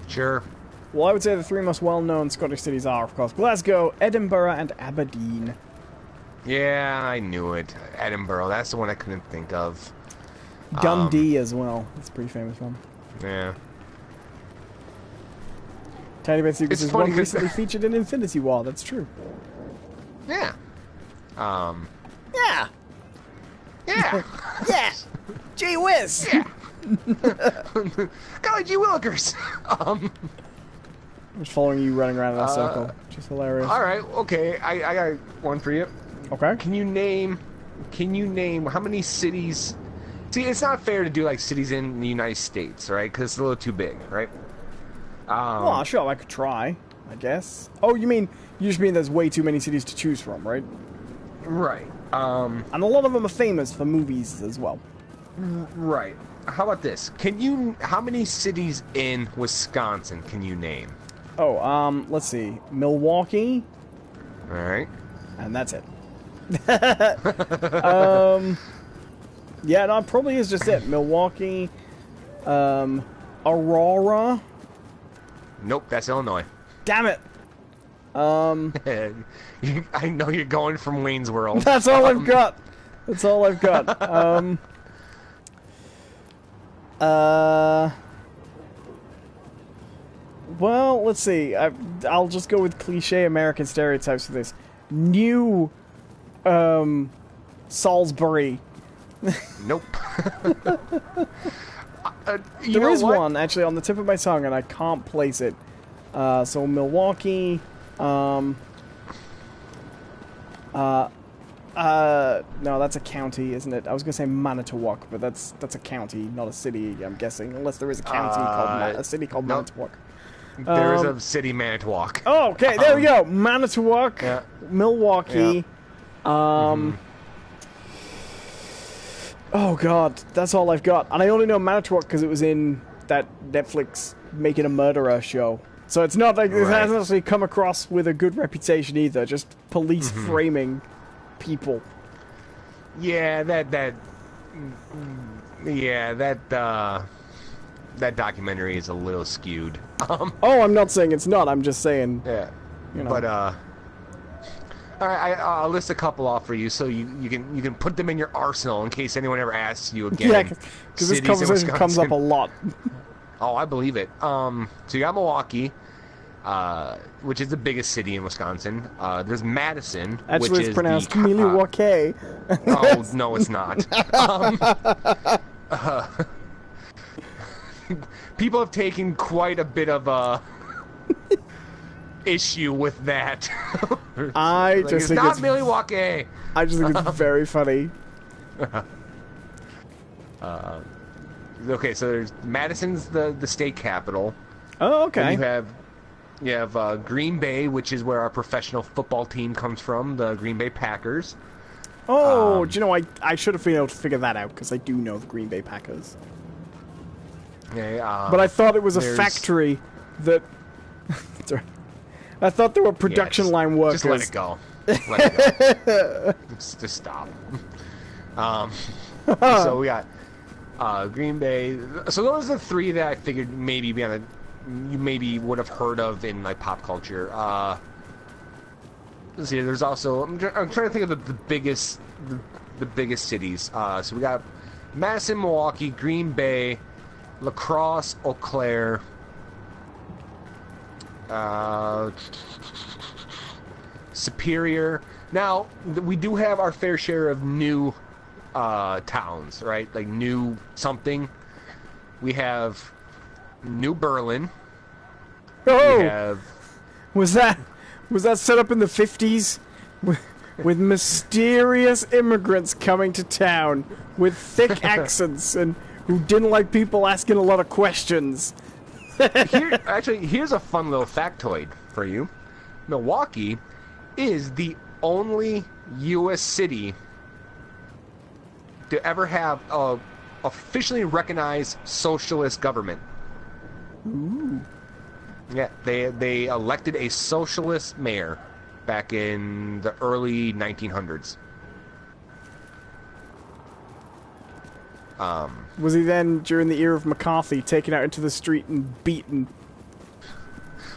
Sure. Well, I would say the 3 most well-known Scottish cities are, of course, Glasgow, Edinburgh, and Aberdeen. Yeah, I knew it. Edinburgh. That's the one I couldn't think of. Dundee as well. That's a pretty famous one. Yeah. Tiny Bit Secrets is funny one recently featured in Infinity War. That's true. Yeah. Yeah. Yeah. Yeah. Gee whiz. Yeah. Golly gee willikers. I'm just following you running around in a circle. Just hilarious. All right. Okay. I got one for you. Okay. Can you name how many cities? See, it's not fair to do like cities in the United States, right? Because it's a little too big, right? Well, sure, I could try, I guess. Oh, you just mean there's way too many cities to choose from, right? Right. And a lot of them are famous for movies as well. Right. How about this? How many cities in Wisconsin can you name? Oh, let's see. Milwaukee. All right. And that's it. Yeah, no, it probably is just it. Milwaukee, Aurora. Nope, that's Illinois. Damn it. I know you're going from Wayne's World. That's all I've got. That's all I've got. Well, let's see. I'll just go with cliche American stereotypes for this. New Salisbury. Nope. There is one actually on the tip of my tongue, and I can't place it. So Milwaukee. No, that's a county, isn't it? I was gonna say Manitowoc, but that's a county, not a city. I'm guessing, unless there is a county called a city called Manitowoc. There is a city, Manitowoc. Oh, okay, there we go. Manitowoc, yeah. Milwaukee. Yeah. Oh god, that's all I've got, and I only know Manitowoc because it was in that Netflix Making a Murderer show. So it's not like it hasn't actually come across with a good reputation either. Just police framing people. Yeah, that documentary is a little skewed. Oh, I'm not saying it's not. I'm just saying. Yeah. You know. But all right, I'll list a couple off for you, so you can put them in your arsenal in case anyone ever asks you again. Yeah, because this conversation comes up a lot. Oh, I believe it. So you got Milwaukee, which is the biggest city in Wisconsin. There's Madison, actually, which it's is pronounced Milwaukee. Oh no, it's not. People have taken quite a bit of issue with that. I just think it's not Milwaukee. I just think it's very funny. Okay, so there's Madison's the state capital. Oh, okay. And you have Green Bay, which is where our professional football team comes from, the Green Bay Packers. Oh, do you know, I should have been able to figure that out, because I do know the Green Bay Packers. Yeah, but I thought it was a factory that... I thought there were production line workers. Just let it go. Let it go. just stop. So we got Green Bay. So those are the three that I figured maybe you maybe would have heard of in like pop culture. Let's see. There's also I'm trying to think of the biggest cities. So we got Madison, Milwaukee, Green Bay, La Crosse, Eau Claire. Superior. Now we do have our fair share of new towns, right? Like New something. We have New Berlin. Oh, we have... was that set up in the 50s with mysterious immigrants coming to town with thick accents and who didn't like people asking a lot of questions? Here's a fun little factoid for you. Milwaukee is the only U.S. city to ever have a officially recognized socialist government. Ooh. Yeah, they elected a socialist mayor back in the early 1900s. Was he then, during the era of McCarthy, taken out into the street and beaten?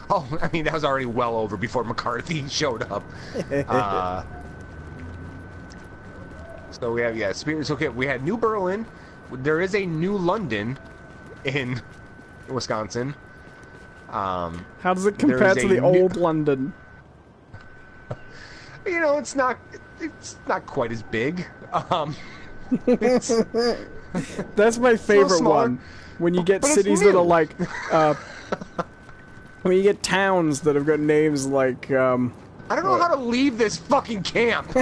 Oh, I mean, that was already well over before McCarthy showed up. So we have, Spears. Okay, we had New Berlin. There is a New London in Wisconsin. How does it compare to the old London? You know, it's not quite as big. That's my favorite one. When you get cities that are like, when you get towns that have got names like, I don't know how to leave this fucking camp.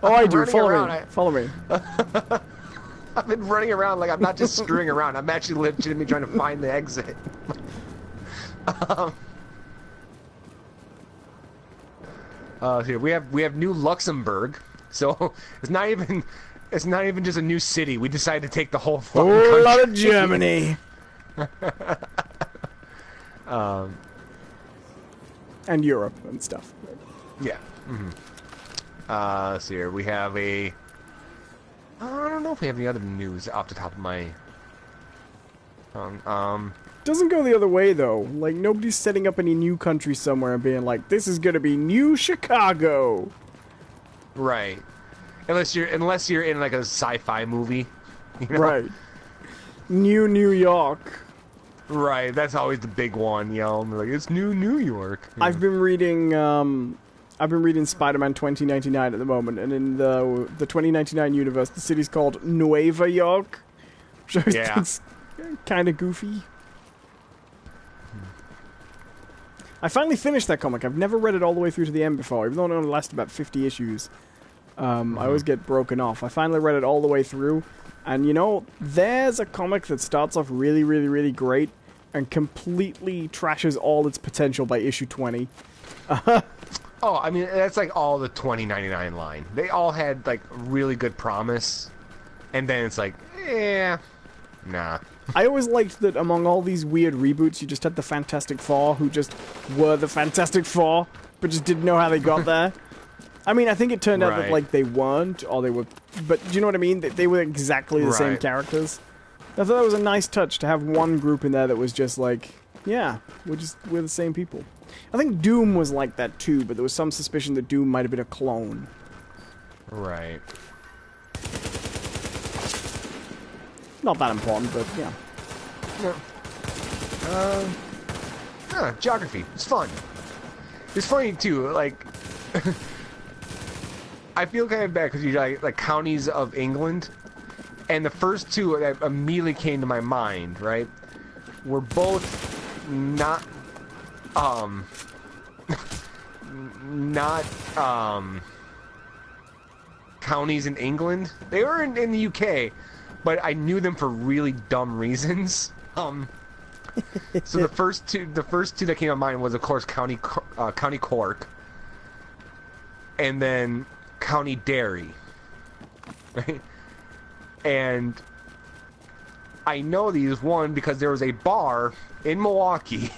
Oh, I do. Follow me. I've been running around like I'm not just screwing around. I'm actually legitimately trying to find the exit. Here we have New Luxembourg. So it's not even just a new city. We decided to take the whole fucking country. Whole lot of Germany. And Europe and stuff. Yeah. So here we have I don't know if we have any other news off the top of my tongue. Doesn't go the other way though. Like nobody's setting up any new country somewhere and being like, "This is gonna be New Chicago." Right. Unless you're in like a sci-fi movie. You know? Right. New York. Right, that's always the big one, you know. Like, it's New York. Yeah. I've been reading Spider-Man 2099 at the moment, and in the 2099 universe, the city's called Nueva York. So it's kind of goofy. I finally finished that comic. I've never read it all the way through to the end before, even though it only lasted about 50 issues. I always get broken off. I finally read it all the way through, and you know, there's a comic that starts off really, really, really great and completely trashes all its potential by issue 20. Oh, I mean, that's like all the 2099 line. They all had like really good promise, and then it's like, nah. I always liked that among all these weird reboots, you just had the Fantastic Four, who just were the Fantastic Four, but just didn't know how they got there. I mean, I think it turned out that, like, they weren't, or they were... But do you know what I mean? They were exactly the same characters. I thought that was a nice touch to have one group in there that was just like, yeah, we're the same people. I think Doom was like that too, but there was some suspicion that Doom might have been a clone. Right. Not that important, but yeah. No. Geography. It's fun. It's funny too. Like, I feel kind of bad because you like counties of England, and the first two that immediately came to my mind, right, were both not counties in England. They were in the UK. But I knew them for really dumb reasons. So the first two that came to mind was, of course, County Cork, and then County Derry. Right? And I know these one because there was a bar in Milwaukee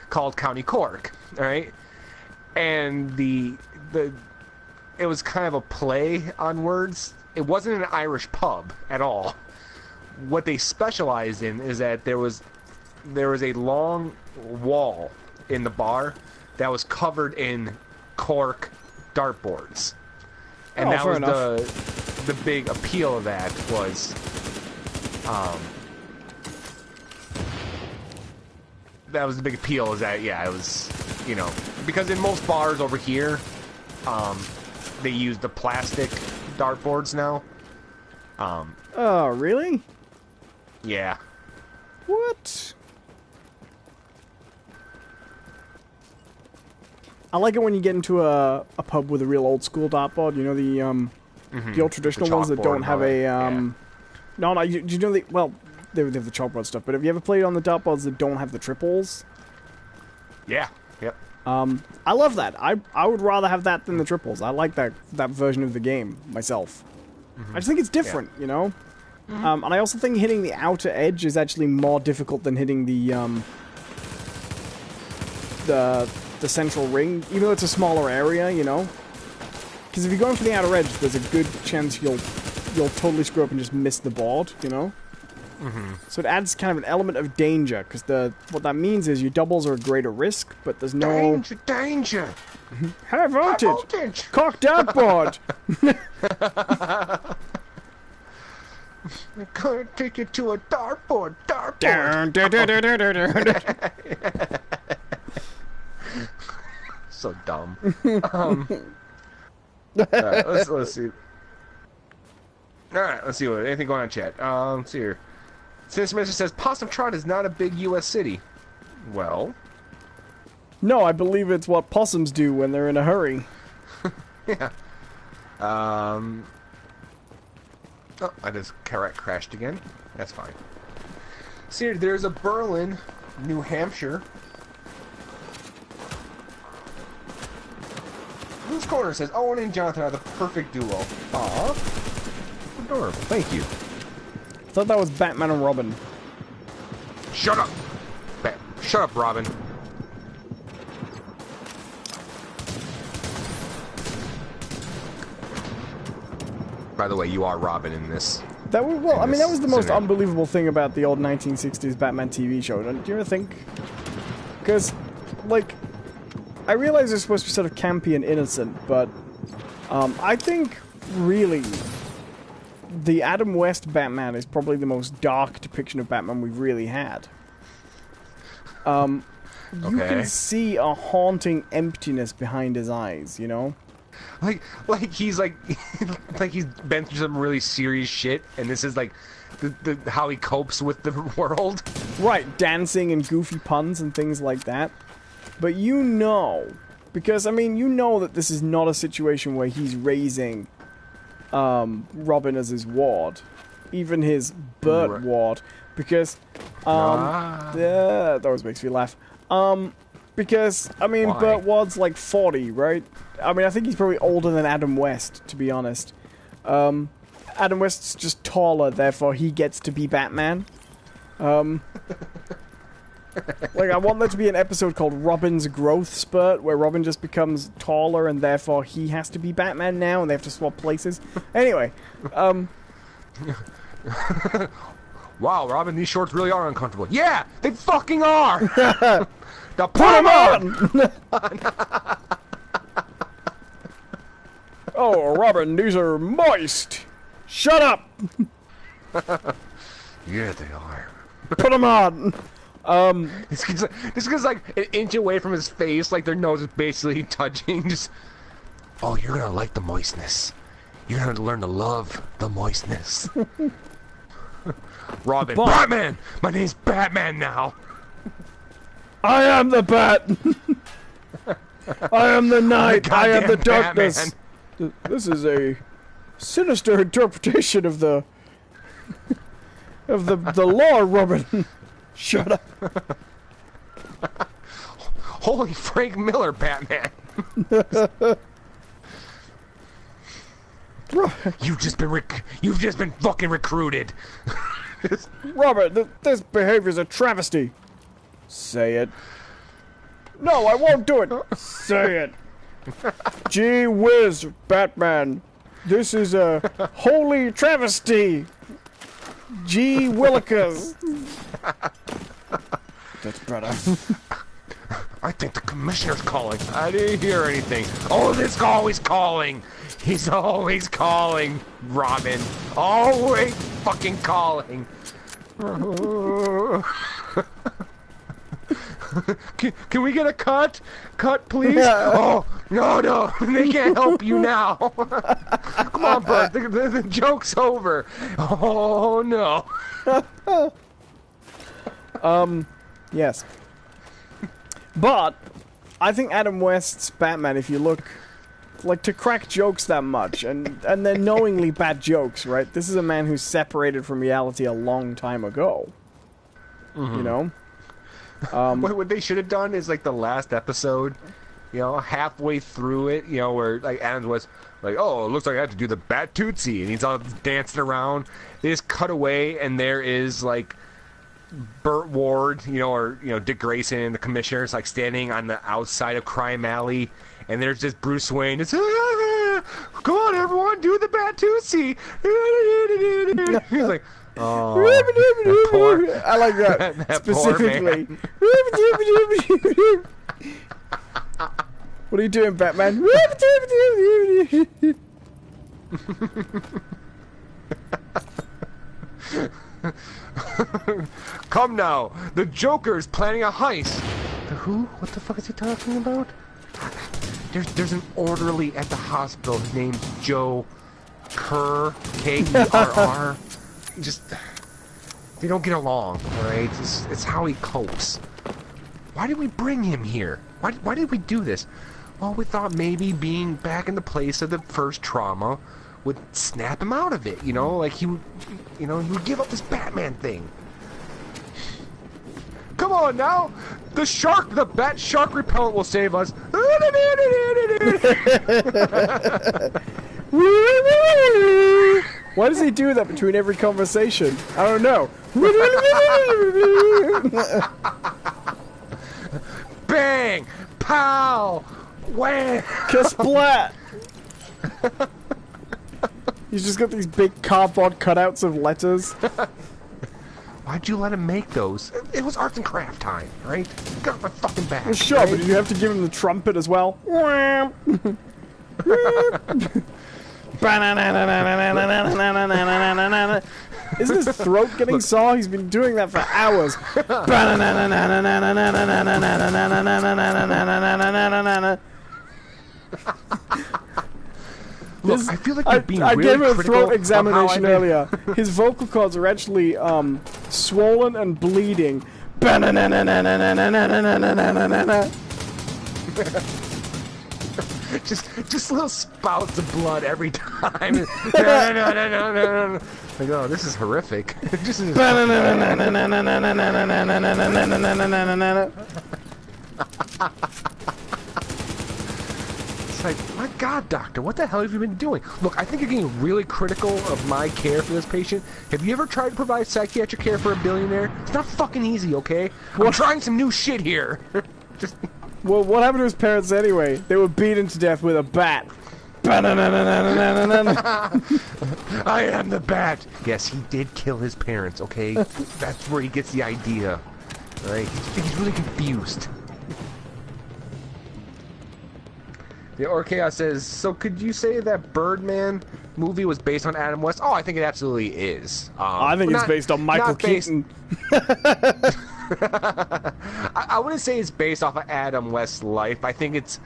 called County Cork. All right, and it was kind of a play on words. It wasn't an Irish pub at all. What they specialized in is that there was a long wall in the bar that was covered in cork dartboards, and that was the big appeal of that was, that was the big appeal is that it was, you know, because in most bars over here, they use the plastic dartboards now. Oh, really? Yeah. What? I like it when you get into a pub with a real old school dartboard. You know, the old traditional ones that don't have a No, you know they have the chalkboard stuff. But have you ever played on the dartboards that don't have the triples? Yeah. Yep. I love that. I would rather have that than the triples. I like that version of the game myself. I just think it's different, you know? And I also think hitting the outer edge is actually more difficult than hitting the central ring, even though it's a smaller area, you know? Because if you're going for the outer edge, there's a good chance you'll totally screw up and just miss the board, you know? So it adds kind of an element of danger, because what that means is your doubles are a greater risk, but there's no... Danger! High voltage! Cock dartboard! I can't take you to a dartboard. So dumb. Alright, let's see. Alright, let's see anything going on in chat. Let's see here. Sinister Message says Possum Trot is not a big US city. Well, no, I believe it's what possums do when they're in a hurry. yeah. Oh, I just crashed again. That's fine. See, there's a Berlin, New Hampshire. Loose Corner says Owen and Jonathan are the perfect duo. Aw. Adorable. Thank you. I thought that was Batman and Robin. Shut up! Shut up, Robin. By the way, you are Robin in this. That was, well, I mean, that was the most unbelievable thing about the old 1960s Batman TV show. Do you ever think? Because, like, I realize it's supposed to be sort of campy and innocent, but I think, really, the Adam West Batman is probably the most dark depiction of Batman we've really had. you can see a haunting emptiness behind his eyes, you know? Like he's like he's been through some really serious shit, and this is like the how he copes with the world. Right, dancing and goofy puns and things like that. But you know, because I mean, you know that this is not a situation where he's raising Robin as his ward, even his Bert ward, because that always makes me laugh. Because I mean, Bert Ward's like 40, right? I mean, I think he's probably older than Adam West, to be honest. Adam West's just taller, therefore he gets to be Batman. Like, I want there to be an episode called Robin's Growth Spurt, where Robin just becomes taller and therefore he has to be Batman now, and they have to swap places. Anyway, wow, Robin, these shorts really are uncomfortable. Yeah, they fucking are! Now put them on! Oh, Robin, these are moist! Shut up! Yeah, they are. Put them on! This guy's like an inch away from his face, like their nose is basically touching. Just, oh, you're gonna like the moistness. You're gonna learn to love the moistness. Robin, Batman! My name's Batman now! I am the Bat! I am the night! I am the darkness! Batman. This is a sinister interpretation of the law, Robin. Shut up. Holy Frank Miller, Batman. You've just been fucking recruited. Robert, this behavior's a travesty. Say it. No, I won't do it. Say it. Gee whiz, Batman. This is a holy travesty. Gee willikers. That's better. I think the commissioner's calling. I didn't hear anything. Oh, this always calling. He's always calling, Robin. Always fucking calling. Can we get a cut? Cut, please? Oh, no. They can't help you now. Come on, Bert. The joke's over. Oh, no. Yes. But I think Adam West's Batman, if you look, like, to crack jokes that much, and they're knowingly bad jokes, right? This is a man who's separated from reality a long time ago. You know? What they should have done is, like, the last episode, you know, halfway through it, you know, where, like, Adam was like, oh, it looks like I have to do the Bat Tootsie, and he's all dancing around. They just cut away, and there is, like, Burt Ward, you know, or, you know, Dick Grayson, the commissioners, like, standing on the outside of Crime Alley, and there's just Bruce Wayne. It's, come on, everyone, do the Bat Tootsie. He's like, oh, I like that specifically. What are you doing, Batman? Come now, the Joker's planning a heist. The who? What the fuck is he talking about? There's an orderly at the hospital. His name's Joe Kerr, Kerr. Just, they don't get along, alright? It's how he copes. Why did we bring him here? Why did we do this? Well, we thought maybe being back in the place of the first trauma would snap him out of it, you know? Like, he would give up this Batman thing. Come on now! The bat shark repellent will save us. Why does he do that between every conversation? I don't know. Bang! Pow! Wham! Kasplat! He's just got these big cardboard cutouts of letters. Why'd you let him make those? It was arts and craft time, right? Get off my fucking back. Well, sure, right? But did you have to give him the trumpet as well? Isn't his throat getting sore? He's been doing that for hours. Look, I feel like you're being I really gave him a critical throat examination of how I did. earlier. His vocal cords are actually swollen and bleeding. just little spouts of blood every time. No. Like, oh, this is horrific. This is It's like, my God, doctor, what the hell have you been doing? Look, I think you're getting really critical of my care for this patient. Have you ever tried to provide psychiatric care for a billionaire? It's not fucking easy, okay? I'm trying some new shit here. Just... Well, what happened to his parents anyway? They were beaten to death with a bat. I am the bat. Yes, he did kill his parents, okay? That's where he gets the idea. Right? He's really confused. The Orchaos says, so could you say that Birdman movie was based on Adam West? Oh, I think it absolutely is. I think it's based on Michael Keaton. I wouldn't say it's based off of Adam West's life. I think it's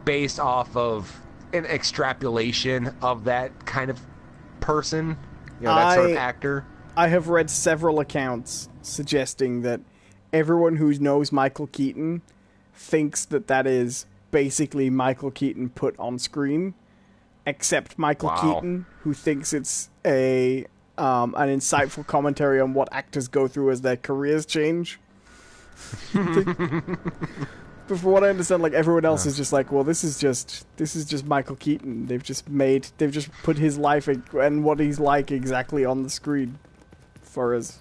based off of an extrapolation of that kind of person, you know, that sort of actor. I have read several accounts suggesting that everyone who knows Michael Keaton thinks that is basically Michael Keaton put on screen, except Michael Keaton, who thinks it's an insightful commentary on what actors go through as their careers change. But from what I understand, like, everyone else is just like, well, this is just Michael Keaton. They've just put his life and what he's like exactly on the screen for us.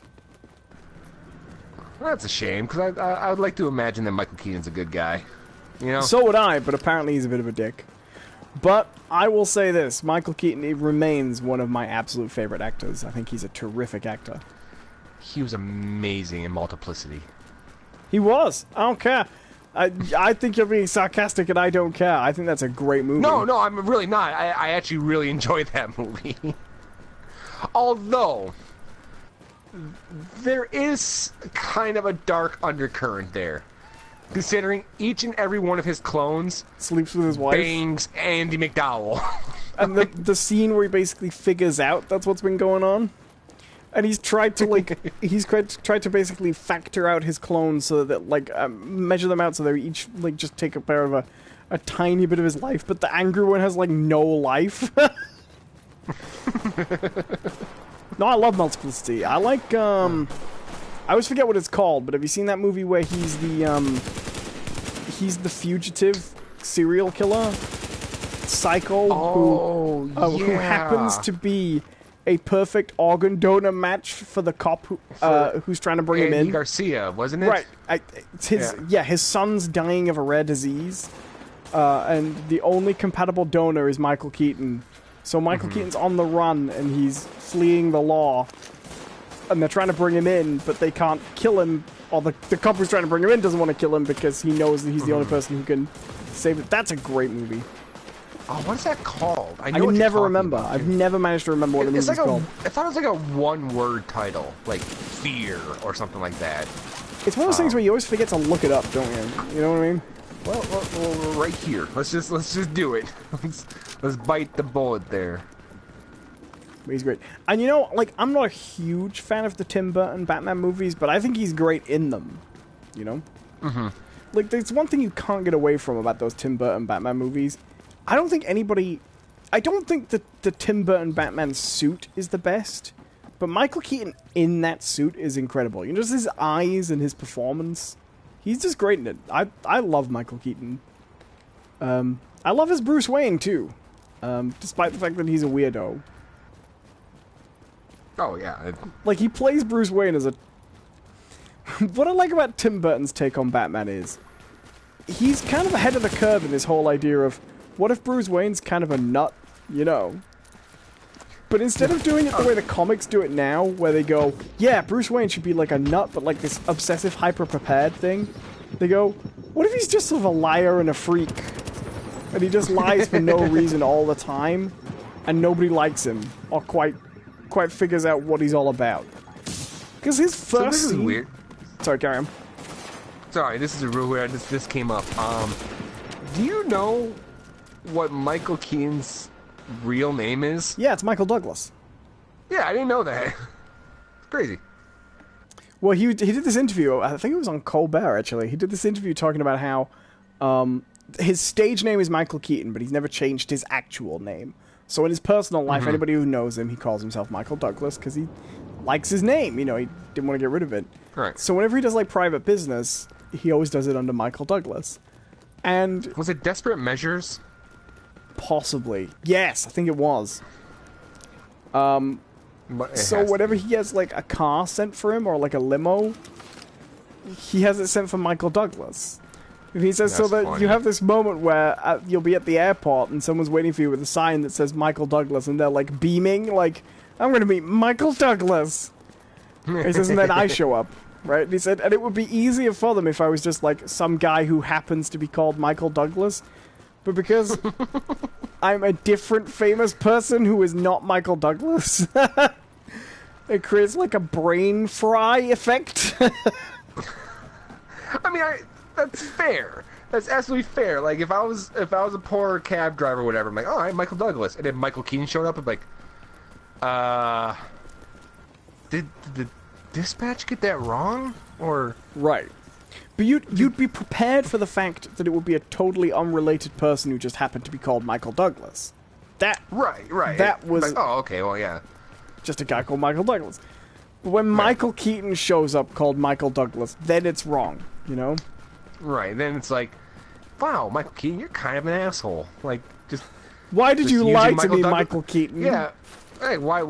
Well, that's a shame, because I would like to imagine that Michael Keaton's a good guy. You know? So would I, but apparently he's a bit of a dick. But I will say this, Michael Keaton remains one of my absolute favorite actors. I think he's a terrific actor. He was amazing in Multiplicity. He was. I don't care. I think you're being sarcastic and I don't care. I think that's a great movie. No, I'm really not. I actually really enjoyed that movie. Although, there is kind of a dark undercurrent there. Considering each and every one of his clones sleeps with his wife, bangs Andy McDowell. And the scene where he basically figures out that's what's been going on. And he's tried to basically factor out his clones so that measure them out so they each just take a pair of a tiny bit of his life, but the angry one has no life. No, I love Multiplicity. I like I always forget what it's called, but have you seen that movie where he's the fugitive serial killer psycho who happens to be a perfect organ donor match for the cop who's trying to bring him in. Andy Garcia, wasn't it? Right. His son's dying of a rare disease, and the only compatible donor is Michael Keaton. So Michael Keaton's on the run, and he's fleeing the law, and they're trying to bring him in, but they can't kill him, or the cop who's trying to bring him in doesn't want to kill him because he knows that he's the only person who can save it. That's a great movie. Oh, what is that called? I never remember. I've never managed to remember what the movie's called. I thought it was like a one-word title, like Fear or something like that. It's one of those things where you always forget to look it up, don't you? You know what I mean? Well, right here. Let's just do it. Let's bite the bullet there. He's great. And I'm not a huge fan of the Tim Burton Batman movies, but I think he's great in them. You know? Mm-hmm. There's one thing you can't get away from about those Tim Burton Batman movies. I don't think that the Tim Burton Batman suit is the best, but Michael Keaton in that suit is incredible. Just his eyes and his performance. He's just great in it. I love Michael Keaton. I love his Bruce Wayne, too. Despite the fact that he's a weirdo. Oh, yeah. He plays Bruce Wayne as a... What I like about Tim Burton's take on Batman is he's kind of ahead of the curve in this whole idea of what if Bruce Wayne's kind of a nut, But instead of doing it the way the comics do it now, where they go, yeah, Bruce Wayne should be like a nut, but like this obsessive, hyper-prepared thing, they go, what if he's just sort of a liar and a freak? And he just lies for no reason all the time, and nobody likes him, or quite quite figures out what he's all about. Because his first So this is scene... weird. Sorry, carry on. Sorry, this is a real weird. This came up. Do you know what Michael Keaton's real name is? Yeah, it's Michael Douglas. Yeah, I didn't know that. It's crazy. Well, he did this interview, I think it was on Colbert, actually. He did this interview talking about how his stage name is Michael Keaton, but he's never changed his actual name. So in his personal life, anybody who knows him, he calls himself Michael Douglas because he likes his name. You know, he didn't want to get rid of it. Right. So whenever he does, like, private business, he always does it under Michael Douglas. And... Was it Desperate Measures? Possibly. Yes, I think it was. So whenever he gets, like, a car sent for him, or, like, a limo, he has it sent for Michael Douglas. And he says, That's so that funny. you have this moment where you'll be at the airport, and someone's waiting for you with a sign that says Michael Douglas, and they're, like, beaming, like, I'm gonna meet Michael Douglas! He says, and then I show up, right? And he said, and it would be easier for them if I was just, like, some guy who happens to be called Michael Douglas, but because I'm a different famous person who is not Michael Douglas... It creates like a brain fry effect. I mean, that's fair. That's absolutely fair. Like if I was a poor cab driver or whatever, I'm like, all right, Michael Douglas, and then Michael Keaton showed up, I'm like, did the dispatch get that wrong? Or right. But you'd be prepared for the fact that it would be a totally unrelated person who just happened to be called Michael Douglas. Right. That was like, oh, okay, well, yeah. just a guy called Michael Douglas. But when Michael Keaton shows up called Michael Douglas, then it's wrong, you know? Right. Then it's like, wow, Michael Keaton, you're kind of an asshole. Like, just Why did you using lie to Michael me, Douglas- Michael Keaton? Yeah. Hey, why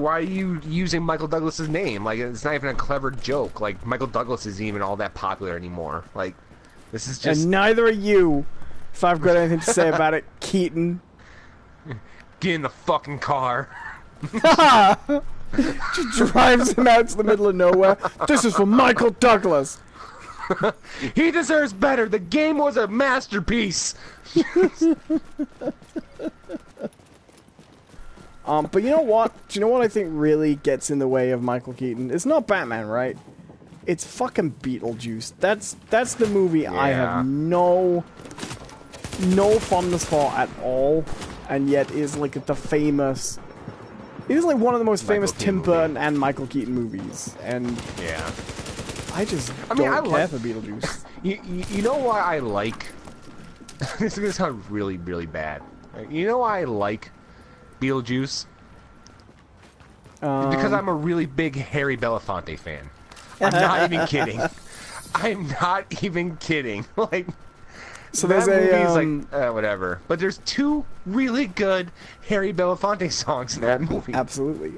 are you using Michael Douglas's name? Like, it's not even a clever joke. Like, Michael Douglas isn't even all that popular anymore. Like, this is just... And neither are you, if I've got anything to say about it, Keaton. Get in the fucking car. Just drives him out to the middle of nowhere. This is for Michael Douglas. He deserves better. The game was a masterpiece. But you know what? Do you know what I think really gets in the way of Michael Keaton? It's not Batman, right? It's fucking Beetlejuice. That's the movie I have no fondness for at all, and yet is like the famous... It is like one of the most famous Tim Burton and Michael Keaton movies, and Yeah. I don't care for Beetlejuice. You know why I like... This is going to sound really, really bad. You know why I like Beetlejuice? Because I'm a really big Harry Belafonte fan. I'm not even kidding. I'm not even kidding. Like, So that there's movie is like, whatever. But there's two really good Harry Belafonte songs in that movie. Absolutely.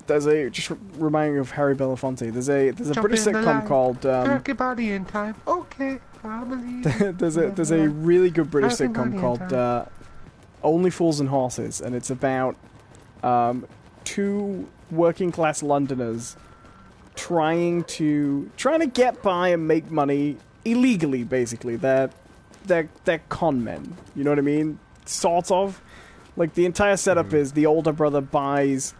There's a, just reminding you of Harry Belafonte, there's a British sitcom called Everybody in time. Okay, I believe. there's a really good British sitcom called Only Fools and Horses, and it's about two working class Londoners trying to get by and make money illegally. Basically, they're con men. You know what I mean? Sort of. Like the entire setup is the older brother buys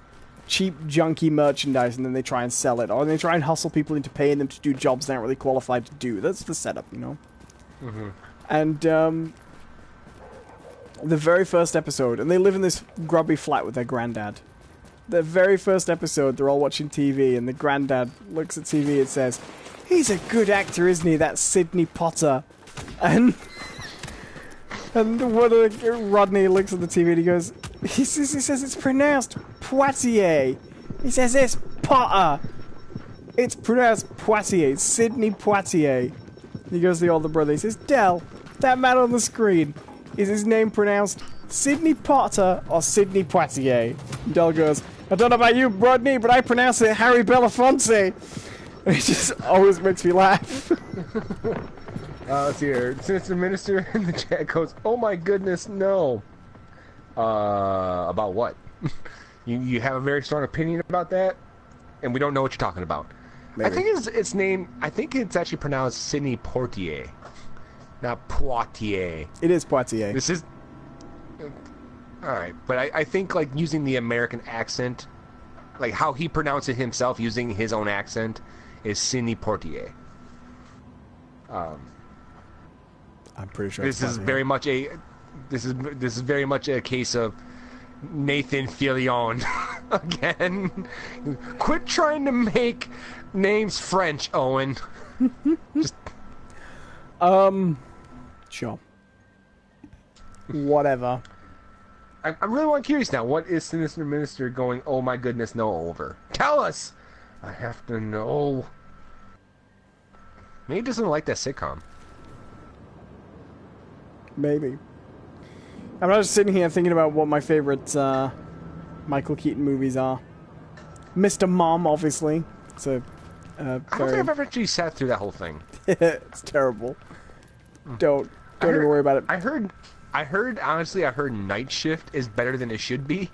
cheap, junky merchandise, and then they try and sell it, or they try and hustle people into paying them to do jobs they're not really qualified to do. That's the setup, you know. And the very first episode, and they live in this grubby flat with their granddad. The very first episode, they're all watching TV, and the granddad looks at TV and says, "He's a good actor, isn't he, that Sidney Potter?" And Rodney looks at the TV and he goes, he says it's pronounced Poitiers. He says it's Potter. It's pronounced Poitiers. Sidney Poitiers. He goes to the older brother. He says, "Del, that man on the screen, is his name pronounced Sidney Potter or Sidney Poitiers?" And Del goes, "I don't know about you, Rodney, but I pronounce it Harry Belafonte." And it just always makes me laugh. Let's see here. Since the minister in the chat goes, "Oh my goodness, no." About what? you have a very strong opinion about that, and we don't know what you're talking about. Maybe. I think its name. I think it's actually pronounced Sidney Poitier, not Poitiers. It is Poitiers. This is all right, but I think like using the American accent like how he pronounced it himself using his own accent is Sidney Poitier. I'm pretty sure this is very much a case of Nathan Fillion again. Quit trying to make names French, Owen. Just sure. Whatever. I'm really curious now. What is Sinister Minister going, oh my goodness, no, over? Tell us! I have to know. Maybe he doesn't like that sitcom. Maybe. I'm just sitting here thinking about what my favorite Michael Keaton movies are. Mr. Mom, obviously. It's a I don't think I've ever actually sat through that whole thing. It's terrible. Don't even worry about it. I heard honestly, Night Shift is better than it should be.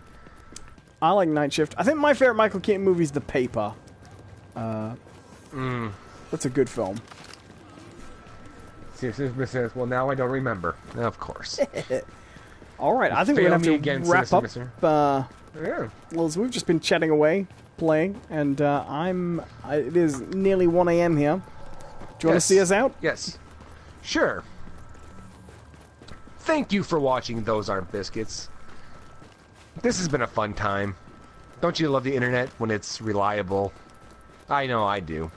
I like Night Shift. I think my favorite Michael Keaton movie is The Paper. That's a good film. Well, now I don't remember. Of course. All right, I think we're going to have to wrap up. Yeah. Well, so we've just been chatting away, playing, and it is nearly 1 a.m. here. Do you want to see us out? Yes. Sure. Thank you for watching Those Aren't Biscuits. This has been a fun time. Don't you love the internet when it's reliable? I know I do.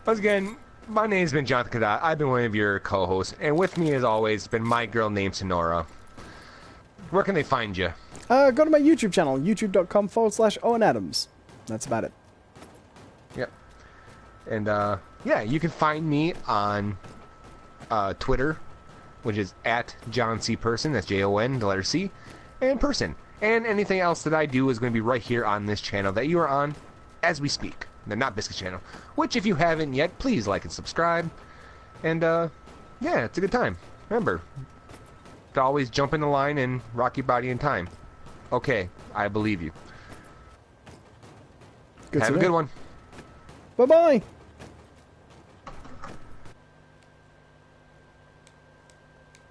Once again, my name's been Jonathan Cadotte. I've been one of your co-hosts, and with me, as always, has been my girl named Sonora. Where can they find you? Go to my YouTube channel, youtube.com/Owen Adams. That's about it. Yep. And, yeah, you can find me on Twitter, which is at John C. Person. That's Jon, the letter C, and Person. And anything else that I do is going to be right here on this channel that you are on as we speak. The Not Biscuits channel. Which, if you haven't yet, please like and subscribe. And, yeah, it's a good time. Remember, to always jump in the line and rock your body in time. Okay, I believe you. Have a good one. Bye-bye.